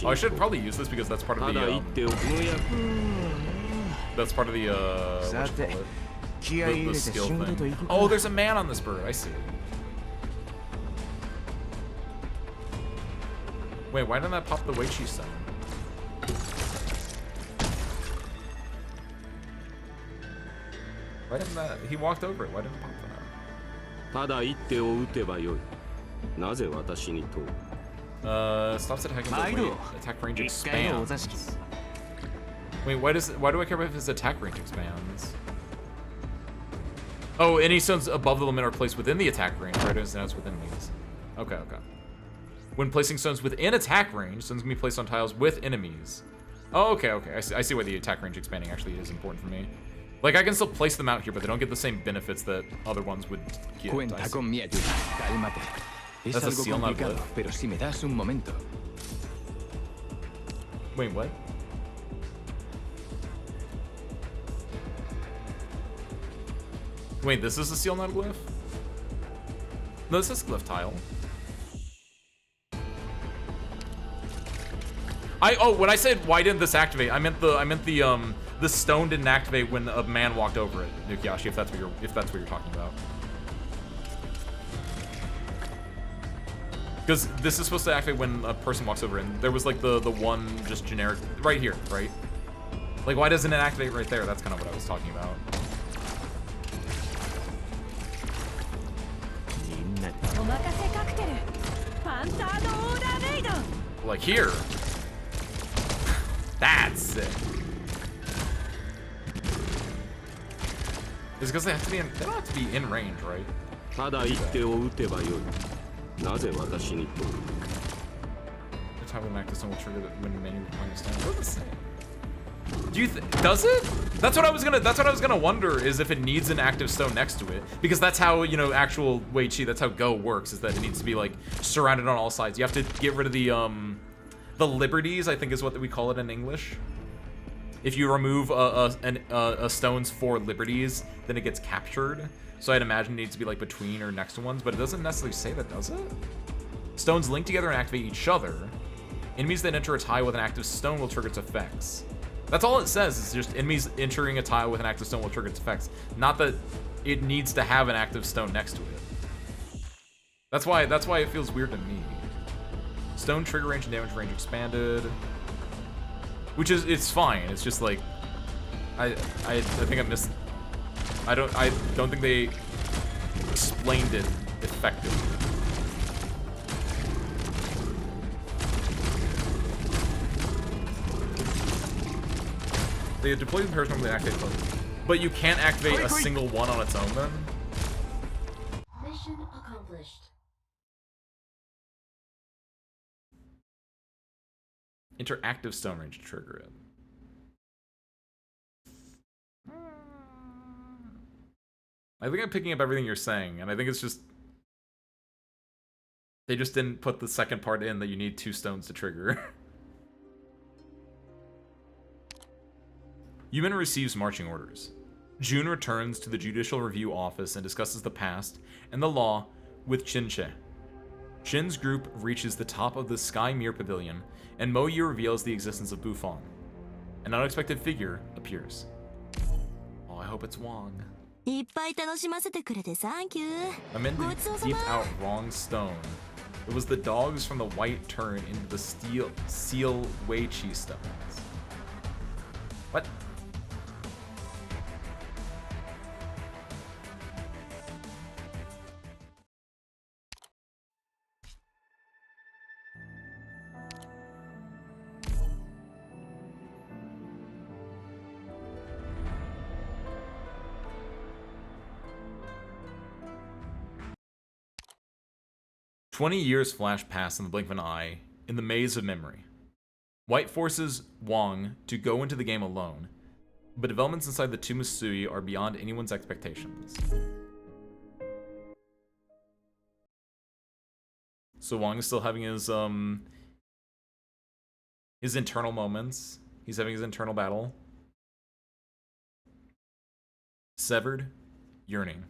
Oh, I should probably use this because that's part of the the skill thing. Oh, there's a man on this bird. I see. Wait, why didn't that pop the Weichi stone? Why didn't that? He walked over it. Why didn't it pop that? Stops attacking the weight. Attack range expands. Wait, why do I care if his attack range expands? Oh, any stones above the limit are placed within the attack range, right? As now it's within these. Okay, okay. When placing stones within attack range, stones can be placed on tiles with enemies. Oh, okay, okay. I see why the attack range expanding actually is important for me. Like, I can still place them out here, but they don't get the same benefits that other ones would get. That's a seal, not a glyph. Wait, what? Wait, this is a seal, not a glyph? No, this is a glyph tile. When I said why didn't this activate, I meant the stone didn't activate when a man walked over it, Nukiashi, if that's what you're talking about. Because this is supposed to activate when a person walks over it, and there was like the one just generic right here, right? Like, why doesn't it activate right there? That's kind of what I was talking about. Like here. That's sick. It's because they have to be in. They don't have to be in range, right? The time of active stone will trigger when the menu deploying stone. What does it say? Do you does it? That's what I was gonna wonder, is if it needs an active stone next to it, because that's how, you know, actual Weichi, that's how Go works, is that it needs to be like surrounded on all sides. You have to get rid of the liberties, I think is what we call it in English. If you remove a stone's 4 liberties, then it gets captured. So I'd imagine it needs to be like between or next to ones, but it doesn't necessarily say that, does it? Stones link together and activate each other. Enemies that enter a tile with an active stone will trigger its effects. That's all it says, is just enemies entering a tile with an active stone will trigger its effects. Not that it needs to have an active stone next to it. That's why it feels weird to me. Stone trigger range and damage range expanded. Which is, it's fine. It's just like, I think I missed. I don't think they explained it effectively. They deploy the pairs normally activate both. But you can't activate a single one on its own then? Mission accomplished. Interactive stone range to trigger it. I think I'm picking up everything you're saying, and I think it's just... They just didn't put the second part in that you need 2 stones to trigger. Yumin receives marching orders. Jun returns to the Judicial Review Office and discusses the past and the law with Chinche. Jin's group reaches the top of the Sky Mirror Pavilion, and Mo Yu reveals the existence of Bufang. An unexpected figure appears. Oh, I hope it's Wang. いっぱい楽しませてくれてサンキュー。 Amanda deeped out wrong stone. It was the dogs from the white turn into the seal Weiqi stones. What? "20 years flash past in the blink of an eye, in the maze of memory. White forces Wang to go into the game alone, but developments inside the Tomb of Sui are beyond anyone's expectations." So Wang is still having his internal moments. He's having his internal battle. Severed, yearning.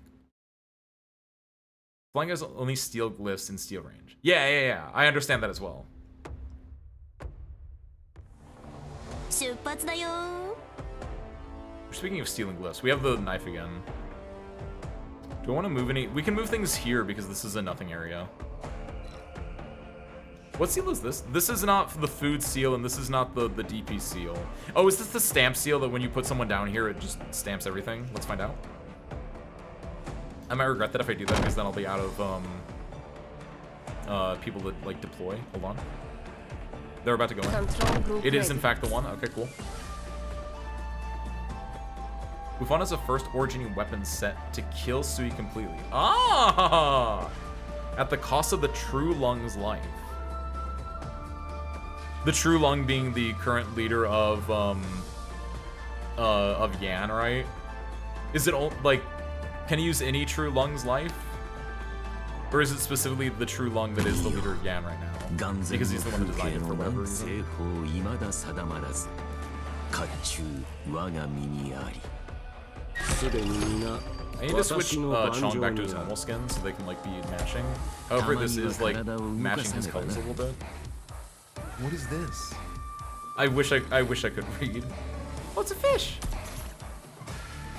Flying has only steel glyphs in steel range. Yeah. I understand that as well. 出発だよ。 Speaking of stealing glyphs, we have the knife again. Do I want to move any? We can move things here because this is a nothing area. What seal is this? This is not the food seal, and this is not the DP seal. Oh, is this the stamp seal that when you put someone down here, it just stamps everything? Let's find out. I might regret that if I do that, because then I'll be out of people that like deploy. Hold on. They're about to go in. It is in fact the one. Okay, cool. Wufan has a first origining weapon set to kill Sui completely. Ah! At the cost of the True Lung's life. The True Lung being the current leader of Yan, right? Is it like, can he use any True Lung's life? Or is it specifically the True Lung that is the leader of Yan right now? Because he's the one that designed it for whatever reason. I need to switch Chong back to his normal skin so they can like be matching. However, this is like matching his colors a little bit. What is this? I wish I could read. Oh, it's a fish.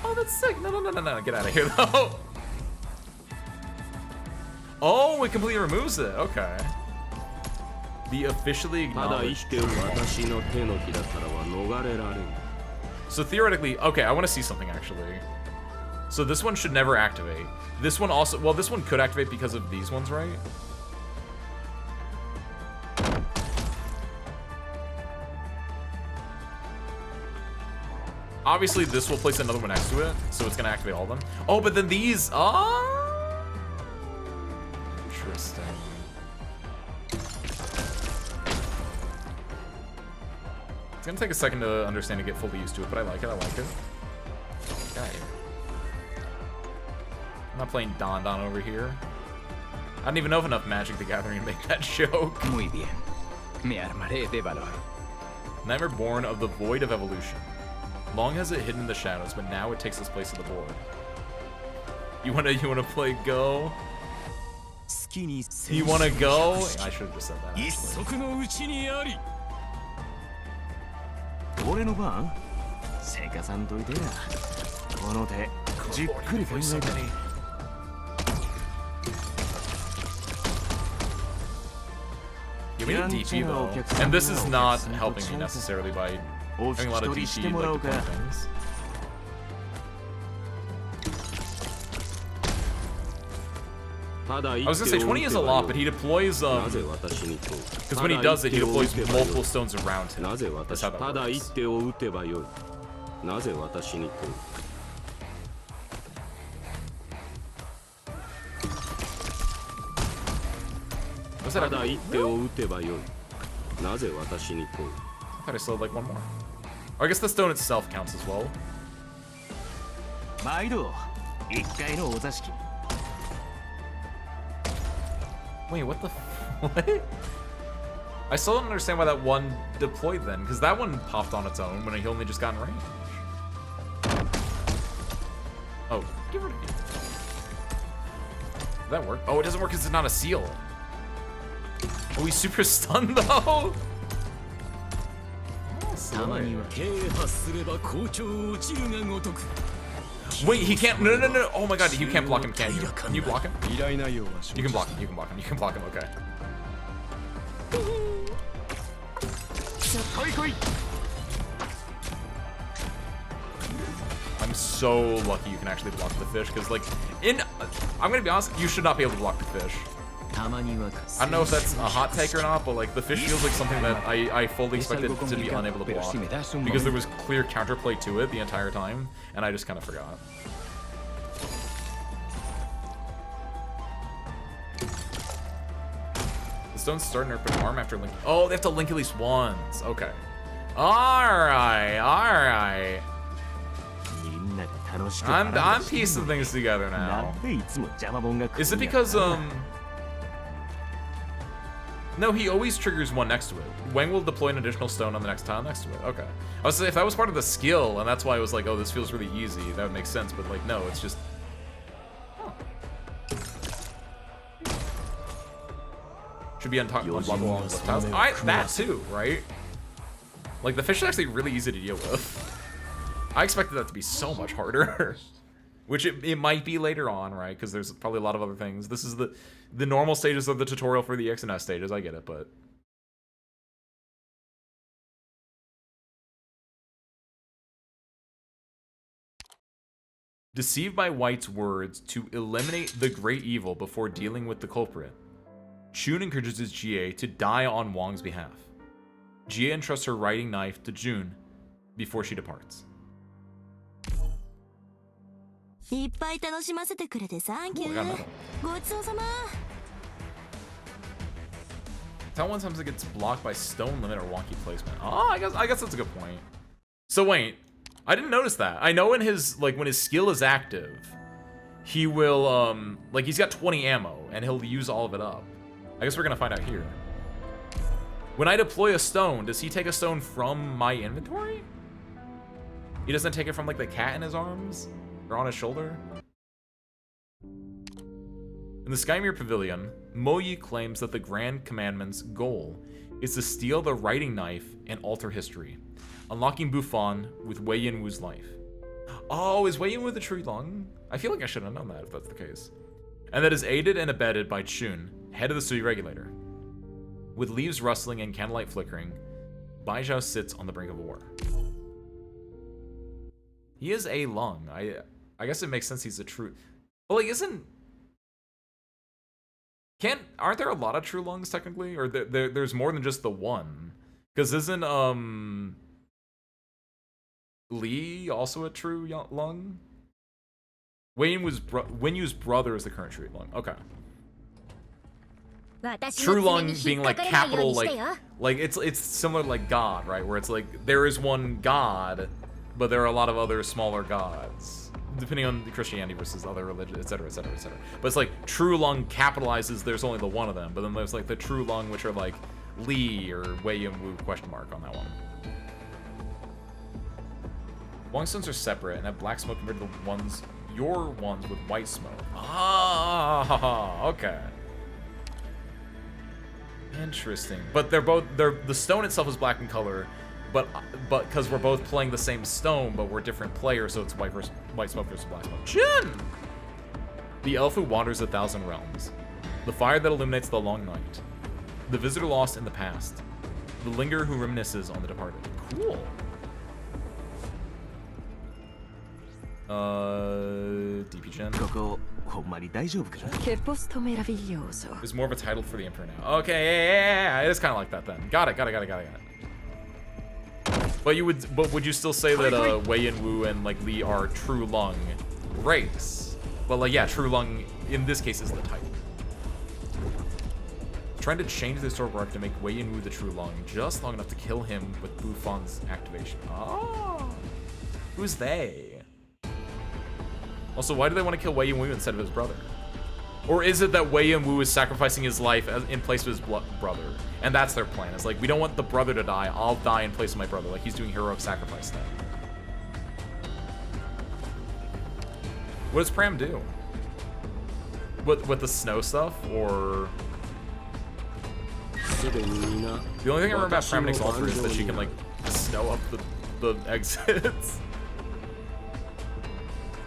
Oh, that's sick. No, get out of here though. Oh, it completely removes it. Okay. The officially acknowledged. So theoretically, okay, I want to see something actually. So this one should never activate. This one also, well, this one could activate because of these ones, right? Obviously, this will place another one next to it, so it's gonna activate all of them. Oh, but then these, interesting. It's gonna take a second to understand and get fully used to it, but I like it, Okay. I'm not playing Don over here. I don't even know if enough Magic the Gathering to make that joke. Muy bien. Me armaré de valor. Nightmare Born of the Void of Evolution. Long has it hidden in the shadows, but now it takes its place on the board. You wanna play Go? You wanna go? I should have just said that. Give me a DP though. And this is not helping me necessarily by having a lot of DP like different things. I was gonna say 20 is a lot, but he deploys because when he does it, he deploys multiple stones around him. That's how that works. Was that ただ一手を打てばよい。なぜ私に問う？ I thought I still had like one more. Or I guess the stone itself counts as well. 毎度一回のお座敷。 Wait, what the what? I still don't understand why that one deployed then, because that one popped on its own when he only just got in range. Oh, get rid of me. Did that work? Oh, it doesn't work because it's not a seal. Oh, he's super stunned though. Oh, silly. Wait, he can't. No. Oh my god, you can't block him, can you? Can you block him? You can block him. You can block him. You can block him. Okay. I'm so lucky you can actually block the fish, because like I'm gonna be honest, you should not be able to block the fish. I don't know if that's a hot take or not, but like the fish feels like something that I fully expected to be unable to block, because there was clear counterplay to it the entire time, and I just kind of forgot. The stones start in open arm after link. Oh, they have to link at least once. Okay. Alright. I'm piecing things together now. Is it because no, he always triggers one next to it. Wang will deploy an additional stone on the next tile next to it. Okay. I was saying, if that was part of the skill, and that's why I was like, oh, this feels really easy, that would make sense. But like, no, it's just. Should be unblockable on left tiles. That too, right? Like the fish is actually really easy to deal with. I expected that to be so much harder. Which it might be later on, right? Because there's probably a lot of other things. This is the normal stages of the tutorial for the X and S stages. I get it, but. Deceived by White's words to eliminate the great evil before dealing with the culprit, Chun encourages Jie to die on Wang's behalf. Jie entrusts her writing knife to Jun before she departs. いっぱい楽しませてくれてサンキュー。ごちそうさま。 Tell when something gets blocked by stone limit or wonky placement. Oh, I guess that's a good point. So wait, I didn't notice that. I know when his skill is active, he will like he's got 20 ammo and he'll use all of it up. I guess we're gonna find out here. When I deploy a stone, does he take a stone from my inventory? He doesn't take it from like the cat in his arms? Or on his shoulder? In the Skymere Pavilion, Moyi claims that the Grand Commandment's goal is to steal the writing knife and alter history, unlocking Buffon with Wei Yin-Wu's life. Oh, is Wei Yin-Wu the true Lung? I feel like I should have known that if that's the case. And that is aided and abetted by Chun, head of the Sui Regulator. With leaves rustling and candlelight flickering, Baizhou sits on the brink of war. He is a Lung. I guess it makes sense he's a true. Well, like, aren't there a lot of true Lungs technically, or there's more than just the one? Because isn't Li also a true Lung? Wenyu's brother is the current true Lung. Okay. True Lung being like capital, like it's similar to like God, right? Where it's like there is one God, but there are a lot of other smaller gods, depending on Christianity versus other religions, etc., etc., etc. But it's like True Lung capitalizes there's only the one of them, but then there's like the True Lung, which are like Li or Wei Yin-Wu question mark on that one. Wang stones are separate and have black smoke compared to your ones with white smoke. Ah, okay. Interesting. But the stone itself is black in color, but because we're both playing the same stone, but we're different players, so it's white smoke versus black smoke. Jin! The elf who wanders 1,000 realms. The fire that illuminates the long night. The visitor lost in the past. The linger who reminisces on the departed. Cool. DP Gen. There's more of a title for the Emperor now. Okay, yeah. It is kind of like that then. Got it. But would you still say that Wei Yin-Wu and like Li are True Lung race? But like yeah, True Lung in this case is the title. Trying to change the historical arc to make Wei Yin Wu the true Long, just long enough to kill him with Buffon's activation. Oh, who's they? Also, why do they want to kill Wei Yin Wu instead of his brother? Or is it that Wei Yin Wu is sacrificing his life in place of his brother, and that's their plan? It's like, we don't want the brother to die. I'll die in place of my brother. Like he's doing heroic sacrifice then. What does Pram do? With the snow stuff, or? The only thing I remember about Pram Nick's altar is that she can like snow up the exits.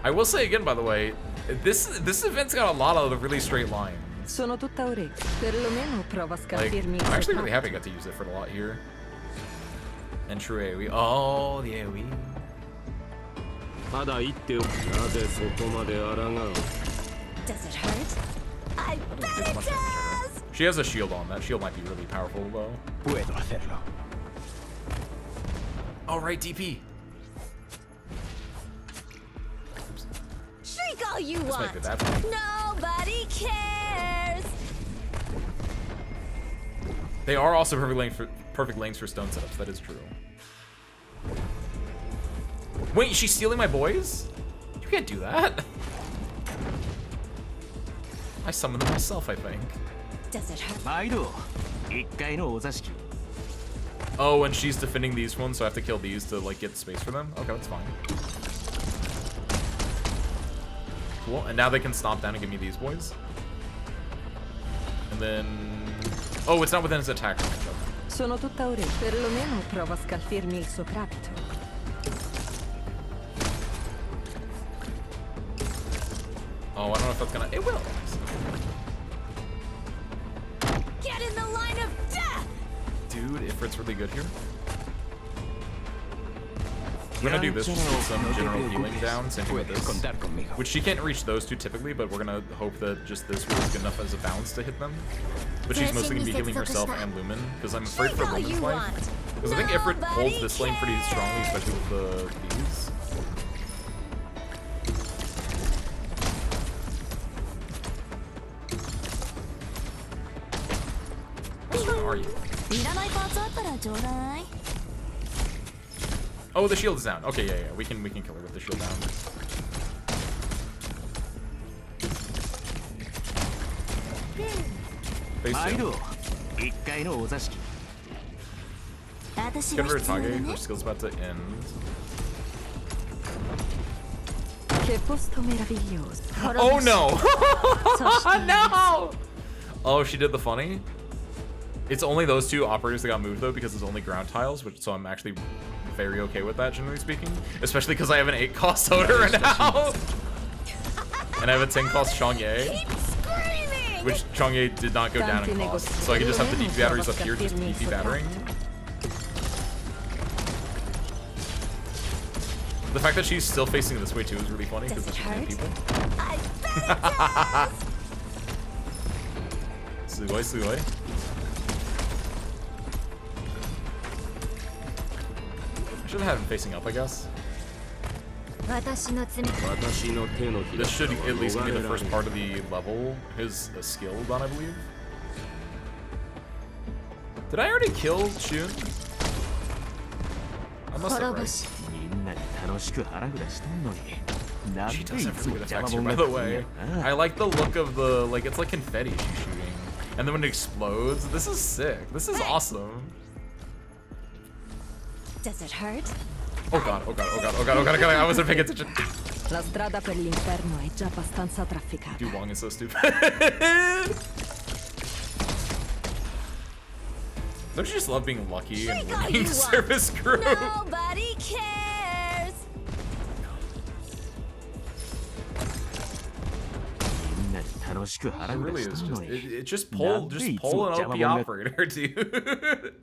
I will say again, by the way, this event's got a lot of really straight lines. Sono tutta orecchie. Perlomeno prova a scalfirmi. I'm actually really happy I got to use it for a lot here. And true AoE. Oh, the AoE. Does it hurt? I bet it does! She has a shield on. That shield might be really powerful, though. Puedo hacerlo. Oh, right, DP. Shriek all you This might want. be that one. Nobody cares. They are also perfect lanes for stone setups. That is true. Wait, she's stealing my boys? You can't do that. I summoned them myself, I think. Does it hurt? 毎度一回のお座敷 Oh, and she's defending these ones, so I have to kill these to like get space for them. Okay, that's fine. Cool. And now they can stomp down and give me these boys. And then, oh, it's not within his attack range. Okay. Sono tutta orecchie. Perlomeno prova a scalfirmi il soprabito. Oh, I don't know if that's gonna. It will. Get in the line of death! Dude, Ifrit's really good here. We're gonna do this just to get some general healing down, same thing with this. contar conmigo. Which she can't reach those two typically, but we're gonna hope that just this was good enough as a balance to hit them. But she's mostly gonna be healing herself and Lumen, because I'm afraid for Lumen's life. Because I think Ifrit holds this lane pretty strongly, especially with these. How strong are you? Oh, the shield is down. Okay, yeah, we can kill her with the shield down. Face 毎 two. 度一回のお座敷 Get rid of Tage, her skill's about to end. Che posto meraviglioso. Oh no! No! Oh, she did the funny. It's only those two operators that got moved though, because it's only ground tiles, so I'm actually very okay with that, generally speaking. Especially because I have an 8-cost Hodor now! And I have a 10-cost Chang'e. Which Chang'e did not go down in cost. So I can just have the DP batteries up here, just DP battering. The fact that she's still facing this way too is really funny, because she's hitting people. Sugoi, sugoi. I should have had him facing up, I guess. This should at least be the first part of the level. His skill done, I believe. Did I already kill Shun? I must have, right? みんなで楽しく腹ぐらしとんのに She does have really good effects here, by the way. I like the look of the, like, it's like confetti she's shooting. And then when it explodes, this is sick. This is awesome. Does it hurt? Oh god, oh god, oh god, oh god, oh god, oh god, I wasn't paying attention. La strada per l'inferno è già abbastanza trafficata. Dude, Wong is so stupid. Don't you just love being lucky and winning service crew? Nobody cares. It really is just it just pull an OP operator, dude.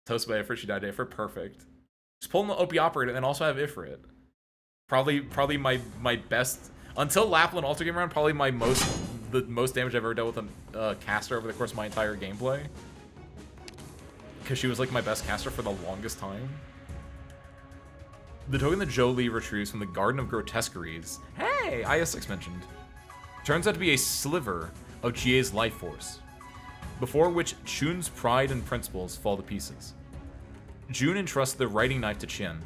Toast by Ifrit, she died to Ifrit, perfect. Just pull an OP operator and also have Ifrit. Probably my best until Lapland Alter Game round, probably the most damage I've ever dealt with a caster over the course of my entire gameplay. Because she was like my best caster for the longest time. The token that Jolie retrieves from the Garden of Grotesqueries. Hey, IS6 mentioned. Turns out to be a sliver of Chie's life force, before which Chun's pride and principles fall to pieces. Jun entrusts the writing knife to Qin.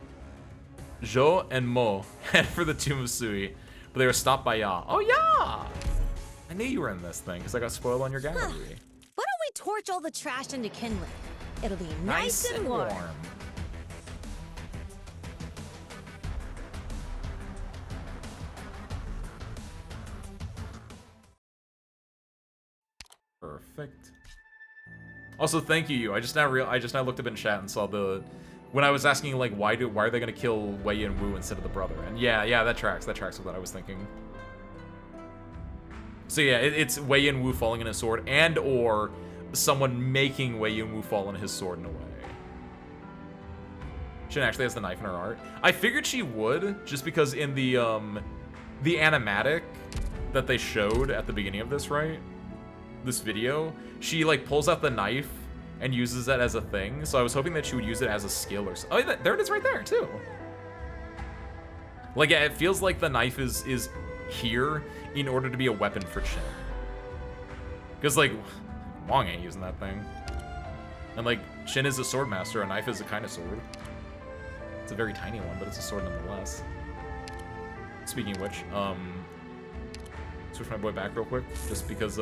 Zhou and Mo head for the tomb of Sui, but they are stopped by Ya. Oh, Ya! I knew you were in this thing, because I got spoiled on your gallery. Why don't we torch all the trash into kindling? It'll be nice and warm. Perfect. Also, thank you. I just now looked up in chat and saw when I was asking like why are they gonna kill Wei and Wu instead of the brother? And yeah, that tracks. That tracks with what I was thinking. So yeah, it's Wei and Wu falling in his sword, and or someone making Wei and Wu fall in his sword in a way. She actually has the knife in her art. I figured she would, just because in the animatic that they showed at the beginning of this, right? This video, she like pulls out the knife and uses that as a thing. So I was hoping that she would use it as a skill or something. Oh, there it is right there too. Like, yeah, it feels like the knife is here in order to be a weapon for Qin. Because like, Wong ain't using that thing. And like, Qin is a sword master, a knife is a kind of sword. It's a very tiny one, but it's a sword nonetheless. Speaking of which, switch my boy back real quick, just because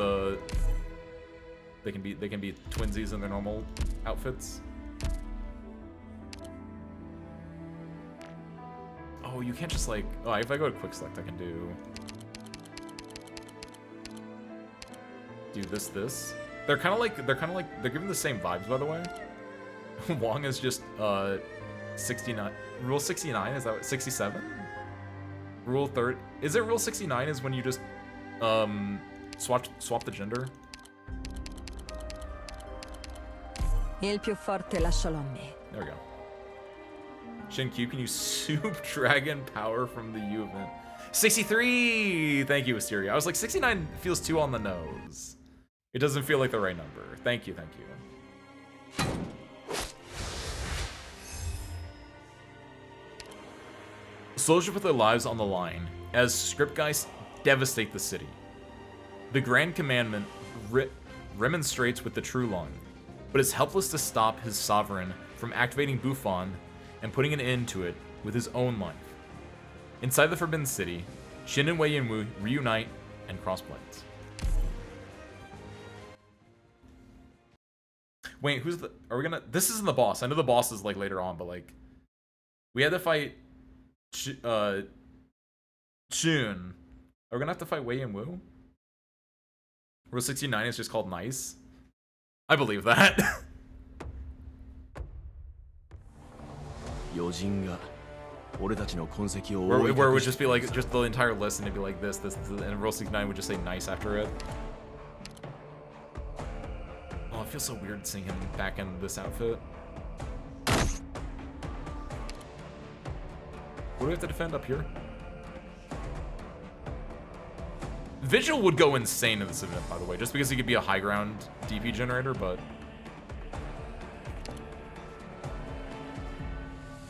they can be twinsies in their normal outfits. Oh, you can't just like, oh, if I go to quick select, I can do this. They're kind of like they're giving the same vibes, by the way. Wong is just 69. Rule 69 is that what, 67? Rule 30 is it? Rule 69 is when you just swap the gender. Il più forte lascialo a me. There we go. Shin-Q, can you soup dragon power from the U event? 63! Thank you, Wisteria. I was like, 69 feels too on the nose. It doesn't feel like the right number. Thank you, thank you. Soldiers put their lives on the line as Scriptgeist devastate the city. The Grand Commandment remonstrates with the True Lung, but is helpless to stop his sovereign from activating Bufon and putting an end to it with his own life. Inside the Forbidden City, Shin and Wei Yanwu reunite and cross blades. Wait, are we gonna, this isn't the boss. I know the boss is like later on, but like, we had to fight Chun. Are we gonna have to fight Wei Yanwu? Rule 69 is just called nice. I believe that. Where it would just be like, just the entire list, and it'd be like this, and Rule 69 would just say nice after it. Oh, it feels so weird seeing him back in this outfit. What do we have to defend up here? Vigil would go insane in this event, by the way, just because he could be a high ground DP generator, but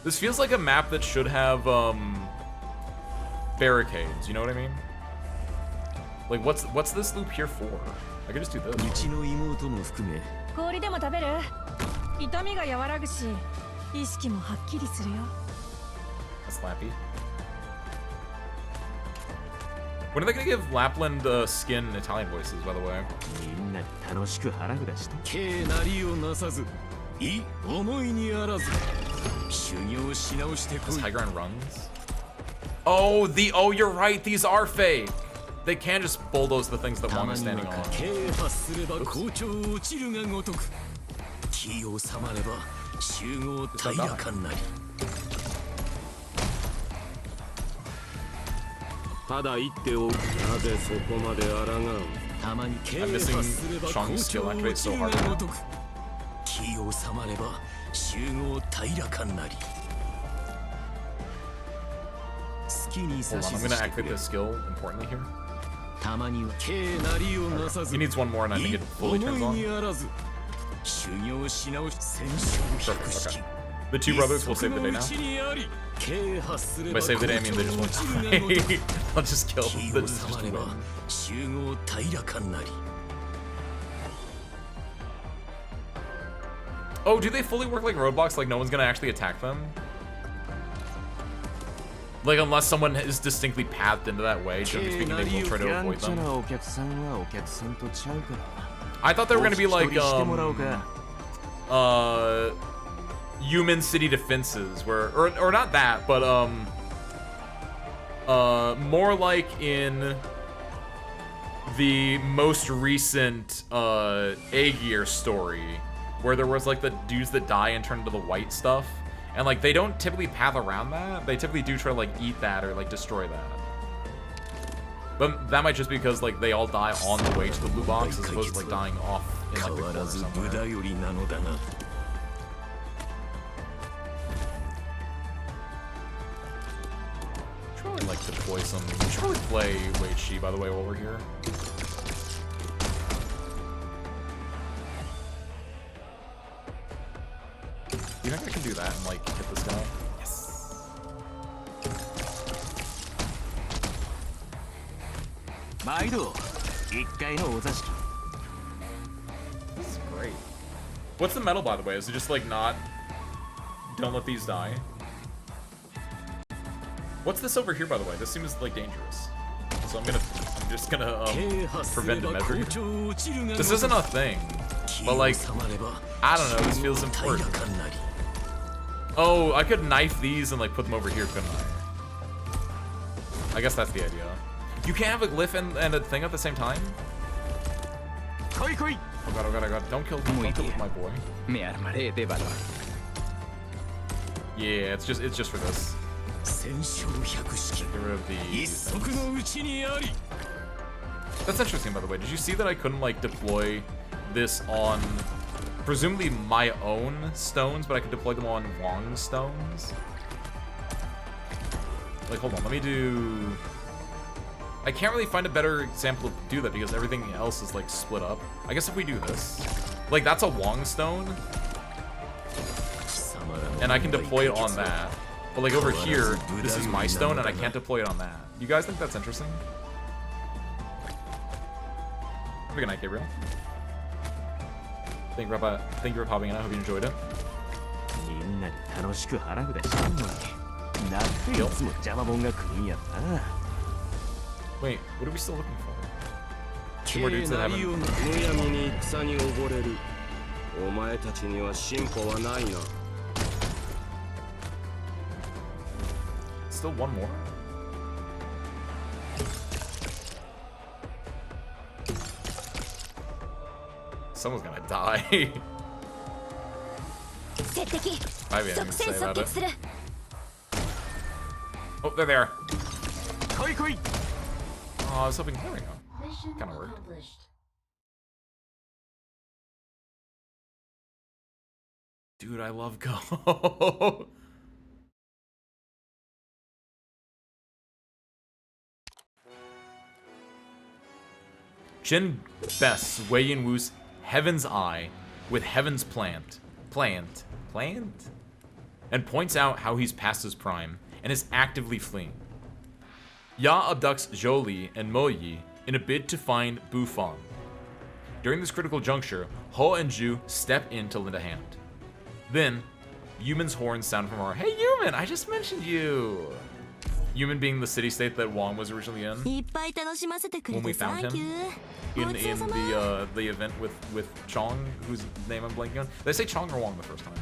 this feels like a map that should have barricades, you know what I mean? Like, what's this loop here for? I could just do this. That's Lappy. When are they gonna give Lapland skin Italian voices, by the way? This high ground runs? Oh, you're right, these are fake! They can just bulldoze the things that Wong is standing on. I'm missing Chong's skill activate so hard right now. Hold on, I'm gonna activate this skill importantly here. Okay. He needs one more and I think it fully turns on. Perfect, okay. The two brothers will save the day now. By save the day, I mean they just won't die. I'll just kill them. They'll just win. Oh, do they fully work like roadblocks? Like no one's gonna actually attack them? Like unless someone is distinctly pathed into that way, generally speaking, they will try to avoid them. I thought they were gonna be like human city defenses, where or not that, but more like in the most recent Aegir story, where there was like the dudes that die and turn into the white stuff, and like they don't typically path around that. They typically do try to like eat that or like destroy that. But that might just be because like they all die on the way to the blue box as opposed to like dying off in like the corner somewhere. Should probably like deploy some. We should probably play Wei Shi, by the way, while we're here. You think I can do that and like hit this guy? Yes. This is great. What's the medal, by the way? Is it just like not? Don't let these die. What's this over here, by the way? This seems like dangerous. So I'm just gonna prevent a measure. This isn't a thing, but like I don't know. This feels important. Oh, I could knife these and like put them over here, couldn't I guess that's the idea. You can't have a glyph and a thing at the same time? Oh god, oh god, oh god. Don't kill my boy. Yeah, it's just for this. Get rid of these things. That's interesting, by the way. Did you see that I couldn't like deploy this on presumably my own stones, but I could deploy them on Wong's stones? Like, hold on, let me do... I can't really find a better example to do that because everything else is like split up. I guess if we do this, like that's a Wong stone, and I can deploy it on that. But like over here, this is my stone, and I can't deploy it on that. You guys think that's interesting? Have a good night, Gabriel. Thank you for popping in. I hope you enjoyed it. Wait, what are we still looking for? Two more dudes that haven't... Still one more? Someone's gonna die. I have anything to say about it. Oh, they're there. Oh, I was hoping. There we go. Kind of worked. Dude, I love Go. Jin bests Wei Yin Wu's Heaven's Eye with Heaven's Plant, and points out how he's past his prime and is actively fleeing. Ya abducts Zhou Li and Mo Yi in a bid to find Bu Feng. During this critical juncture, Ho and Zhu step in to lend a hand. Then, Yuman's horns sound from our Hey Yuman, I just mentioned you! Yuman being the city-state that Wong was originally in when we found him in the event with Chong, whose name I'm blanking on. Did I say Chong or Wong the first time?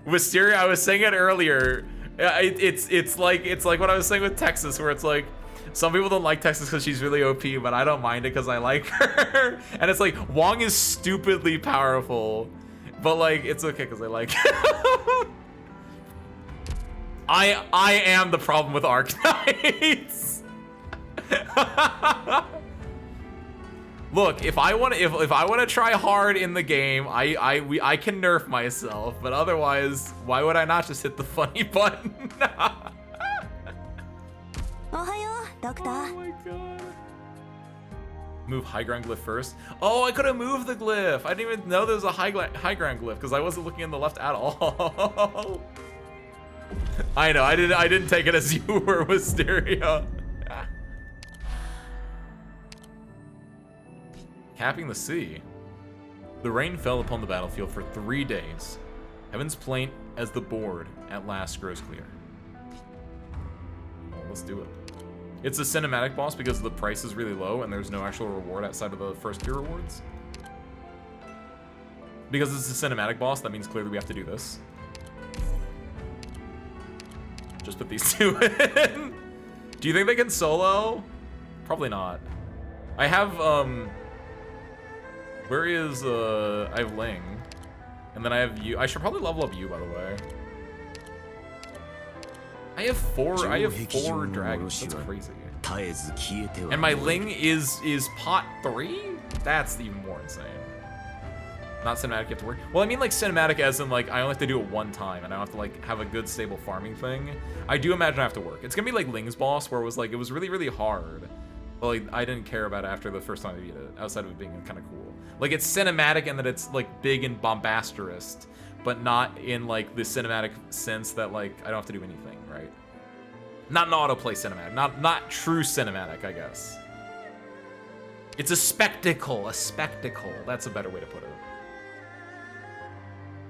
Wisteria, I was saying it earlier. It's like what I was saying with Texas, where it's like some people don't like Texas because she's really OP, but I don't mind it because I like her. And it's like Wong is stupidly powerful, but like it's okay because I like her. I am the problem with Arknights. Look, if I want to try hard in the game, I can nerf myself, but otherwise, why would I not just hit the funny button? Doctor. Oh my god. Move high ground glyph first. Oh, I could have moved the glyph. I didn't even know there was a high ground glyph because I wasn't looking in the left at all. I know. I didn't take it as you were, Wisteria. Capping the sea. The rain fell upon the battlefield for 3 days. Heaven's plaint as the board at last grows clear. Well, let's do it. It's a cinematic boss because the price is really low and there's no actual reward outside of the first tier rewards. Because it's a cinematic boss, that means clearly we have to do this. Just put these two in. Do you think they can solo? Probably not. I have, where is, I have Ling. And then I have you. I should probably level up you, by the way. I have four dragons. That's crazy. And my Ling is pot 3? That's even more insane. Not cinematic, you have to work. Well, I mean like cinematic as in like I only have to do it one time and I don't have to like have a good stable farming thing. I do imagine I have to work. It's gonna be like Ling's boss where it was like it was really, really hard. But like I didn't care about it after the first time I beat it, outside of it being kind of cool. Like it's cinematic and that it's like big and bombastic, but not in like the cinematic sense that like I don't have to do anything, right? Not an autoplay cinematic, not true cinematic, I guess. It's a spectacle, That's a better way to put it.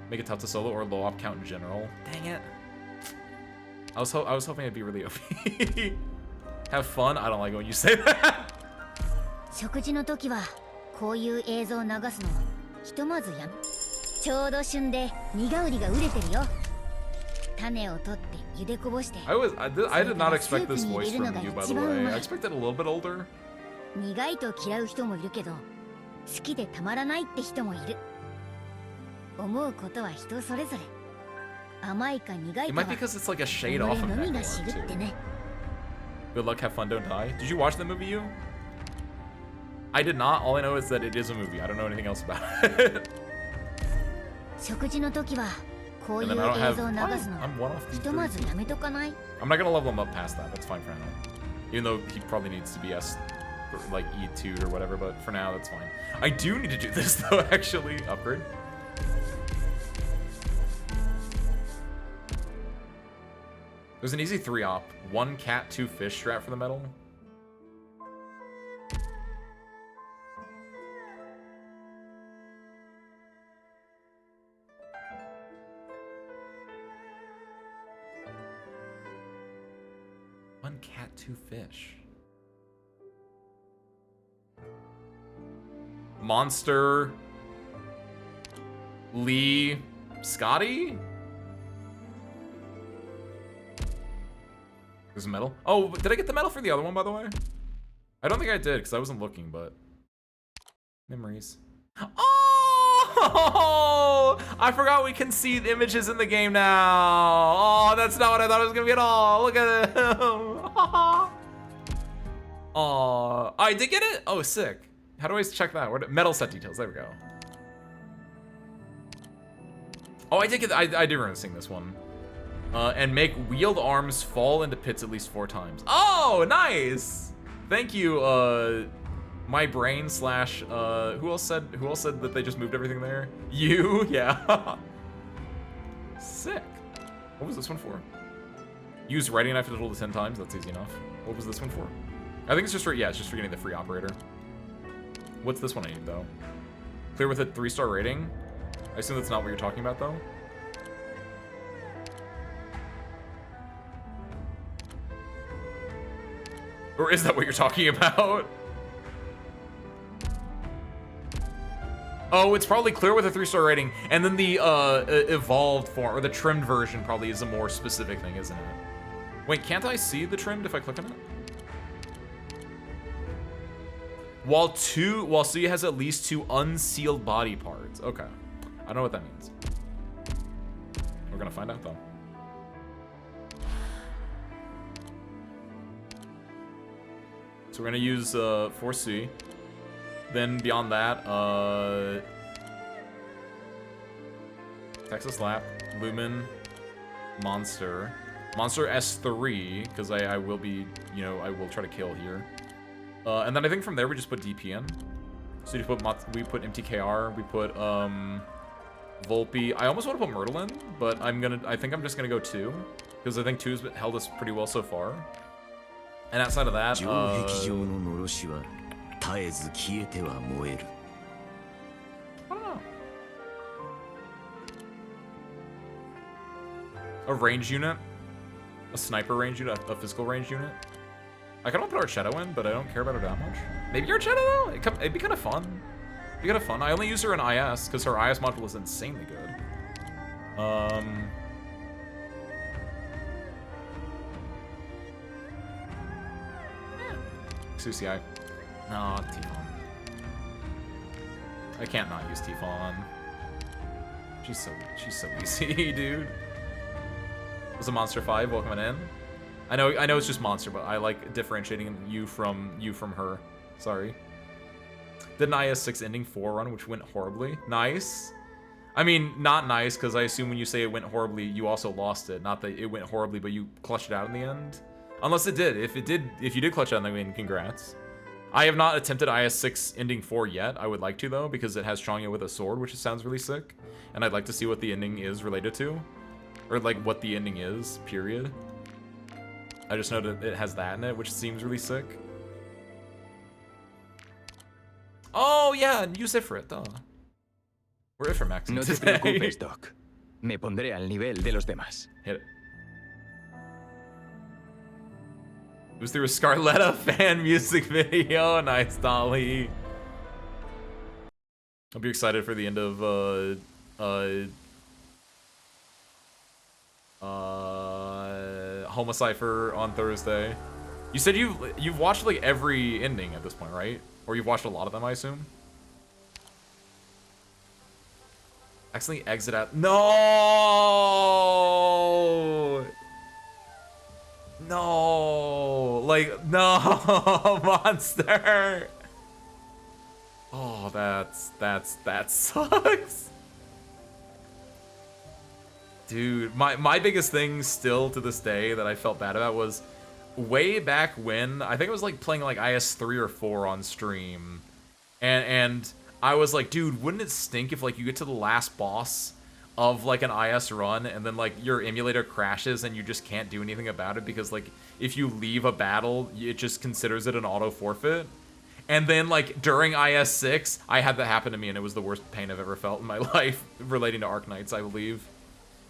Make it tough to solo or low op count in general. Dang it. I was hoping it'd be really OP. Have fun? I don't like when you say that. 食事の時はこういう映像を流すのひとまずやめ。ちょうど旬で苦瓜が熟れてるよ。種を取って茹でこぼして。I did not expect this voice from you, by the way. I expected a little bit older. 苦いと嫌う人もいるけど、好きでたまらないって人もいる。思うことは人それぞれ。甘いか苦い It か might be because it's like a shade off of 己のみが Nectar 知るって too. ね。Good luck, have fun, don't die. Did you watch the movie, you? I did not. All I know is that it is a movie. I don't know anything else about it. 食事の時はこういう And then I don't 映像を流 have. すの I'm one off ひ these とま three. ずやめとかない？ I'm not gonna level him up past that. That's fine for now. Even though he probably needs to be S, like E2 or whatever. But for now, that's fine. I do need to do this though. Actually, upgrade. There's an easy 3-op. 1 cat, 2 fish strat for the medal. One cat, 2 fish. Monster. Lee. Scotty? There's a medal. Oh, did I get the medal for the other one, by the way? I don't think I did, because I wasn't looking, but... Memories. Oh! I forgot we can see the images in the game now. Oh, that's not what I thought it was going to be at all. Look at it. Oh, I did get it? Oh, sick. How do I check that? Where medal set details. There we go. Oh, I did get... I did remember seeing this one. And make wheeled arms fall into pits at least 4 times. Oh, nice! Thank you, my brain slash, who else said that they just moved everything there? You? Yeah. Sick. What was this one for? Use writing knife to total to 10 times. That's easy enough. What was this one for? I think it's just for, yeah, it's just for getting the free operator. What's this one I need, though? Clear with a 3-star rating? I assume that's not what you're talking about, though. Or is that what you're talking about? Oh, it's probably clear with a 3-star rating, and then the evolved form, or the trimmed version probably is a more specific thing, isn't it? Wait, can't I see the trimmed if I click on it? While Suya has at least 2 unsealed body parts. Okay. I don't know what that means. We're gonna find out, though. So we're gonna use 4C. Then beyond that, Texas Lap, Lumen, Monster. Monster S3, because I will be, you know, I will try to kill here. And then I think from there we just put DP in. So we put MTKR, we put Volpe. I almost want to put Myrtle in, but I think I'm just gonna go 2. Because I think 2's held us pretty well so far. And outside of that, I don't know. A range unit? A sniper range unit? A physical range unit? I kind of put Archetto in, but I don't care about her that much. Maybe Archetto though? It'd be kind of fun. It'd be kind of fun. I only use her in IS, because her IS module is insanely good. Xuxi. No, Tifon. I can't not use Tifon. She's so easy, dude. It was a Monster 5 welcoming in. I know it's just Monster, but I like differentiating you from her. Sorry. Did an IS-6 ending 4 run, which went horribly. Nice. I mean, not nice, because I assume when you say it went horribly, you also lost it. Not that it went horribly, but you clutched it out in the end. Unless it did. If you did clutch it out in the end, congrats. I have not attempted IS-6 ending 4 yet. I would like to, though, because it has Changya with a sword, which sounds really sick. And I'd like to see what the ending is related to. Or, like, what the ending is, period. I just know that it has that in it, which seems really sick. Oh, yeah, use Ifrit, duh. We're Ifrit maxing today. preocupes, Doc. Me pondré al nivel de los demás. Hit it. It was through a Scarletta fan music video. Nice, Dolly. I'll be excited for the end of Homocypher on Thursday. You said you've watched like every ending at this point, right? Or you've watched a lot of them, I assume. Accidentally exit out. No. No, like, no, monster. Oh, that sucks. Dude, my biggest thing still to this day that I felt bad about was way back when, I think it was like playing like IS-3 or 4 on stream. And I was like, dude, wouldn't it stink if like you get to the last boss of like an IS run and then like your emulator crashes and you just can't do anything about it because like if you leave a battle it just considers it an auto forfeit. And then like during IS-6 I had that happen to me and it was the worst pain I've ever felt in my life relating to Arknights, I believe.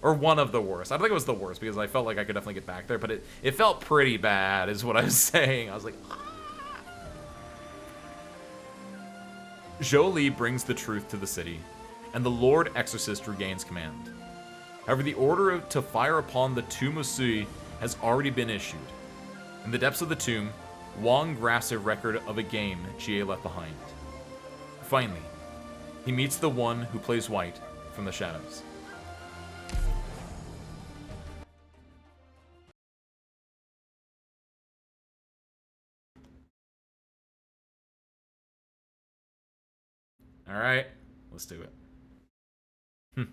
Or one of the worst. I don't think it was the worst because I felt like I could definitely get back there, but it felt pretty bad is what I was saying. I was like, ah. Zhou Li brings the truth to the city, and the Lord Exorcist regains command. However, the order to fire upon the Tomb of Sui has already been issued. In the depths of the tomb, Wong grasps a record of a game Jie left behind. Finally, he meets the one who plays white from the shadows. All right, let's do it. Oh,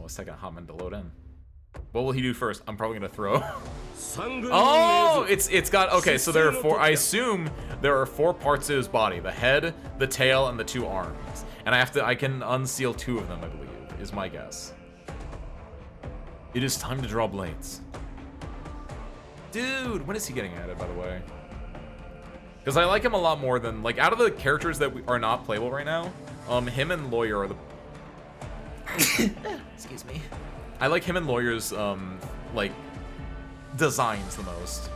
let's take a hot minute to load in. What will he do first? I'm probably gonna throw. Oh, it's got, okay, so there are 4, I assume there are 4 parts to his body: the head, the tail, and the 2 arms. And I can unseal 2 of them, I believe, is my guess. It is time to draw blades. Dude, when is he getting added, by the way? Because I like him a lot more than, like, out of the characters that are not playable right now, him and Lawyer are the... Excuse me. I like him and Lawyer's, like, designs the most.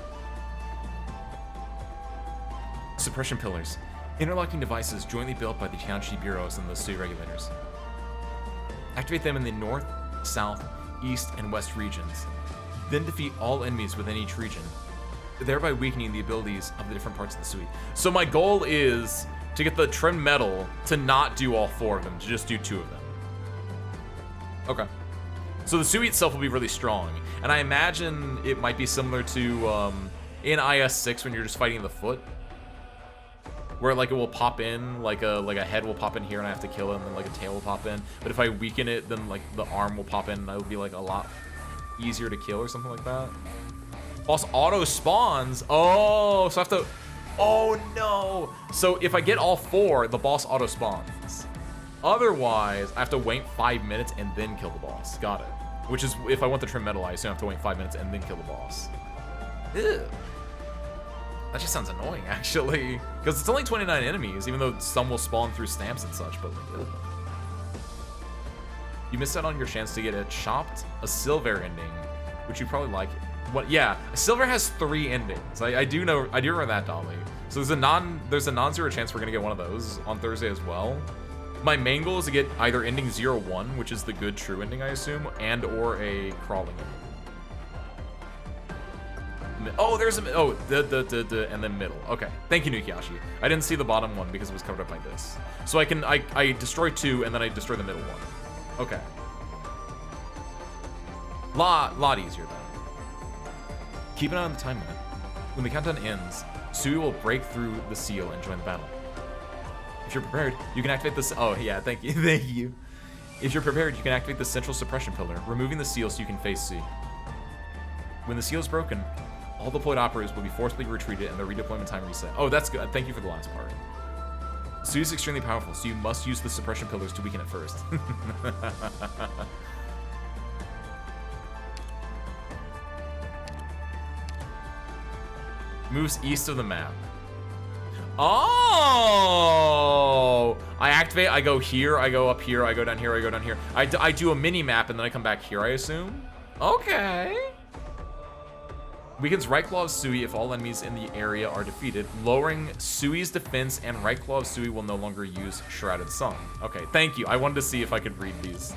Suppression pillars. Interlocking devices jointly built by the Tianchi bureaus and the Sui regulators. Activate them in the north, south, east, and west regions. Then defeat all enemies within each region, thereby weakening the abilities of the different parts of the Sui. So my goal is to get the trimmed metal to not do all 4 of them, to just do 2 of them. Okay. So the Sui itself will be really strong, and I imagine it might be similar to in IS-6 when you're just fighting the foot. where like it will pop in, like a head will pop in here and I have to kill it, and then like a tail will pop in. But if I weaken it, then like the arm will pop in and that would be like a lot easier to kill or something like that. Boss auto spawns. Oh, so I have to. Oh no. So if I get all 4, the boss auto spawns. Otherwise, I have to wait 5 minutes and then kill the boss. Got it. Which is if I want the trim metal, I assume I have to wait 5 minutes and then kill the boss. Ew. That just sounds annoying, actually. Because it's only 29 enemies, even though some will spawn through stamps and such, but like, ugh. You missed out on your chance to get a silver ending, which you probably like. What? Yeah, a silver has 3 endings. I do remember that, Dolly. So there's a non-zero chance we're gonna get one of those on Thursday as well. My main goal is to get either ending 0-1, which is the good true ending, I assume, and or a crawling ending. Oh, there's a and then middle. Okay, thank you, Nukiashi. I didn't see the bottom one because it was covered up by this. So I destroy 2 and then I destroy the middle one. Okay. Lot easier then. Keep an eye on the time limit. When the countdown ends, Sui will break through the seal and join the battle. If you're prepared, you can activate this. Oh yeah, thank you, thank you. If you're prepared, you can activate the central suppression pillar, removing the seal so you can face Sui. When the seal is broken, all deployed operators will be forcibly retreated and the redeployment time reset. Oh, that's good. Thank you for the last part. Sui is extremely powerful, so you must use the suppression pillars to weaken it first. Moves east of the map. Oh! I activate, I go here, I go up here, I go down here, I go down here. I do a mini map and then I come back here, I assume? Okay. Weakens right claw of Sui if all enemies in the area are defeated. Lowering Sui's defense and right claw of Sui will no longer use Shrouded Sun. Okay, thank you. I wanted to see if I could read these.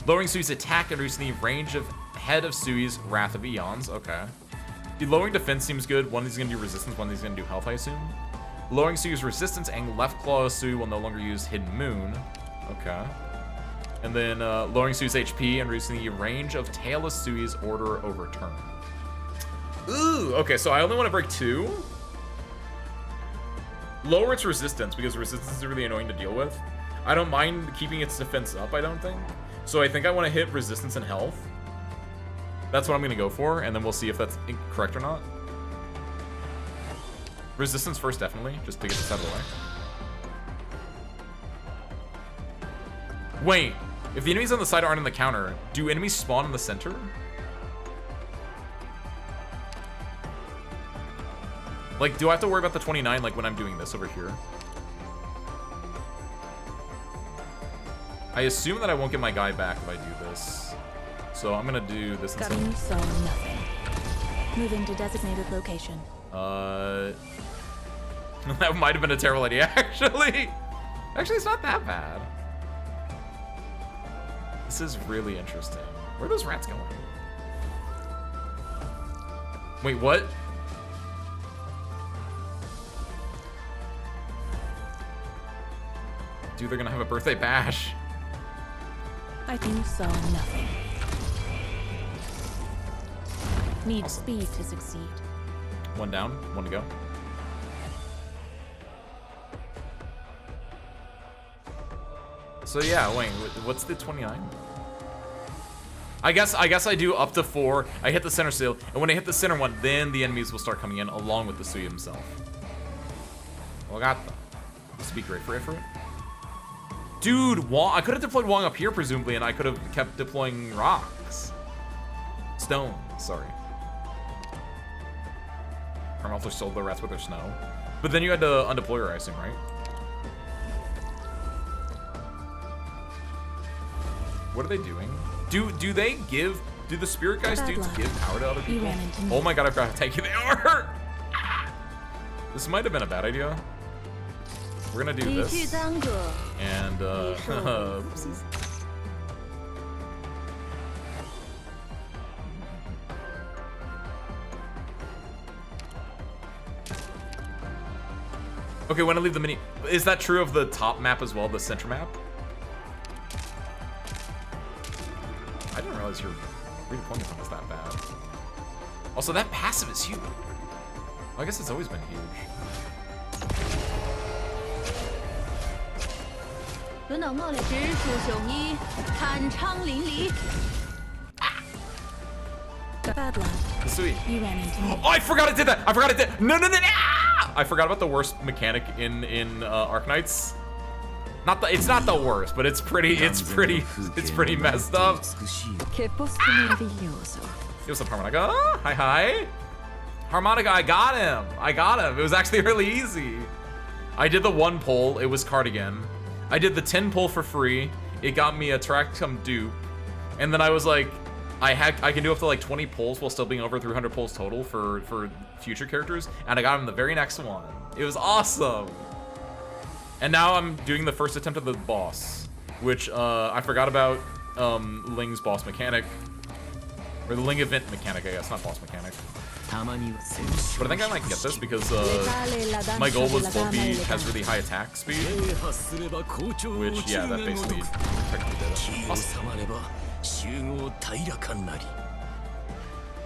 Lowering Sui's attack and reducing the range of head of Sui's Wrath of Eons. Okay. The lowering defense seems good. One of these is going to do resistance, one of these is going to do health, I assume. Lowering Sui's resistance and left claw of Sui will no longer use Hidden Moon. Okay. And then lowering Sui's HP and reducing the range of tail of Sui's Order Overturn. Ooh, okay, so I only want to break 2. Lower its resistance, because resistance is really annoying to deal with. I don't mind keeping its defense up, I don't think. So I think I want to hit resistance and health. That's what I'm going to go for, and then we'll see if that's correct or not. Resistance first, definitely, just to get this out of the way. Wait, if the enemies on the side aren't in the counter, do enemies spawn in the center? Like, do I have to worry about the 29 like when I'm doing this over here? I assume that I won't get my guy back if I do this. So I'm gonna do this instead. Coming so nothing. Moving to designated location. That might have been a terrible idea, actually. Actually, it's not that bad. This is really interesting. Where are those rats going? Wait, what? Dude, they're gonna have a birthday bash. I think so nothing. Need Awesome. speed to succeed. One down, one to go. So yeah, wait, what's the 29? I guess I do up to 4. I hit the center seal, and when I hit the center one, then the enemies will start coming in along with the Sui himself. Ogata. This would be great for Ifrit. Dude, Wong, I could have deployed Wong up here, presumably, and I could have kept deploying rocks. Stone, sorry. Or also sold the rats with their snow. But then you had to undeploy her, I assume, right? What are they doing? Do the spirit guys dudes give power to other people? Oh my god, I forgot how tanky they are! This might have been a bad idea. We're gonna do this. And, oopsies. Okay, when I leave the mini... Is that true of the top map as well, the center map? I didn't realize your redeployment was that bad. Also, that passive is huge. Well, I guess it's always been huge. Bad luck. Sweet. You ran into me. Oh, I forgot it did that. I forgot it did. No. Ah! I forgot about the worst mechanic in Arknights. It's not the worst, but it's pretty messed up. Che posto meraviglioso. What's up, Harmonica? Hi. Harmonica, I got him. It was actually really easy. I did the 1 pull. It was Cardigan. I did the 10 pull for free. It got me a Tractum dupe. And then I was like, I can do up to like 20 pulls while still being over 300 pulls total for future characters. And I got him the very next one. It was awesome. And now I'm doing the first attempt at the boss, which I forgot about Ling's boss mechanic. Or the Ling event mechanic, I guess, not boss mechanic. But I think I might get this because my goal was Volby has really high attack speed. Which, yeah, that basically technically did it. Awesome.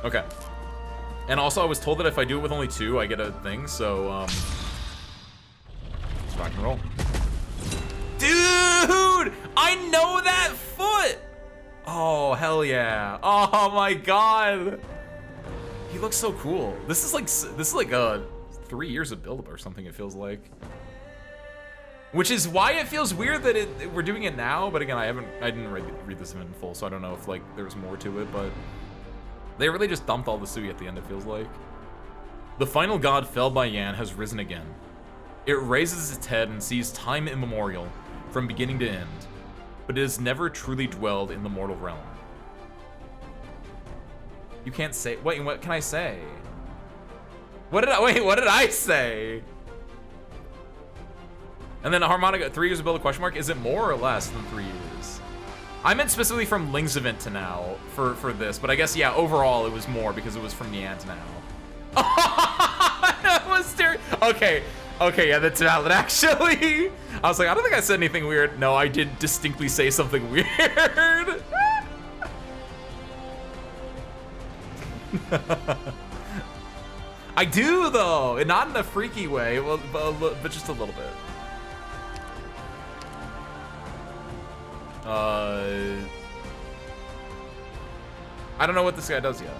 Okay. And also I was told that if I do it with only 2, I get a thing, so let's rock and roll. Dude! I know that foot! Oh, hell yeah. Oh my god. He looks so cool. This is like 3 years of build-up or something, it feels like. Which is why it feels weird that we're doing it now, but again, I didn't read this in full, so I don't know if like there was more to it, but they really just dumped all the Sui at the end, it feels like. The final god felled by Yan has risen again. It raises its head and sees time immemorial, from beginning to end, but it has never truly dwelled in the mortal realm. You can't say, wait, what can I say? What did I say? And then a Harmonica, 3 years of build, a question mark, is it more or less than 3 years? I meant specifically from Ling's event to now for this, but I guess, yeah, overall it was more because it was from Nian to now. That was okay, yeah, that's valid, actually. I was like, I don't think I said anything weird. No, I did distinctly say something weird. I do, though, and not in a freaky way, well, but just a little bit. I don't know what this guy does yet.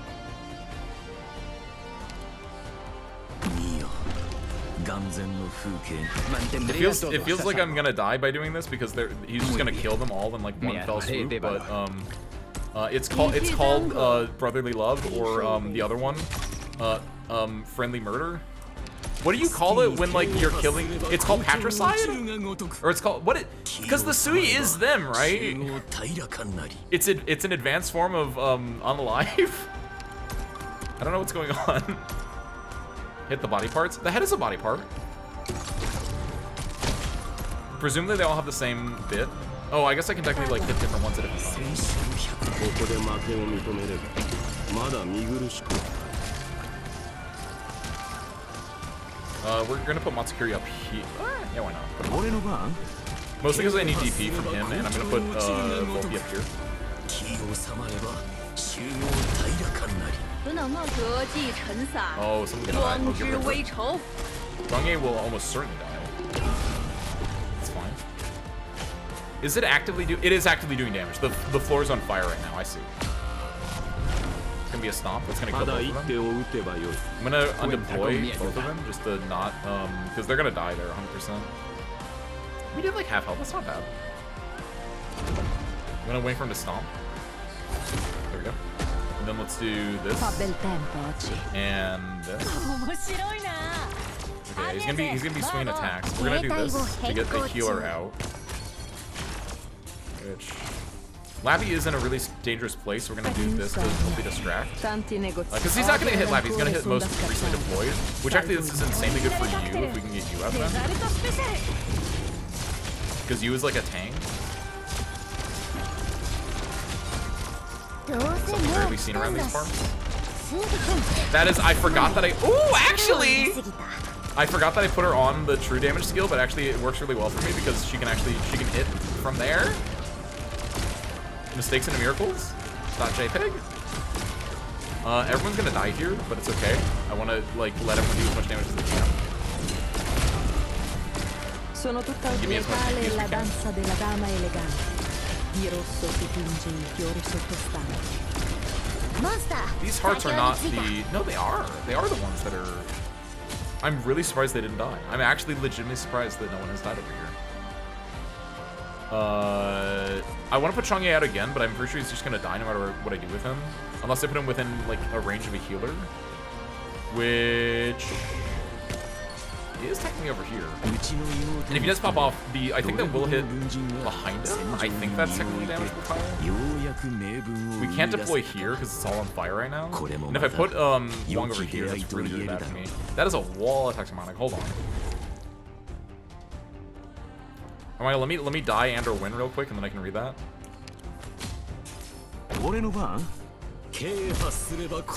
It feels like I'm gonna die by doing this because he's just gonna kill them all in like one fell swoop. But it's called brotherly love, or the other one, friendly murder. What do you call it when like you're killing? It's called patricide, or it's called what? Because the Sui is them, right? It's an advanced form of unalive. I don't know what's going on. Hit the body parts. The head is a body part. Presumably they all have the same bit. Oh, I guess I can technically like hit different ones at different times. We're gonna put Matsukuri up here. Yeah, why not? Mostly because I need DP from him, and I'm gonna put Volby up here. Oh, someone's gonna die. Okay, Zhang will almost certainly die. It's fine. Is it actively It is actively doing damage. The floor is on fire right now. I see. It's gonna be a stomp. That's gonna kill both of them. I'm gonna undeploy both of them just to not, because they're gonna die there 100%. We did like half health. That's not bad. I'm gonna wait for him to stomp. There we go. And then let's do this. And this. Okay, he's gonna be swinging attacks. We're gonna do this to get the healer out. Which Lappy is in a really dangerous place. We're gonna do this to hopefully distract. Because he's not gonna hit Lappy, he's gonna hit most recently deployed. Which actually this is insanely good for you if we can get you out of that. Because you is like a tank. Something rarely seen around these parts. That is, I forgot that ooh, actually! I forgot that I put her on the true damage skill, but actually it works really well for me because she can hit from there. Mistakes into miracles. .jpg. Everyone's gonna die here, but it's okay. I want to like let everyone do as much damage as they can. Sono tutta Give me as much orientale DP as la we can. danza della dama elegante. Di rosso si tinge i fiori sottostanti. These hearts are not the... No, they are. They are the ones that are... I'm really surprised they didn't die. I'm actually legitimately surprised that no one has died over here. I want to put Chang'e out again, but I'm pretty sure he's just going to die no matter what I do with him. Unless I put him within, like, a range of a healer. Which... is technically over here. And if he does pop off, I think that will hit behind him. I think that's technically damage with fire. We can't deploy here because it's all on fire right now. And if I put Wong over here, that's really, really bad for me. That is a wall attack harmonic. Hold on. Alright, let me die and or win real quick, and then I can read that. So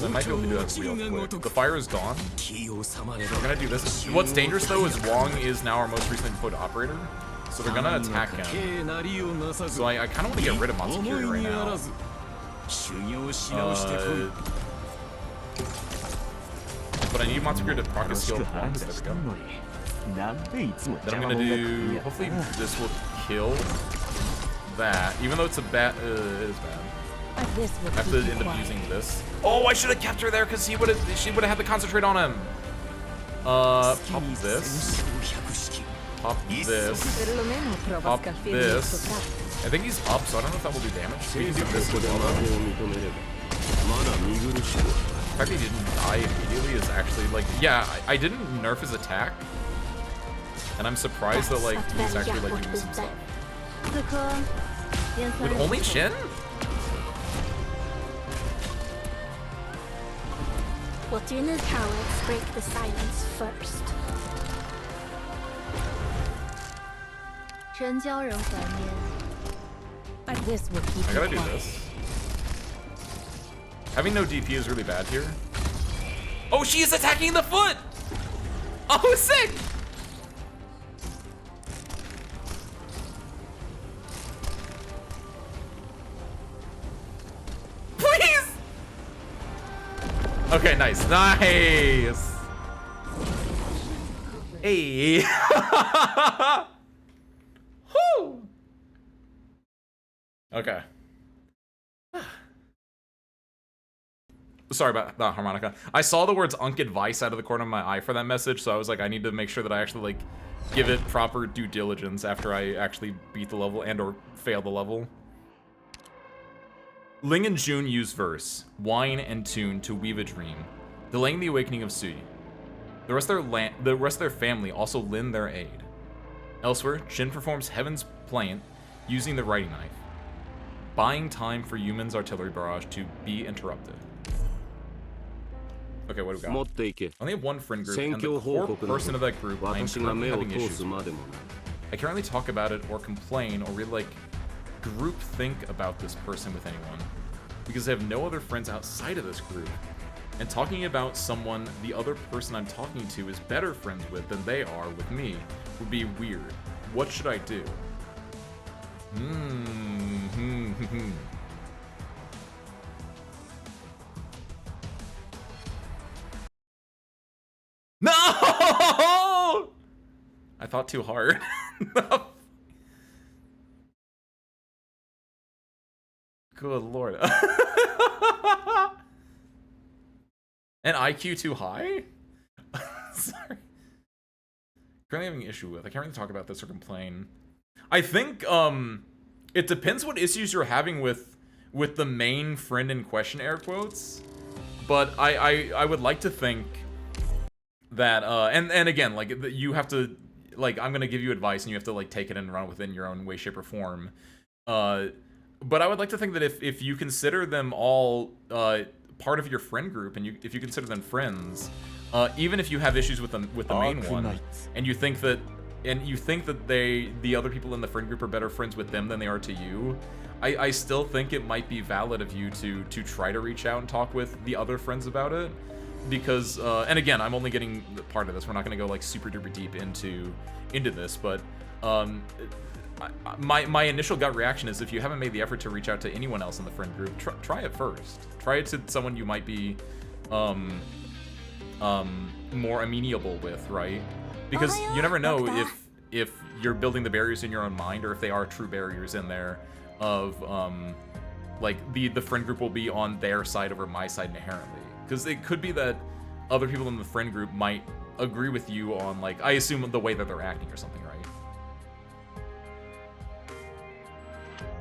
I might be able to do that real quick. The fire is gone. We're gonna do this. What's dangerous though is Wong is now our most recently deployed operator. So they're gonna attack him. So I kinda wanna get rid of Matsukiri right now. But I need Matsukiri to proc his skill once. There we go. Then I'm gonna do... hopefully this will kill that. Even though it's a bad... it is bad. I have to end up using this. Oh, I should have kept her there because she would have had to concentrate on him. Pop this. Pop this. Pop this. I think he's up, so I don't know if that will do damage. We can do this as well, though. The fact that he didn't die immediately is actually like, yeah, I didn't nerf his attack. And I'm surprised that like he's actually like doing some stuff. With only Chin? Will Juna's cowards break the silence first? This will keep I gotta do this. Having no DP is really bad here. Oh, she is attacking the foot! Oh, sick! Please! Okay, nice. Nice! Hey! Whew! Okay. Sorry about that harmonica. I saw the words Unk Advice out of the corner of my eye for that message, so I was like, I need to make sure that I actually like give it proper due diligence after I actually beat the level and or fail the level. Ling and Jun use verse, wine, and tune to weave a dream, delaying the awakening of Sui. The rest of their family also lend their aid. Elsewhere, Jin performs Heaven's Plaint using the writing knife, buying time for Yuman's artillery barrage to be interrupted. Okay, what do we got? I only have one friend group, and the core person of that group I am currently having issues with. I can't really talk about it or complain or really like group think about this person with anyone, because I have no other friends outside of this group. And talking about someone the other person I'm talking to is better friends with than they are with me would be weird. What should I do? No! I thought too hard. Good lord. An IQ too high? Sorry. Currently having an issue with. I can't really talk about this or complain. I think it depends what issues you're having with the main friend in question, air quotes. But I would like to think that and again, like you have to, like, I'm gonna give you advice and you have to like take it and run within your own way, shape, or form. But I would like to think that if you consider them all part of your friend group, and if you consider them friends, even if you have issues with the main one, and you think that the other people in the friend group are better friends with them than they are to you, I still think it might be valid of you to try to reach out and talk with the other friends about it. Because and again, I'm only getting part of this. We're not going to go like super duper deep into this, but my initial gut reaction is if you haven't made the effort to reach out to anyone else in the friend group, try it first. Try it to someone you might be more amenable with, right? Because you never know you're building the barriers in your own mind, or if they are true barriers in there of like the friend group will be on their side over my side inherently. Because it could be that other people in the friend group might agree with you on, like, I assume the way that they're acting or something, right?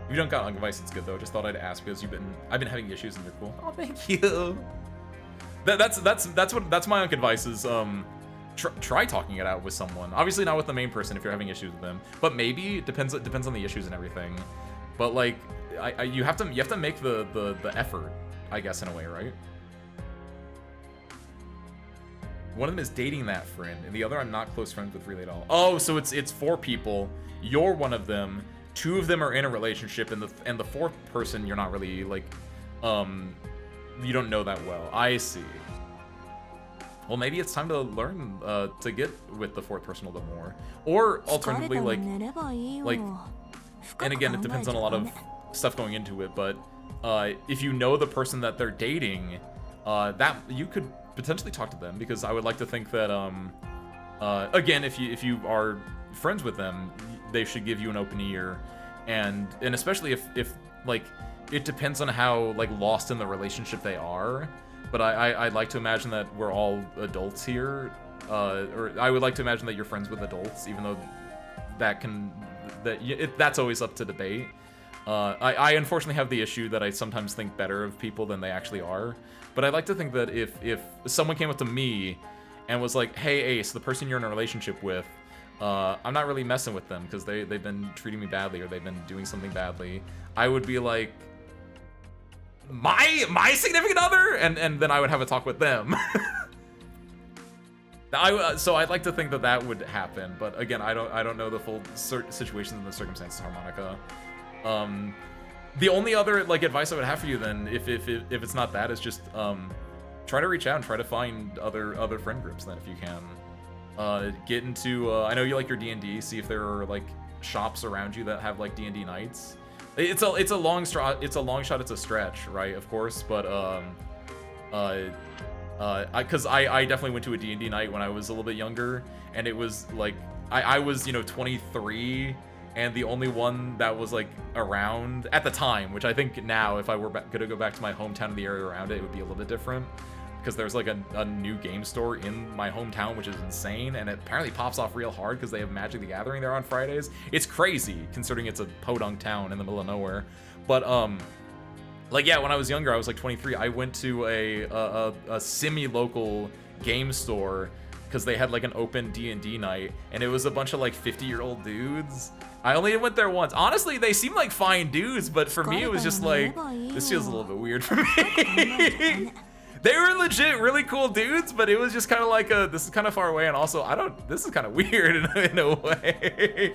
If you don't got advice, it's good though. Just thought I'd ask because I've been having issues and they're cool. Oh, thank you. That's my advice is try talking it out with someone. Obviously not with the main person if you're having issues with them, but maybe it depends on the issues and everything. But like you have to make the effort, I guess, in a way, right? One of them is dating that friend, and the other I'm not close friends with really at all. Oh, so it's 4 people. You're one of them. 2 of them are in a relationship, and the 4th person you're not really like, you don't know that well. I see. Well, maybe it's time to learn to get with the 4th person a little bit more, or alternatively like, and again, it depends on a lot of stuff going into it. But if you know the person that they're dating, that you could potentially talk to them, because I would like to think that again, if you are friends with them, they should give you an open ear, and especially if like it depends on how like lost in the relationship they are. But I'd like to imagine that we're all adults here, or I would like to imagine that you're friends with adults, even though that's always up to debate. I unfortunately have the issue that I sometimes think better of people than they actually are. But I'd like to think that if someone came up to me and was like, hey Ace, the person you're in a relationship with, I'm not really messing with them because they've been treating me badly or they've been doing something badly, I would be like, my significant other? And then I would have a talk with them. So I'd like to think that would happen, but again, I don't know the full situations and the circumstances, Harmonica. The only other like advice I would have for you then, if it's not that, is just try to reach out and try to find other friend groups then if you can. Get into I know you like your D&D, see if there are like shops around you that have like D&D nights. It's a long shot, it's a stretch, right? Of course, but because I definitely went to a D&D night when I was a little bit younger, and it was like I was 23, and the only one that was like around at the time, which I think now if I were gonna go back to my hometown and the area around it, it would be a little bit different, because there's like a new game store in my hometown, which is insane, and it apparently pops off real hard because they have Magic the Gathering there on Fridays. It's crazy considering it's a podunk town in the middle of nowhere. But like, yeah, when I was younger, I was like 23, I went to a semi-local game store because they had like an open D&D night, and it was a bunch of like 50-year-old dudes. I only went there once. Honestly, they seemed like fine dudes, but for me, it was just like, this feels a little bit weird for me. They were legit really cool dudes, but it was just kind of like this is kind of far away, and also this is kind of weird in a way.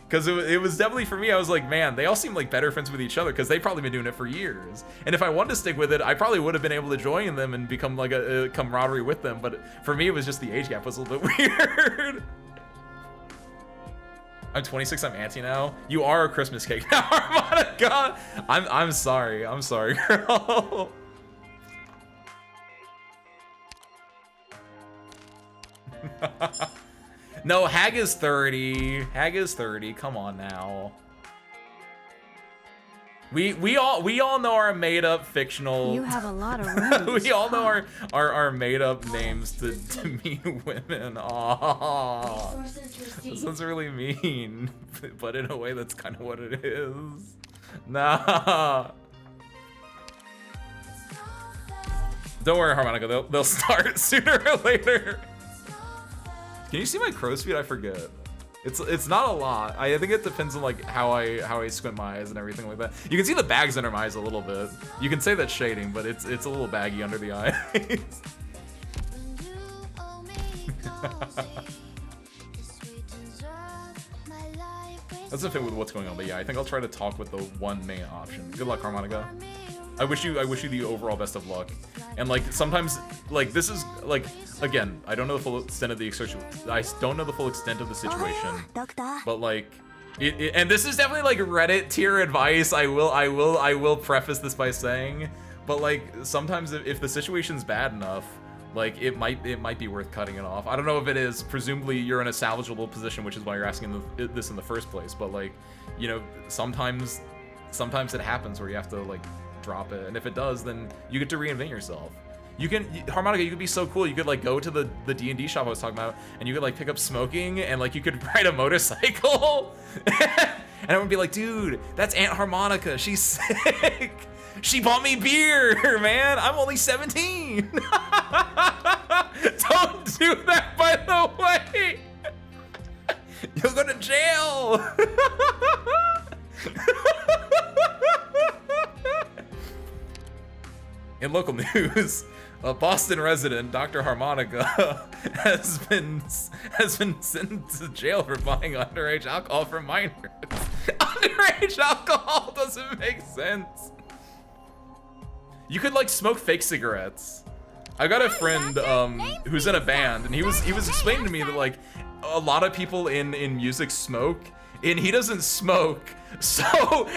Because it was definitely, for me, I was like, man, they all seem like better friends with each other because they've probably been doing it for years. And if I wanted to stick with it, I probably would have been able to join them and become like a camaraderie with them. But for me, it was just the age gap was a little bit weird. I'm 26, I'm auntie now. You are a Christmas cake now, Harmonica. I'm sorry, girl. No, Hag is 30. Hag is 30. Come on now. We all know our made up fictional. You have a lot of rooms. We all know our made up names to mean women. Aww. This sounds really mean, but in a way that's kind of what it is. Nah. Don't worry, Harmonica. They'll start sooner or later. Can you see my crow's feet? I forget. It's not a lot. I think it depends on like how I squint my eyes and everything like that. You can see the bags under my eyes a little bit. You can say that's shading, but it's a little baggy under the eyes. That's the thing with what's going on, but yeah, I think I'll try to talk with the one main option. Good luck, Harmonica. I wish you the overall best of luck. And like sometimes like this is like, again, I don't know the full extent of the situation. But like and this is definitely like Reddit tier advice. I will preface this by saying, but like sometimes if the situation's bad enough, like it might be worth cutting it off. I don't know if it is. Presumably you're in a salvageable position, which is why you're asking this in the first place. But like, you know, sometimes it happens where you have to like drop it, and if it does, then you get to reinvent yourself. You can, Harmonica, you could be so cool. You could like go to the D&D shop I was talking about, and you could like pick up smoking, and like you could ride a motorcycle. And I would be like, dude, that's Aunt Harmonica. She's sick. She bought me beer, man. I'm only 17. Don't do that, by the way. You'll go to jail. In local news, a Boston resident, Dr. Harmonica, has been sent to jail for buying underage alcohol from minors. Underage alcohol doesn't make sense. You could like smoke fake cigarettes. I got a friend who's in a band, and he was explaining to me that like a lot of people in music smoke, and he doesn't smoke. So,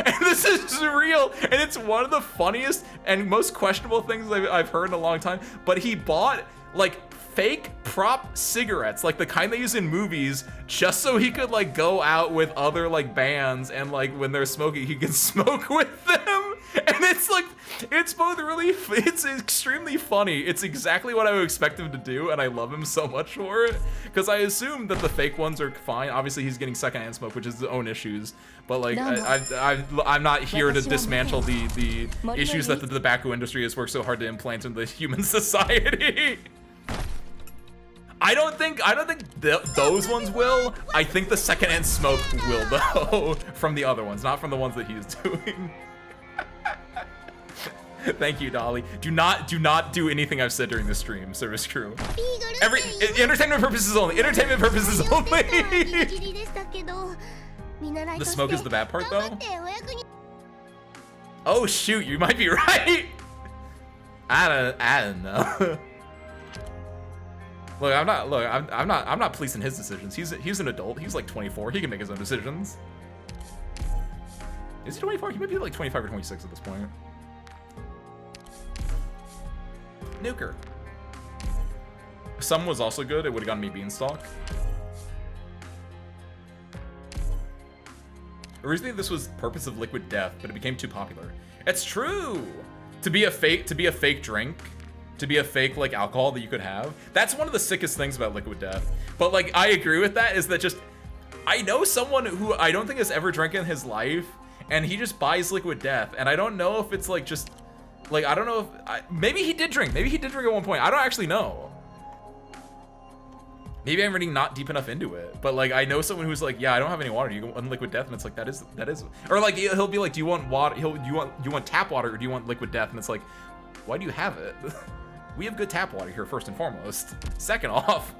and this is real, and it's one of the funniest and most questionable things I've heard in a long time, but he bought like fake prop cigarettes, like the kind they use in movies, just so he could like go out with other like bands, and like when they're smoking, he can smoke with them. And it's like, it's both really, it's extremely funny. It's exactly what I would expect him to do, and I love him so much for it, because I assume that the fake ones are fine. Obviously, he's getting secondhand smoke, which is his own issues, but like, I'm not here to dismantle the issues that the tobacco industry has worked so hard to implant into human society. I don't think those ones will. I think the secondhand smoke will, though, from the other ones, not from the ones that he's doing. Thank you, Dolly. Do not do anything I've said during this stream, service crew. Entertainment purposes only. Entertainment purposes only. The smoke is the bad part, though. Oh shoot, you might be right. I don't know. Look, I'm not policing his decisions. He's an adult. He's like 24. He can make his own decisions. Is he 24? He might be like 25 or 26 at this point. Nuker. Some was also good. It would have gotten me Beanstalk. Originally, this was Purpose of Liquid Death, but it became too popular. It's true. To be a fake drink, to be a fake like alcohol that you could have. That's one of the sickest things about Liquid Death. But like, I agree with that. Is that just, I know someone who I don't think has ever drank in his life, and he just buys Liquid Death, and I don't know if it's like just. Like, I don't know if, maybe he did drink. Maybe he did drink at one point. I don't actually know. Maybe I'm really not deep enough into it. But like, I know someone who's like, yeah, I don't have any water. You want Liquid Death? And it's like, that is. Or like, he'll be like, do you want water? You want tap water, or do you want Liquid Death? And it's like, why do you have it? We have good tap water here, first and foremost. Second off.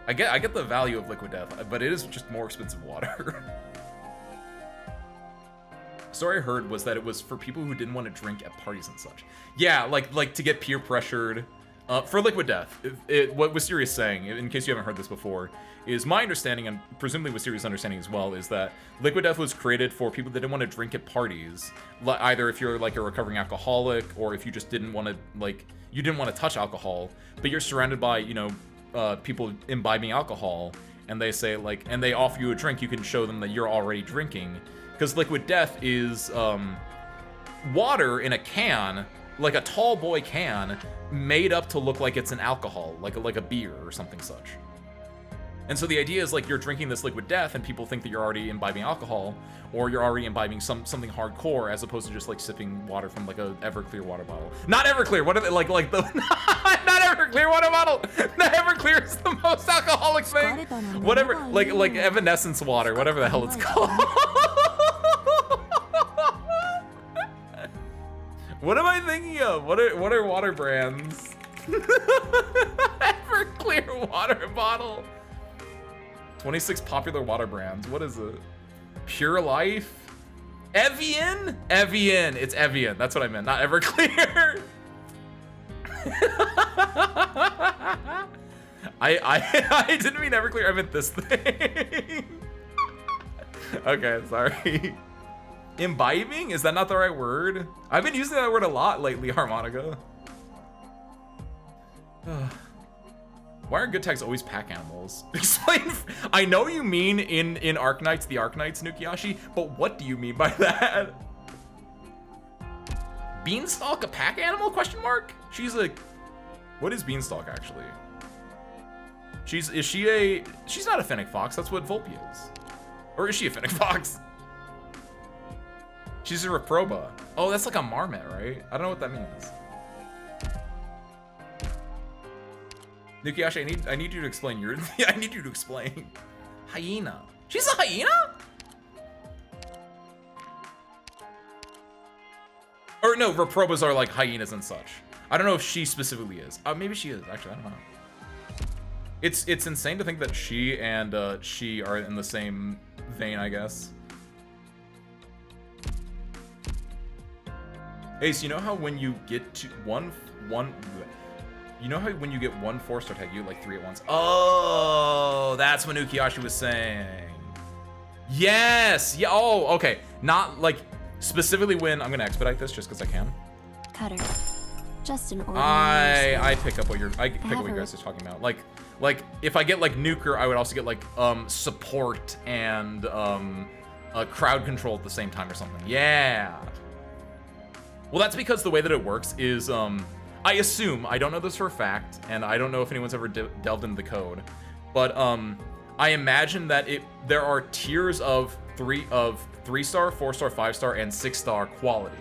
I get the value of Liquid Death, but it is just more expensive water. Story I heard was that it was for people who didn't want to drink at parties and such. Yeah, like to get peer pressured. For Liquid Death, what Wisteria's saying, in case you haven't heard this before, is my understanding, and presumably Wisteria's understanding as well, is that Liquid Death was created for people that didn't want to drink at parties. Either if you're like a recovering alcoholic, or if you just didn't want to, like, you didn't want to touch alcohol, but you're surrounded by, you know, people imbibing alcohol, and they say like, and they offer you a drink, you can show them that you're already drinking. Because Liquid Death is water in a can, like a tall boy can, made up to look like it's an alcohol, like a beer or something such. And so the idea is like you're drinking this Liquid Death, and people think that you're already imbibing alcohol, or you're already imbibing something hardcore, as opposed to just like sipping water from like a Everclear water bottle. Not Everclear. What are they like the not Everclear water bottle? Not Everclear is the most alcoholic thing. Whatever, like Evanescence water, whatever the hell it's called. What am I thinking of? What are water brands? Everclear water bottle. 26 popular water brands. What is it? Pure Life? Evian? Evian. It's Evian. That's what I meant. Not Everclear. I didn't mean Everclear. I meant this thing. Okay, sorry. Imbibing? Is that not the right word? I've been using that word a lot lately, Harmonica. Why are good tags always pack animals? Explain. I know you mean in Arknights, the Arknights, Nukiashi, but what do you mean by that? Beanstalk a pack animal? Question mark? She's a... What is Beanstalk actually? She's not a Fennec Fox, that's what Volpe is. Or is she a Fennec Fox? She's a Reproba. Oh, that's like a Marmot, right? I don't know what that means. Nukiashi, I need you to explain your... I need you to explain. Hyena. She's a hyena? Or no, Reprobas are like hyenas and such. I don't know if she specifically is. Maybe she is, actually, I don't know. It's insane to think that she and she are in the same vein, I guess. Ace, you know how when you get to you know how when you get one 4-star tag, you get like 3 at once? Oh, that's what Nukiashi was saying. Yes, yeah, oh, okay. Not like specifically when, I'm gonna expedite this just because I can. Cutter. Just an ordinary I pick up what you guys are talking about. Like if I get like Nuker, I would also get like support and crowd control at the same time or something. Yeah. Well, that's because the way that it works is I assume, I don't know this for a fact, and I don't know if anyone's ever delved into the code, but I imagine that there are tiers of 3-star, 4-star, 5-star, and 6-star quality.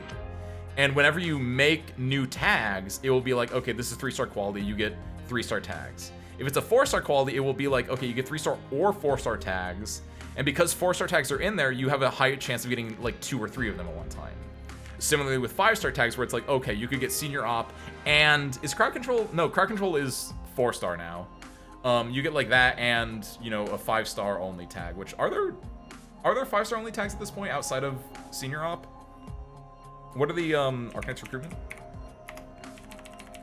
And whenever you make new tags, it will be like, okay, this is 3-star quality, you get 3-star tags. If it's a 4-star quality, it will be like, okay, you get 3-star or 4-star tags. And because 4-star tags are in there, you have a higher chance of getting like 2 or 3 of them at one time. Similarly with 5-star tags, where it's like, okay, you could get senior op, and is crowd control? No, crowd control is 4-star now. You get like that, and you know, a 5-star only tag. Which are there 5-star only tags at this point outside of senior op? What are the Arknights recruitment?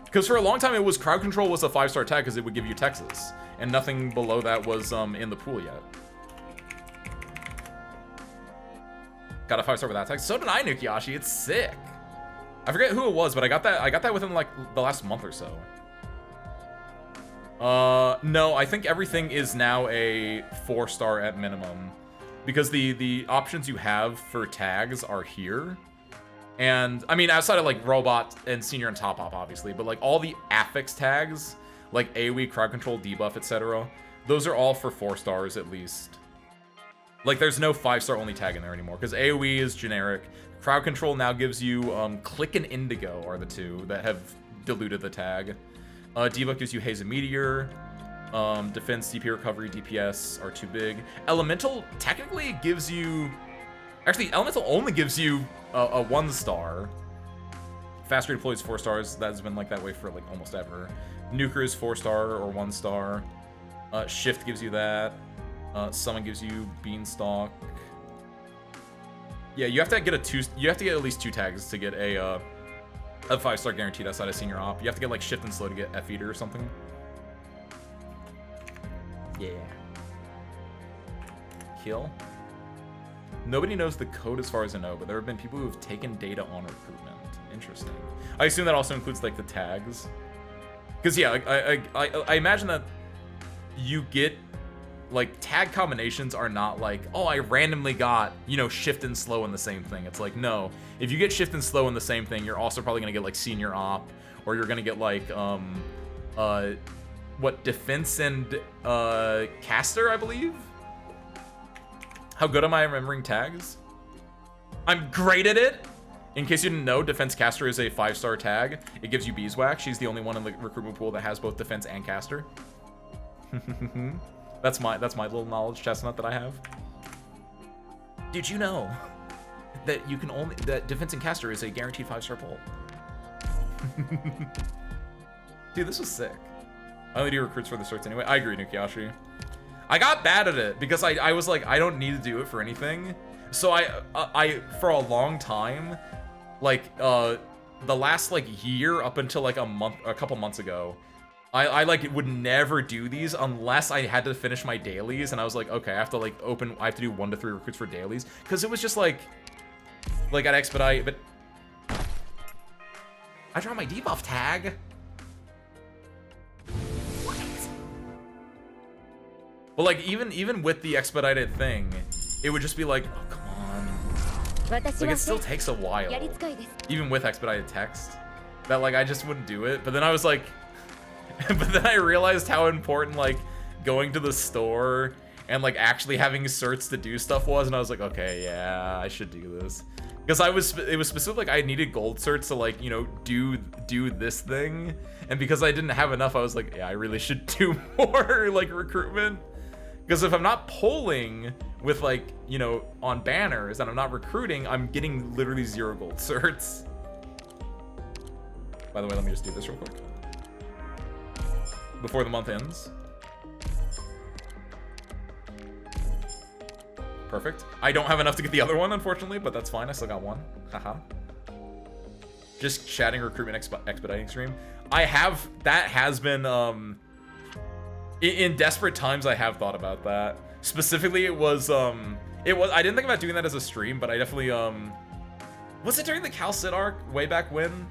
Because for a long time it was crowd control was a 5-star tag because it would give you Texas, and nothing below that was in the pool yet. Got a 5-star with that tag. So did I, Nukiashi. It's sick. I forget who it was, but I got that within like the last month or so. No, I think everything is now a 4-star at minimum, because the options you have for tags are here. And I mean, outside of like robot and senior and top op, obviously, but like all the affix tags, like AoE, crowd control, debuff, etc., those are all for 4 stars at least. Like, there's no 5-star only tag in there anymore, because AoE is generic. Crowd control now gives you Click and Indigo are the 2 that have diluted the tag. Debuff gives you Haze and Meteor. Defense, DP recovery, DPS are too big. Elemental technically gives you... Actually, Elemental only gives you a 1-star. Fast redeploy is 4 stars. That's been like that way for like almost ever. Nuker is 4-star or 1-star. Shift gives you that. Summon gives you Beanstalk. Yeah, you have to get you have to get at least 2 tags to get a 5-star guaranteed outside of senior op. You have to get like Shift and Slow to get F Eater or something. Yeah. Kill. Nobody knows the code as far as I know, but there have been people who have taken data on recruitment. Interesting. I assume that also includes like the tags. Because yeah, I imagine that you get like tag combinations are not like, oh, I randomly got, you know, Shift and Slow in the same thing. It's like, no, if you get Shift and Slow in the same thing, you're also probably gonna get like senior op, or you're gonna get like what, defense and caster, I believe. How good am I at remembering tags? I'm great at it. In case you didn't know, Defense Caster is a 5-star tag. It gives you Beeswax. She's the only one in the recruitment pool that has both Defense and Caster. That's my little knowledge chestnut that I have. Did you know that you can only Defense and Caster is a guaranteed 5-star pull? Dude, this was sick. I only do recruits for the certs anyway. I agree, Nukiashi. I got bad at it because I was like, I don't need to do it for anything. So I for a long time, like the last like year up until like a couple months ago, I like would never do these unless I had to finish my dailies, and I was like, okay, I have to do 1 to 3 recruits for dailies, because it was just like, like at expedite, but I draw my debuff tag. What? Well, like even with the expedited thing, it would just be like, oh come on. Like it still takes a while, even with expedited text. That like I just wouldn't do it. But then I was like, but then I realized how important like going to the store and like actually having certs to do stuff was, and I was like, okay, yeah, I should do this. Because it was specific, like I needed gold certs to like, you know, do this thing. And because I didn't have enough, I was like, yeah, I really should do more like recruitment. Because if I'm not polling with like, you know, on banners and I'm not recruiting, I'm getting literally 0 gold certs. By the way, let me just do this real quick. Before the month ends. Perfect. I don't have enough to get the other one, unfortunately, but that's fine. I still got one. Haha. Just chatting recruitment expediting stream. I have, that has been, in desperate times, I have thought about that. Specifically, it was, I didn't think about doing that as a stream, but I definitely, was it during the Cal Cid arc way back when?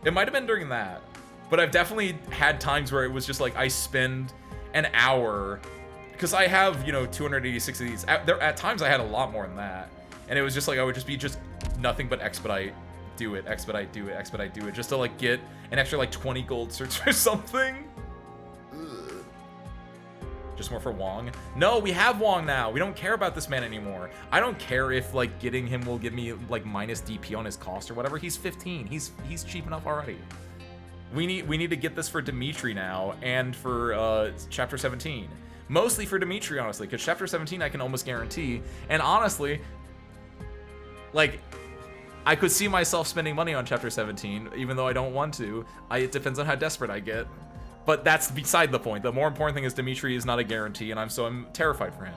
It might have been during that, but I've definitely had times where it was just like, I spend an hour, because I have, you know, 286 of these. At times I had a lot more than that. And it was just like, I would just be just nothing but expedite, do it, expedite, do it, expedite, do it, just to like get an extra like 20 gold certs or something. Ugh. Just more for Wong. No, we have Wong now. We don't care about this man anymore. I don't care if like getting him will give me like minus DP on his cost or whatever. He's 15. He's cheap enough already. We need to get this for Dimitri now and for chapter 17. Mostly for Dimitri, honestly, because chapter 17 I can almost guarantee. And honestly, like, I could see myself spending money on chapter 17, even though I don't want to. It depends on how desperate I get. But that's beside the point. The more important thing is Dimitri is not a guarantee, and I'm terrified for him.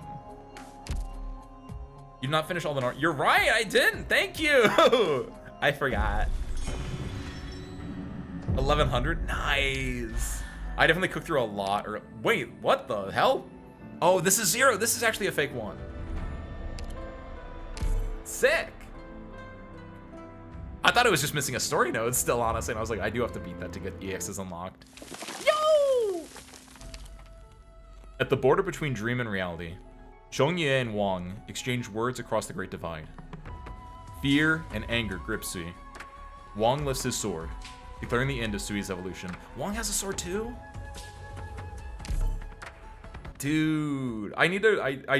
You did not finish all the... You're right, I didn't. Thank you. I forgot. 1100? Nice. I definitely cooked through a lot. Or wait, what the hell? Oh, this is 0. This is actually a fake one. Sick. I thought it was just missing a story node still, honestly, and I was like, I do have to beat that to get EXs unlocked. Yo! At the border between dream and reality, Zhongye and Wang exchange words across the Great Divide. Fear and anger grip Sui. Wang lifts his sword, declaring the end of Sui's evolution. Wang has a sword too? Dude, I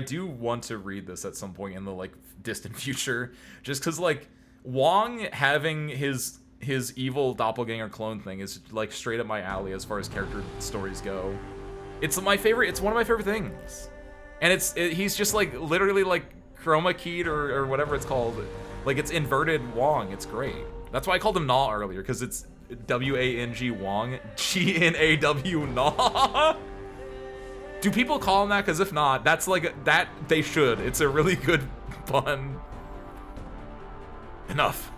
do want to read this at some point in the like distant future, just because like Wang having his evil doppelganger clone thing is like straight up my alley as far as character stories go. It's one of my favorite things, and he's just like literally like chroma keyed or whatever it's called, like it's inverted Wang. It's great. That's why I called him Naw earlier, because it's W-A-N-G Wang, G-N-A-W Naw. Do people call him that? Because if not, that's like, that they should. It's a really good pun. Enough.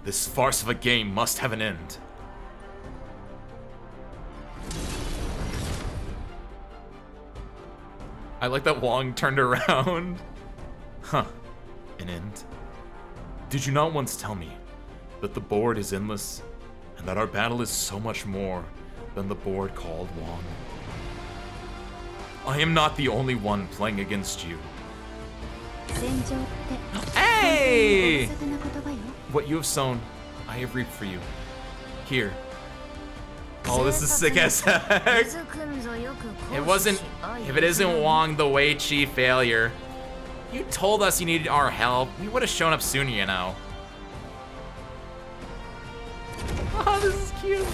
This farce of a game must have an end. I like that Wong turned around. Huh. An end. Did you not once tell me that the board is endless and that our battle is so much more than the board called Wong? I am not the only one playing against you. Hey! What you have sown, I have reaped for you. Here. Oh, this is sick as heck. It wasn't, if it isn't Wong the Wei Chi failure. You told us you needed our help. We would have shown up sooner, you know. Oh, this is cute.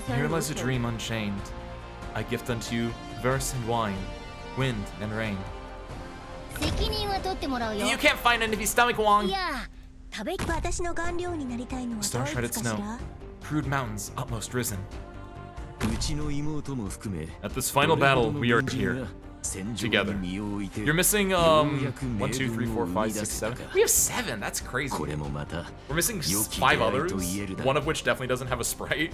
Here lies a dream unchained. I gift unto you verse and wine, wind and rain. You can't find an empty stomach, Wong. Star-shredded snow, crude mountains utmost risen. At this final battle, we are here, together. You're missing 1, 2, 3, 4, 5, 6, 7. We have 7. That's crazy. We're missing 5 others, one of which definitely doesn't have a sprite.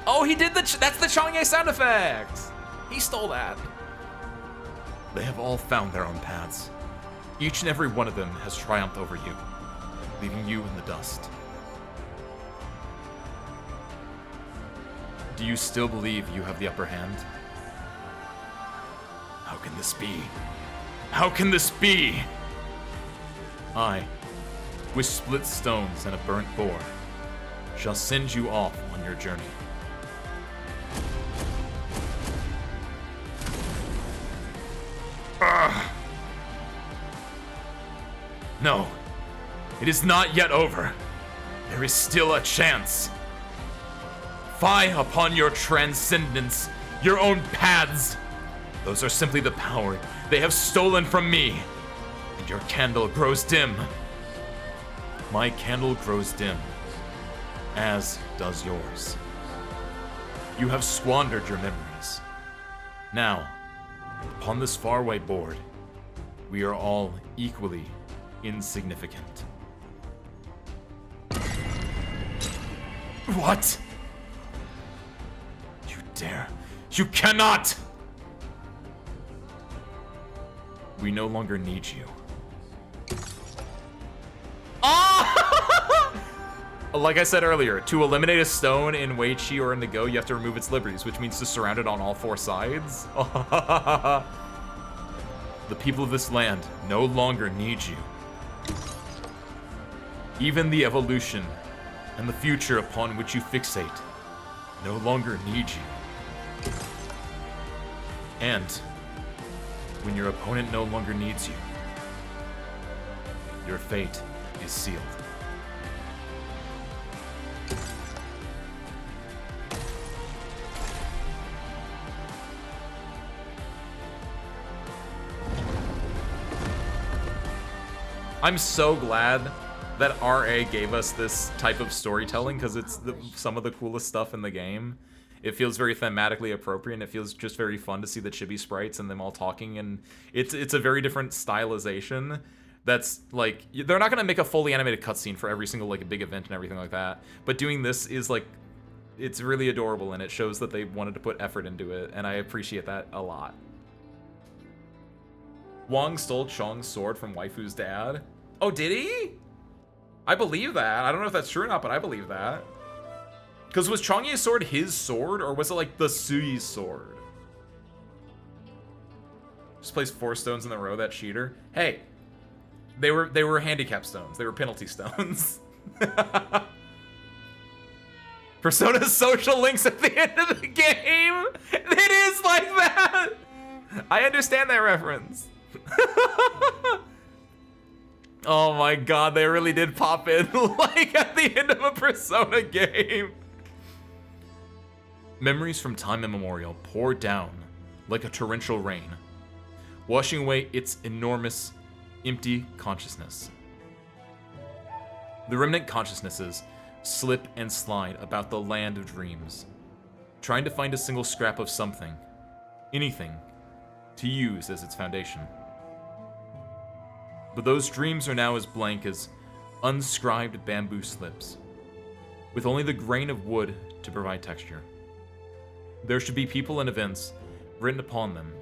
Oh, he did that's the Chang'e sound effect. He stole that. They have all found their own paths. Each and every one of them has triumphed over you, leaving you in the dust. Do you still believe you have the upper hand? How can this be? How can this be? I, with split stones and a burnt boar, shall send you off on your journey. Ugh. No, it is not yet over. There is still a chance. Fie upon your transcendence, your own paths. Those are simply the power they have stolen from me. And your candle grows dim. My candle grows dim, as does yours. You have squandered your memories. Now, upon this faraway board, we are all equally insignificant. What? You dare? You cannot! We no longer need you. Ah! Like I said earlier, to eliminate a stone in Wei Chi or in the Go, you have to remove its liberties, which means to surround it on all four sides. The people of this land no longer need you. Even the evolution and the future upon which you fixate no longer need you. And when your opponent no longer needs you, your fate is sealed. I'm so glad that RA gave us this type of storytelling, because it's some of the coolest stuff in the game. It feels very thematically appropriate, and it feels just very fun to see the chibi sprites and them all talking, and it's a very different stylization. That's like, they're not gonna make a fully animated cutscene for every single like big event and everything like that, but doing this is like, it's really adorable, and it shows that they wanted to put effort into it, and I appreciate that a lot. Wong stole Chong's sword from Waifu's dad. Oh, did he? I believe that. I don't know if that's true or not, but I believe that. Because was Chongye's sword his sword, or was it like the Sui's sword? Just placed 4 stones in a row, that cheater. Hey, they were handicap stones. They were penalty stones. Persona's social links at the end of the game. It is like that. I understand that reference. Oh my god, they really did pop in like at the end of a Persona game. Memories from time immemorial pour down like a torrential rain, washing away its enormous, empty consciousness. The remnant consciousnesses slip and slide about the land of dreams, trying to find a single scrap of something, anything, to use as its foundation. But those dreams are now as blank as unscribed bamboo slips, with only the grain of wood to provide texture. There should be people and events written upon them,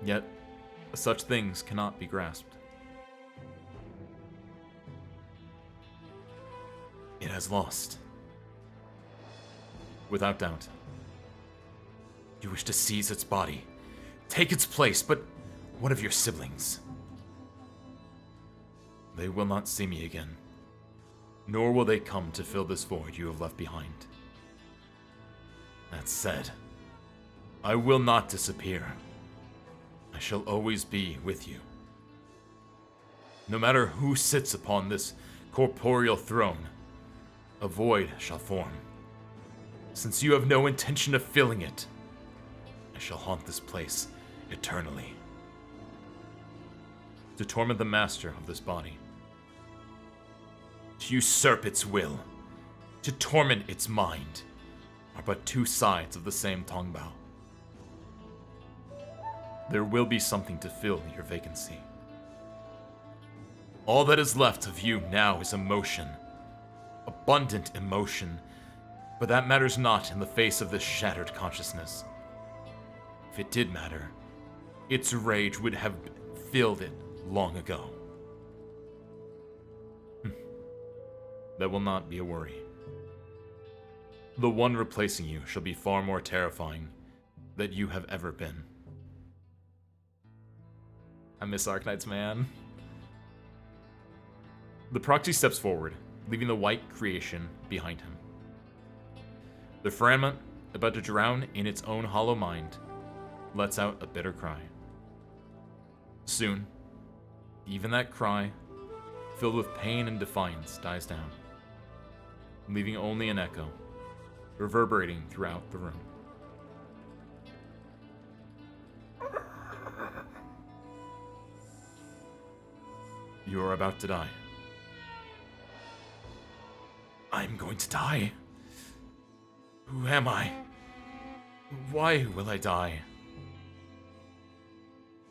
yet such things cannot be grasped. It has lost. Without doubt. You wish to seize its body, take its place, but what of your siblings? They will not see me again, nor will they come to fill this void you have left behind. That said, I will not disappear. I shall always be with you. No matter who sits upon this corporeal throne, a void shall form. Since you have no intention of filling it, I shall haunt this place eternally. To torment the master of this body. To usurp its will, to torment its mind, are but two sides of the same Tongbao. There will be something to fill your vacancy. All that is left of you now is emotion. Abundant emotion, but that matters not in the face of this shattered consciousness. If it did matter, its rage would have filled it long ago. That will not be a worry. The one replacing you shall be far more terrifying than you have ever been. I miss Arknights, man. The proxy steps forward, leaving the white creation behind him. The fragment, about to drown in its own hollow mind, lets out a bitter cry. Soon, even that cry, filled with pain and defiance, dies down, leaving only an echo, reverberating throughout the room. You are about to die. I'm going to die. Who am I? Why will I die?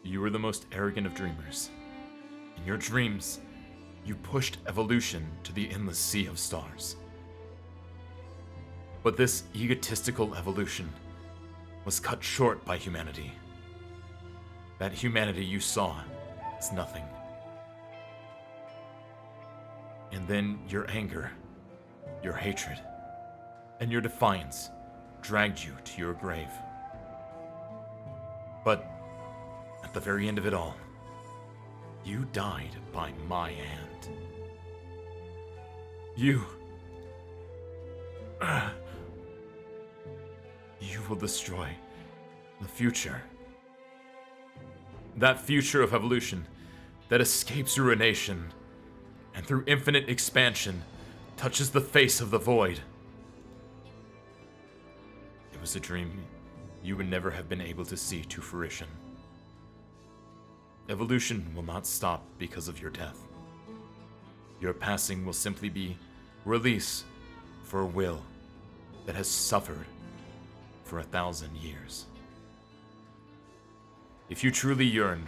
You were the most arrogant of dreamers. In your dreams, you pushed evolution to the endless sea of stars. But this egotistical evolution was cut short by humanity. That humanity you saw is nothing. And then your anger, your hatred, and your defiance dragged you to your grave. But at the very end of it all, you died by my hand. You will destroy the future. That future of evolution that escapes ruination and through infinite expansion touches the face of the void. It was a dream you would never have been able to see to fruition. Evolution will not stop because of your death. Your passing will simply be release for a will that has suffered for 1,000 years. If you truly yearn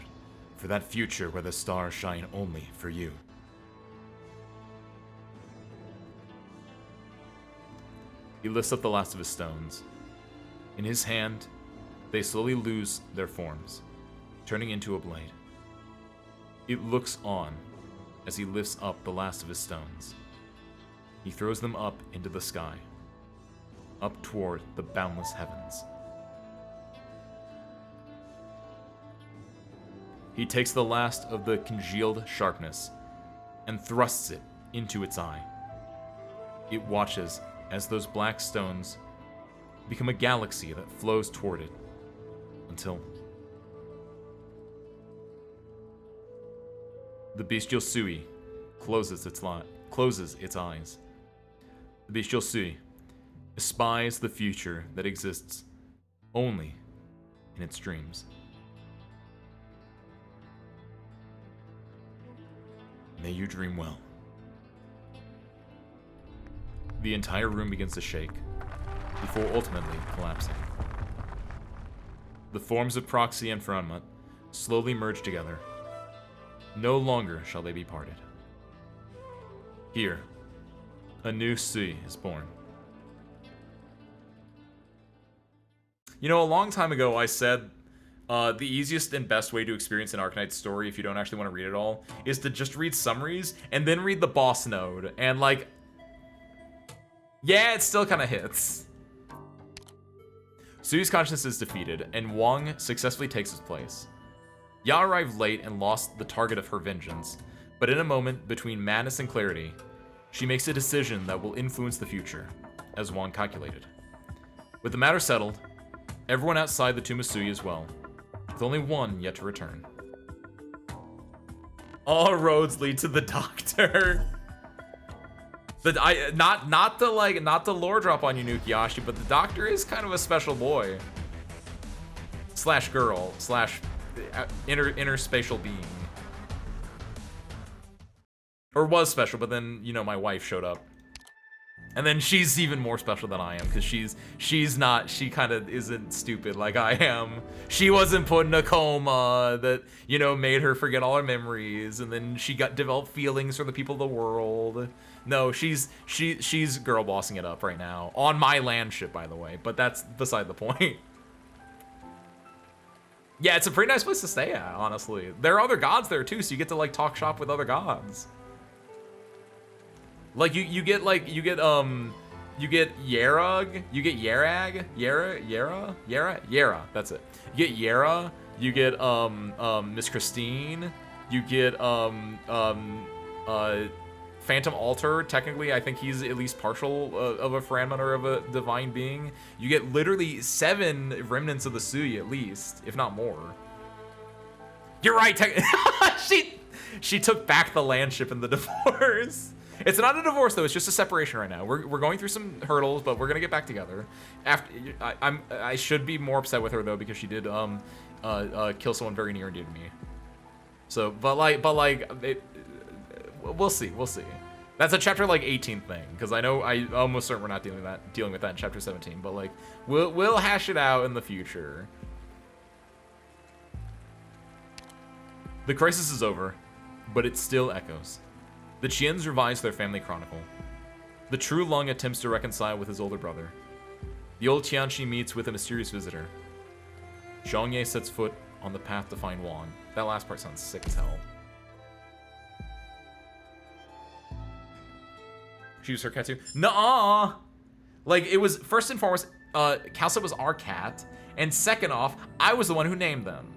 for that future where the stars shine only for you, he lifts up the last of his stones. In his hand, they slowly lose their forms, turning into a blade. It looks on as he lifts up the last of his stones. He throws them up into the sky, up toward the boundless heavens. He takes the last of the congealed sharpness and thrusts it into its eye. It watches as those black stones become a galaxy that flows toward it until the bestial Sui closes its eyes. The bestial Sui espies the future that exists only in its dreams. May you dream well. The entire room begins to shake, before ultimately collapsing. The forms of Proxy and Franmut slowly merge together. No longer shall they be parted. Here, a new Sui is born. You know, a long time ago I said the easiest and best way to experience an Arknights story, if you don't actually want to read it all, is to just read summaries and then read the boss node. And like, yeah, it still kind of hits. Sui's consciousness is defeated, and Wang successfully takes his place. Ya arrived late and lost the target of her vengeance, but in a moment between madness and clarity, she makes a decision that will influence the future, as Wang calculated. With the matter settled, everyone outside the Tomb of Sui is well, with only one yet to return. All roads lead to the Doctor. Not the lore drop on you, Nukiyashi, but the Doctor is kind of a special boy. Slash girl, slash interspatial being. Or was special, but then, you know, my wife showed up. And then she's even more special than I am, because she kind of isn't stupid like I am. She wasn't put in a coma that, you know, made her forget all her memories, and then she developed feelings for the people of the world. No, she's girl bossing it up right now. On my land ship, by the way, but that's beside the point. Yeah, it's a pretty nice place to stay at, honestly. There are other gods there too, so you get to like talk shop with other gods. Like you get Yarug, you get Yara, that's it. You get Yara, you get Miss Christine, you get Phantom Altar. Technically, I think he's at least partial of a Franman or of a divine being. You get literally 7 remnants of the Sui at least, if not more. You're right. She took back the landship in the divorce. It's not a divorce though. It's just a separation right now. We're going through some hurdles, but we're gonna get back together. After I should be more upset with her though because she did kill someone very near and dear to me. So, but we'll see. That's a chapter like 18 thing, because I almost certain we're not dealing with that in chapter 17. But like, we'll hash it out in the future. The crisis is over, but it still echoes. The Qians revise their family chronicle. The true Lung attempts to reconcile with his older brother. The old Tianchi meets with a mysterious visitor. Zhongye sets foot on the path to find Wang. That last part sounds sick as hell. She was her cat too? Nuh-uh! Like, it was, first and foremost, Kalsa was our cat, and second off, I was the one who named them.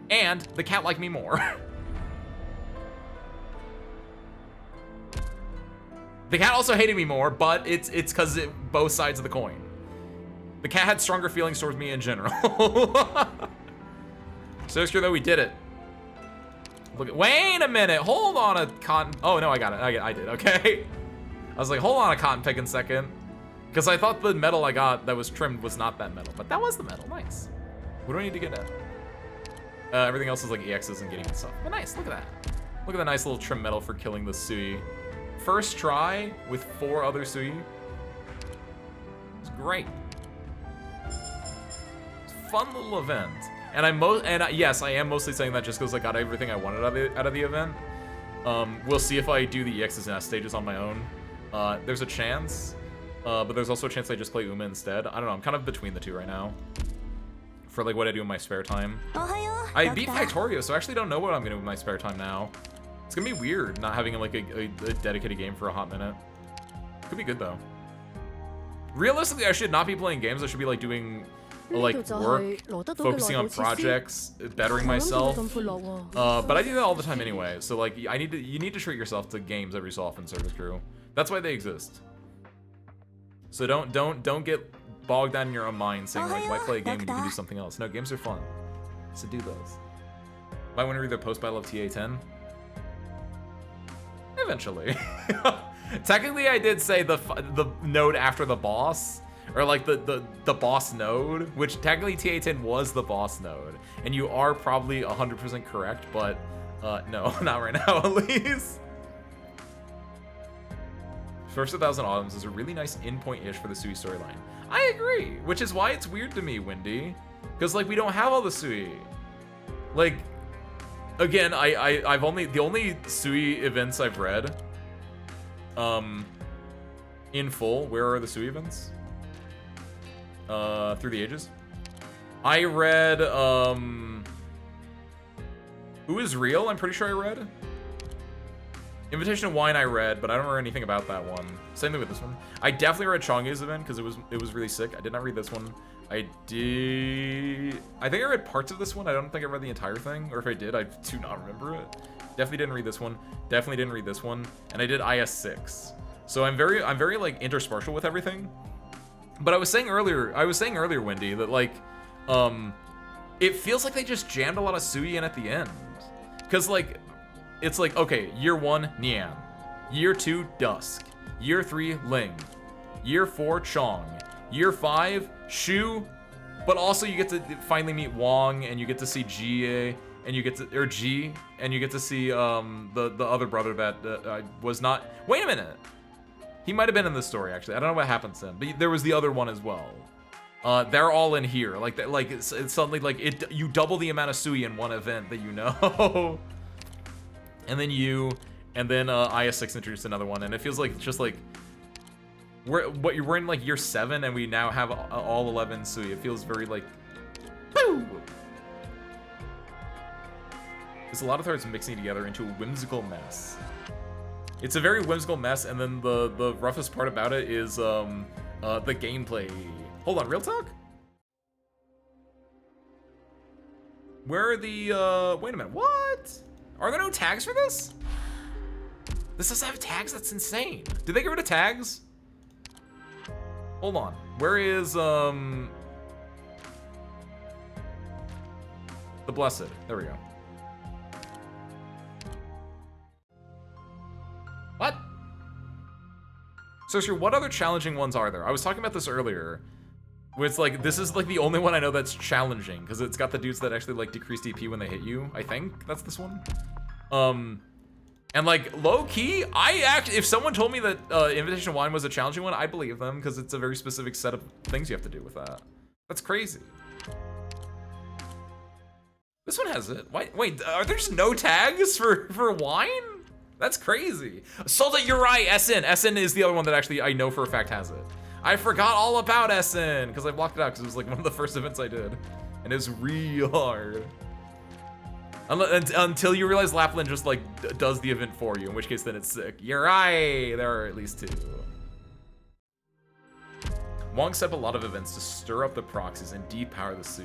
And the cat liked me more. The cat also hated me more, but it's because both sides of the coin. The cat had stronger feelings towards me in general. So it's true though, we did it. Look, wait a minute, hold on a cotton. Oh no, I got it. I did. Okay. I was like, hold on a cotton pick in second, because I thought the metal I got that was trimmed was not that metal, but that was the metal. Nice. What do I need to get at? Everything else is like EXs and getting stuff. But nice. Look at that. Look at the nice little trim metal for killing the Sui. First try with 4 other Sui. It's great. It's a fun little event. And yes, I am mostly saying that just because I got everything I wanted out of the event. We'll see if I do the EXs and S stages on my own. There's a chance, but there's also a chance I just play Uma instead. I don't know. I'm kind of between the two right now. For like what I do in my spare time. I beat Factorio, so I actually don't know what I'm gonna do with my spare time now. It's gonna be weird not having like a dedicated game for a hot minute. Could be good though. Realistically, I should not be playing games. I should be like doing like work, focusing on projects, bettering myself. But I do that all the time anyway. So like, you need to treat yourself to games every so often, Service Crew. That's why they exist. So don't get bogged down in your own mind saying like, why play a game when you can do something else? No, games are fun. So do those. Might want to read their post battle of TA10. Eventually. Technically, I did say the node after the boss, or like the boss node, which technically TA10 was the boss node, and you are probably 100% correct, but no, not right now at least. First 1,000 Autumns is a really nice endpoint-ish for the Sui storyline. I agree, which is why it's weird to me, Wendy, because like we don't have all the Sui. Like, again, the only Sui events I've read, in full. Where are the Sui events? Through the Ages. I read, Who Is Real? I'm pretty sure I read. Invitation of Wine I read, but I don't remember anything about that one. Same thing with this one. I definitely read Chang'e's event because it was really sick. I did not read this one. I think I read parts of this one. I don't think I read the entire thing, or if I did, I do not remember it. Definitely didn't read this one. Definitely didn't read this one. And I did IS6. So I'm very like interspartial with everything. But I was saying earlier, Wendy, that like it feels like they just jammed a lot of Sui in at the end. Cause like it's like, okay, year 1, Nian. Year 2, Dusk. Year 3, Ling. Year 4, Chong. Year 5, Shu. But also you get to finally meet Wang, and you get to see Jie, and you get to, or Ji, and you get to see the other brother that I was not. Wait a minute. He might have been in this story actually. I don't know what happens then, but there was the other one as well. They're all in here. Like it's suddenly like you double the amount of Sui in one event that you know. And then IS6 introduced another one, and it feels like just like we're in like year 7, and we now have all 11 Sui. It feels very like, boo. There's a lot of threads mixing together into a whimsical mess. It's a very whimsical mess, and then the roughest part about it is the gameplay. Hold on, real talk? Where are the, wait a minute, what? Are there no tags for this? This doesn't have tags? That's insane. Did they get rid of tags? Hold on. Where is, the Blessed? There we go. What? So, what other challenging ones are there? I was talking about this earlier. Where it's like, this is like the only one I know that's challenging, because it's got the dudes that actually like decrease DP when they hit you. I think that's this one. And like low key, if someone told me that Invitation Wine was a challenging one, I believe them, because it's a very specific set of things you have to do with that. That's crazy. This one has it. Wait, are there just no tags for wine? That's crazy. Soldat, you're right. SN is the other one that actually I know for a fact has it. I forgot all about SN because I blocked it out because it was like one of the first events I did, and it was real hard. Until you realize Lapland just like does the event for you, in which case then it's sick. You're right. There are at least 2. Wong set up a lot of events to stir up the proxies and depower the sea.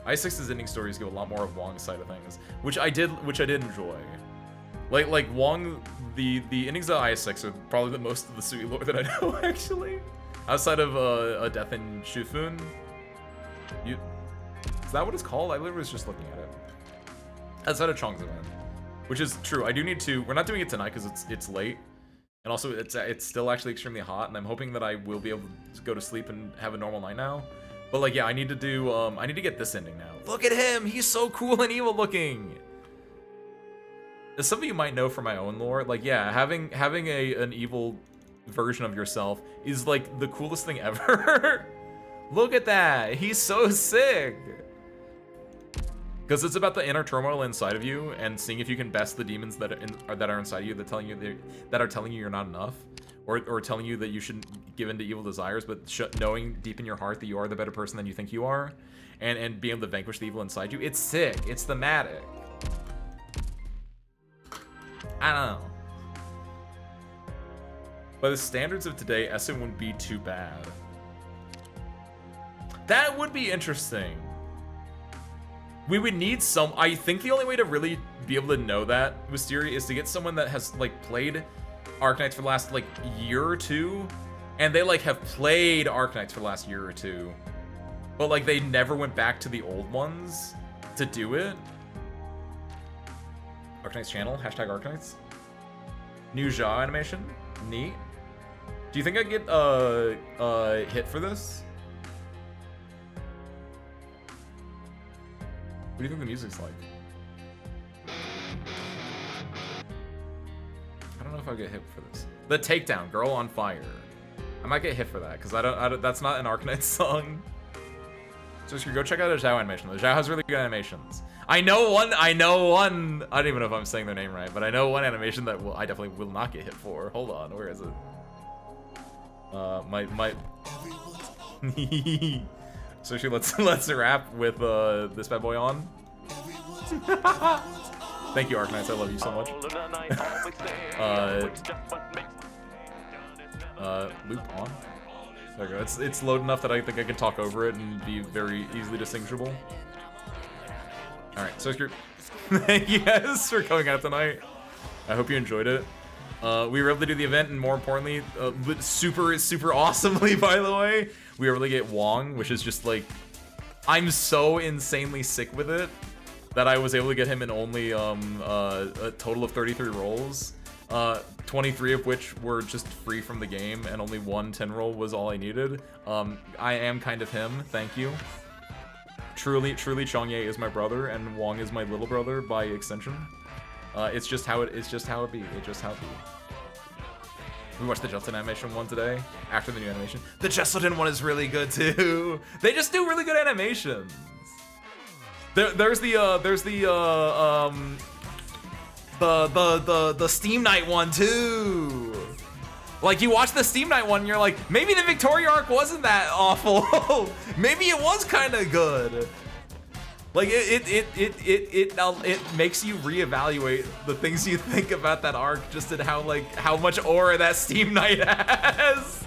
I6's ending stories give a lot more of Wong's side of things, which I did enjoy. Like Wong, the endings of I6 are probably the most of the Sui lore that I know actually. Outside of a death in Shufun. Is that what it's called? I literally was just looking at it. Outside of Chong's event. Which is true. I do need to, we're not doing it tonight because it's late. And also it's still actually extremely hot, and I'm hoping that I will be able to go to sleep and have a normal night now. But like, yeah, I need to do, I need to get this ending now. Look at him! He's so cool and evil looking! As some of you might know from my own lore, like, yeah, having an evil version of yourself is like the coolest thing ever. Look at that! He's so sick! Because it's about the inner turmoil inside of you and seeing if you can best the demons that are inside of you that are telling you you're not enough, or telling you that you shouldn't give in to evil desires, but knowing deep in your heart that you are the better person than you think you are, and being able to vanquish the evil inside you. It's sick. It's thematic. I don't know. By the standards of today, Essen wouldn't be too bad. That would be interesting. We would need some, I think the only way to really be able to know that, Wisteria, is to get someone that has like played Arknights for the last like year or 2, and they like have played Arknights for the last year or 2, but like they never went back to the old ones to do it. Arknights channel, hashtag Arknights. New Zha animation, neat. Do you think I get hit for this? What do you think the music's like? I don't know if I'll get hit for this. The Takedown, Girl on Fire. I might get hit for that, because I don't, that's not an Arknights song. So go check out a Zhao animation. The Zhao has really good animations. I know one, I don't even know if I'm saying their name right, but I know one animation that I definitely will not get hit for. Hold on, where is it? So let's wrap with this bad boy on. Thank you, Arknights. I love you so much. Loop on. There we go. It's low enough that I think I can talk over it and be very easily distinguishable. All right, so thank you guys for coming out tonight. I hope you enjoyed it. We were able to do the event, and more importantly, super awesomely, by the way, we were able to get Wong, which is just like, I'm so insanely sick with it that I was able to get him in only a total of 33 rolls, 23 of which were just free from the game, and only 1 10 roll was all I needed. I am kind of him, thank you. Truly Chongye is my brother, and Wong is my little brother by extension. It's just how it be. It's just how it be. We watched the Justin animation one today, after the new animation. The Jesselton one is really good too. They just do really good animations. There's the Steam Knight one too. Like, you watch the Steam Knight one and you're like, maybe the Victoria arc wasn't that awful. Maybe it was kind of good. Like it makes you reevaluate the things you think about that arc, just in how much aura that Steam Knight has.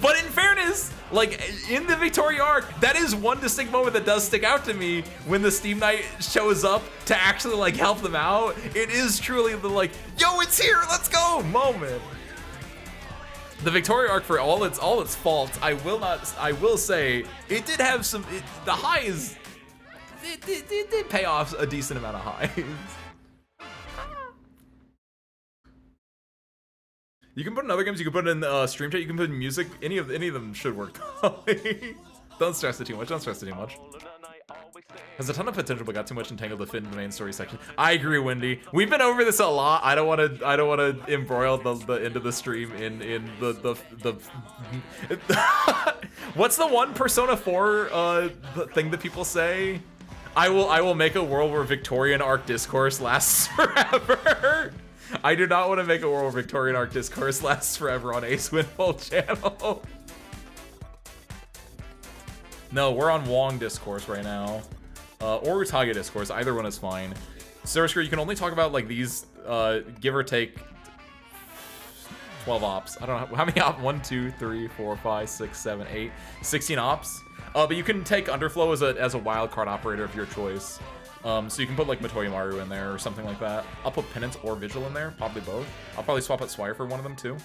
But in fairness, like in the Victoria arc, that is one distinct moment that does stick out to me when the Steam Knight shows up to actually like help them out. It is truly the like, yo, it's here, let's go moment. The Victoria arc, for all its faults, I will say it did have some. The highs, it did pay off a decent amount of highs. You can put in other games. You can put in stream chat. You can put in music. Any of them should work. Don't stress it too much. Don't stress it too much. Has a ton of potential, but got too much entangled to fit into the main story section. I agree, Wendy. We've been over this a lot. I don't want to embroil the end of the stream in the what's the one Persona 4 thing that people say? I will make a world where Victorian arc discourse lasts forever. I do not want to make a world where Victorian arc discourse lasts forever on Ace Windfall channel. No, we're on Wong discourse right now. Or Utage discourse, either one is fine. Sarah, you can only talk about like these, give or take 12 ops. I don't know how many ops. 1, 2, 3, 4, 5, 6, 7, 8, 16 ops. But you can take Underflow as a wild card operator of your choice. So you can put like Matoya Maru in there or something like that. I'll put Penance or Vigil in there, probably both. I'll probably swap out Swire for one of them too.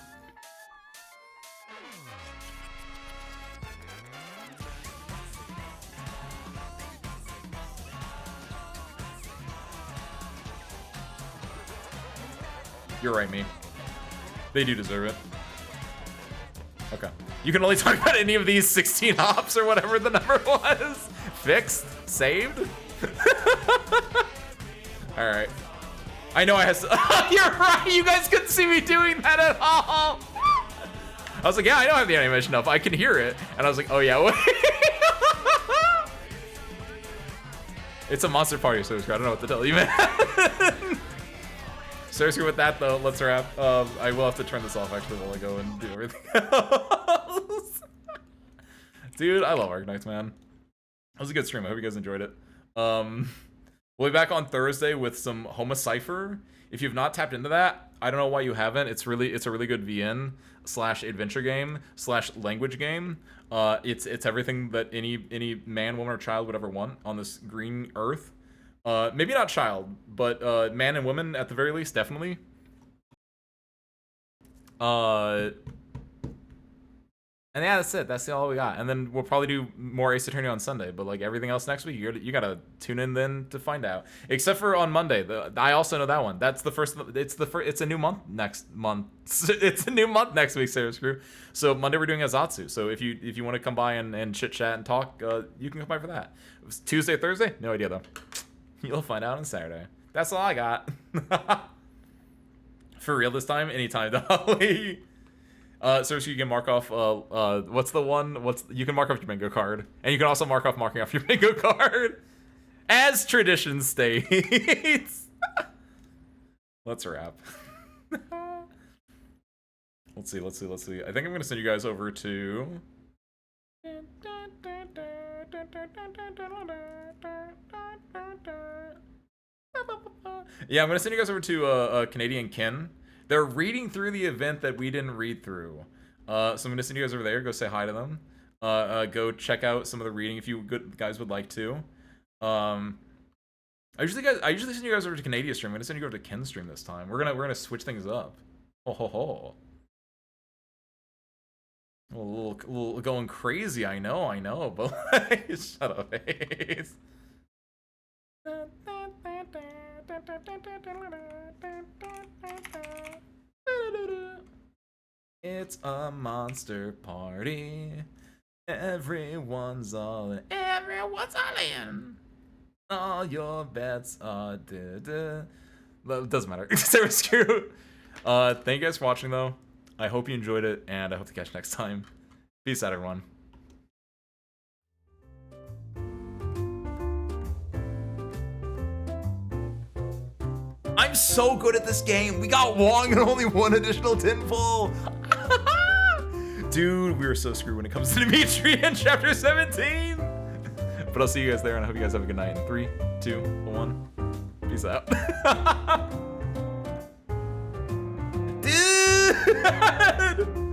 You're right, me. They do deserve it. Okay. You can only talk about any of these 16 ops or whatever the number was. Fixed? Saved? Alright. I know I have to. You're right! You guys couldn't see me doing that at all! I was like, yeah, I know I have the animation up. I can hear it. And I was like, oh yeah, wait. It's a monster party, so I don't know what to tell you, man. Seriously, with that though, let's wrap. I will have to turn this off actually while I go and do everything else. Dude, I love Arknights, man. That was a good stream. I hope you guys enjoyed it. We'll be back on Thursday with some Homa Cypher. If you've not tapped into that, I don't know why you haven't. It's a really good VN / adventure game / language game. It's everything that any man, woman, or child would ever want on this green earth. Maybe not child, but man and woman at the very least, definitely. And yeah, that's it. That's all we got. And then we'll probably do more Ace Attorney on Sunday. But like everything else next week, you gotta tune in then to find out. Except for on Monday, I also know that one. That's the first. It's a new month next month. It's a new month next week, Sarah's Crew. So Monday we're doing Azatsu. So if you want to come by and chit chat and talk, you can come by for that. It was Tuesday, Thursday, no idea though. You'll find out on Saturday. That's all I got. For real this time, anytime, Dolly. So you can mark off, what's the one? You can mark off your bingo card. And you can also mark off marking off your bingo card. As tradition states. Let's wrap. Let's see. I think I'm going to send you guys over to... Yeah, I'm going to send you guys over to Canadian Kin. They're reading through the event that we didn't read through. So I'm going to send you guys over there. Go say hi to them. Go check out some of the reading if you guys would like to. I usually send you guys over to Canadian stream. I'm going to send you over to Ken's stream this time. We're gonna switch things up. Ho ho ho. A little going crazy, I know, but shut up, Ace. It's a monster party. Everyone's all in. All your bets are dead. It doesn't matter. Thank you guys for watching, though. I hope you enjoyed it, and I hope to catch you next time. Peace out, everyone. I'm so good at this game. We got Wong and only one additional tinfoil. Dude, we were so screwed when it comes to Dimitri in Chapter 17. But I'll see you guys there, and I hope you guys have a good night. In 3, 2, 1. Peace out. Dude!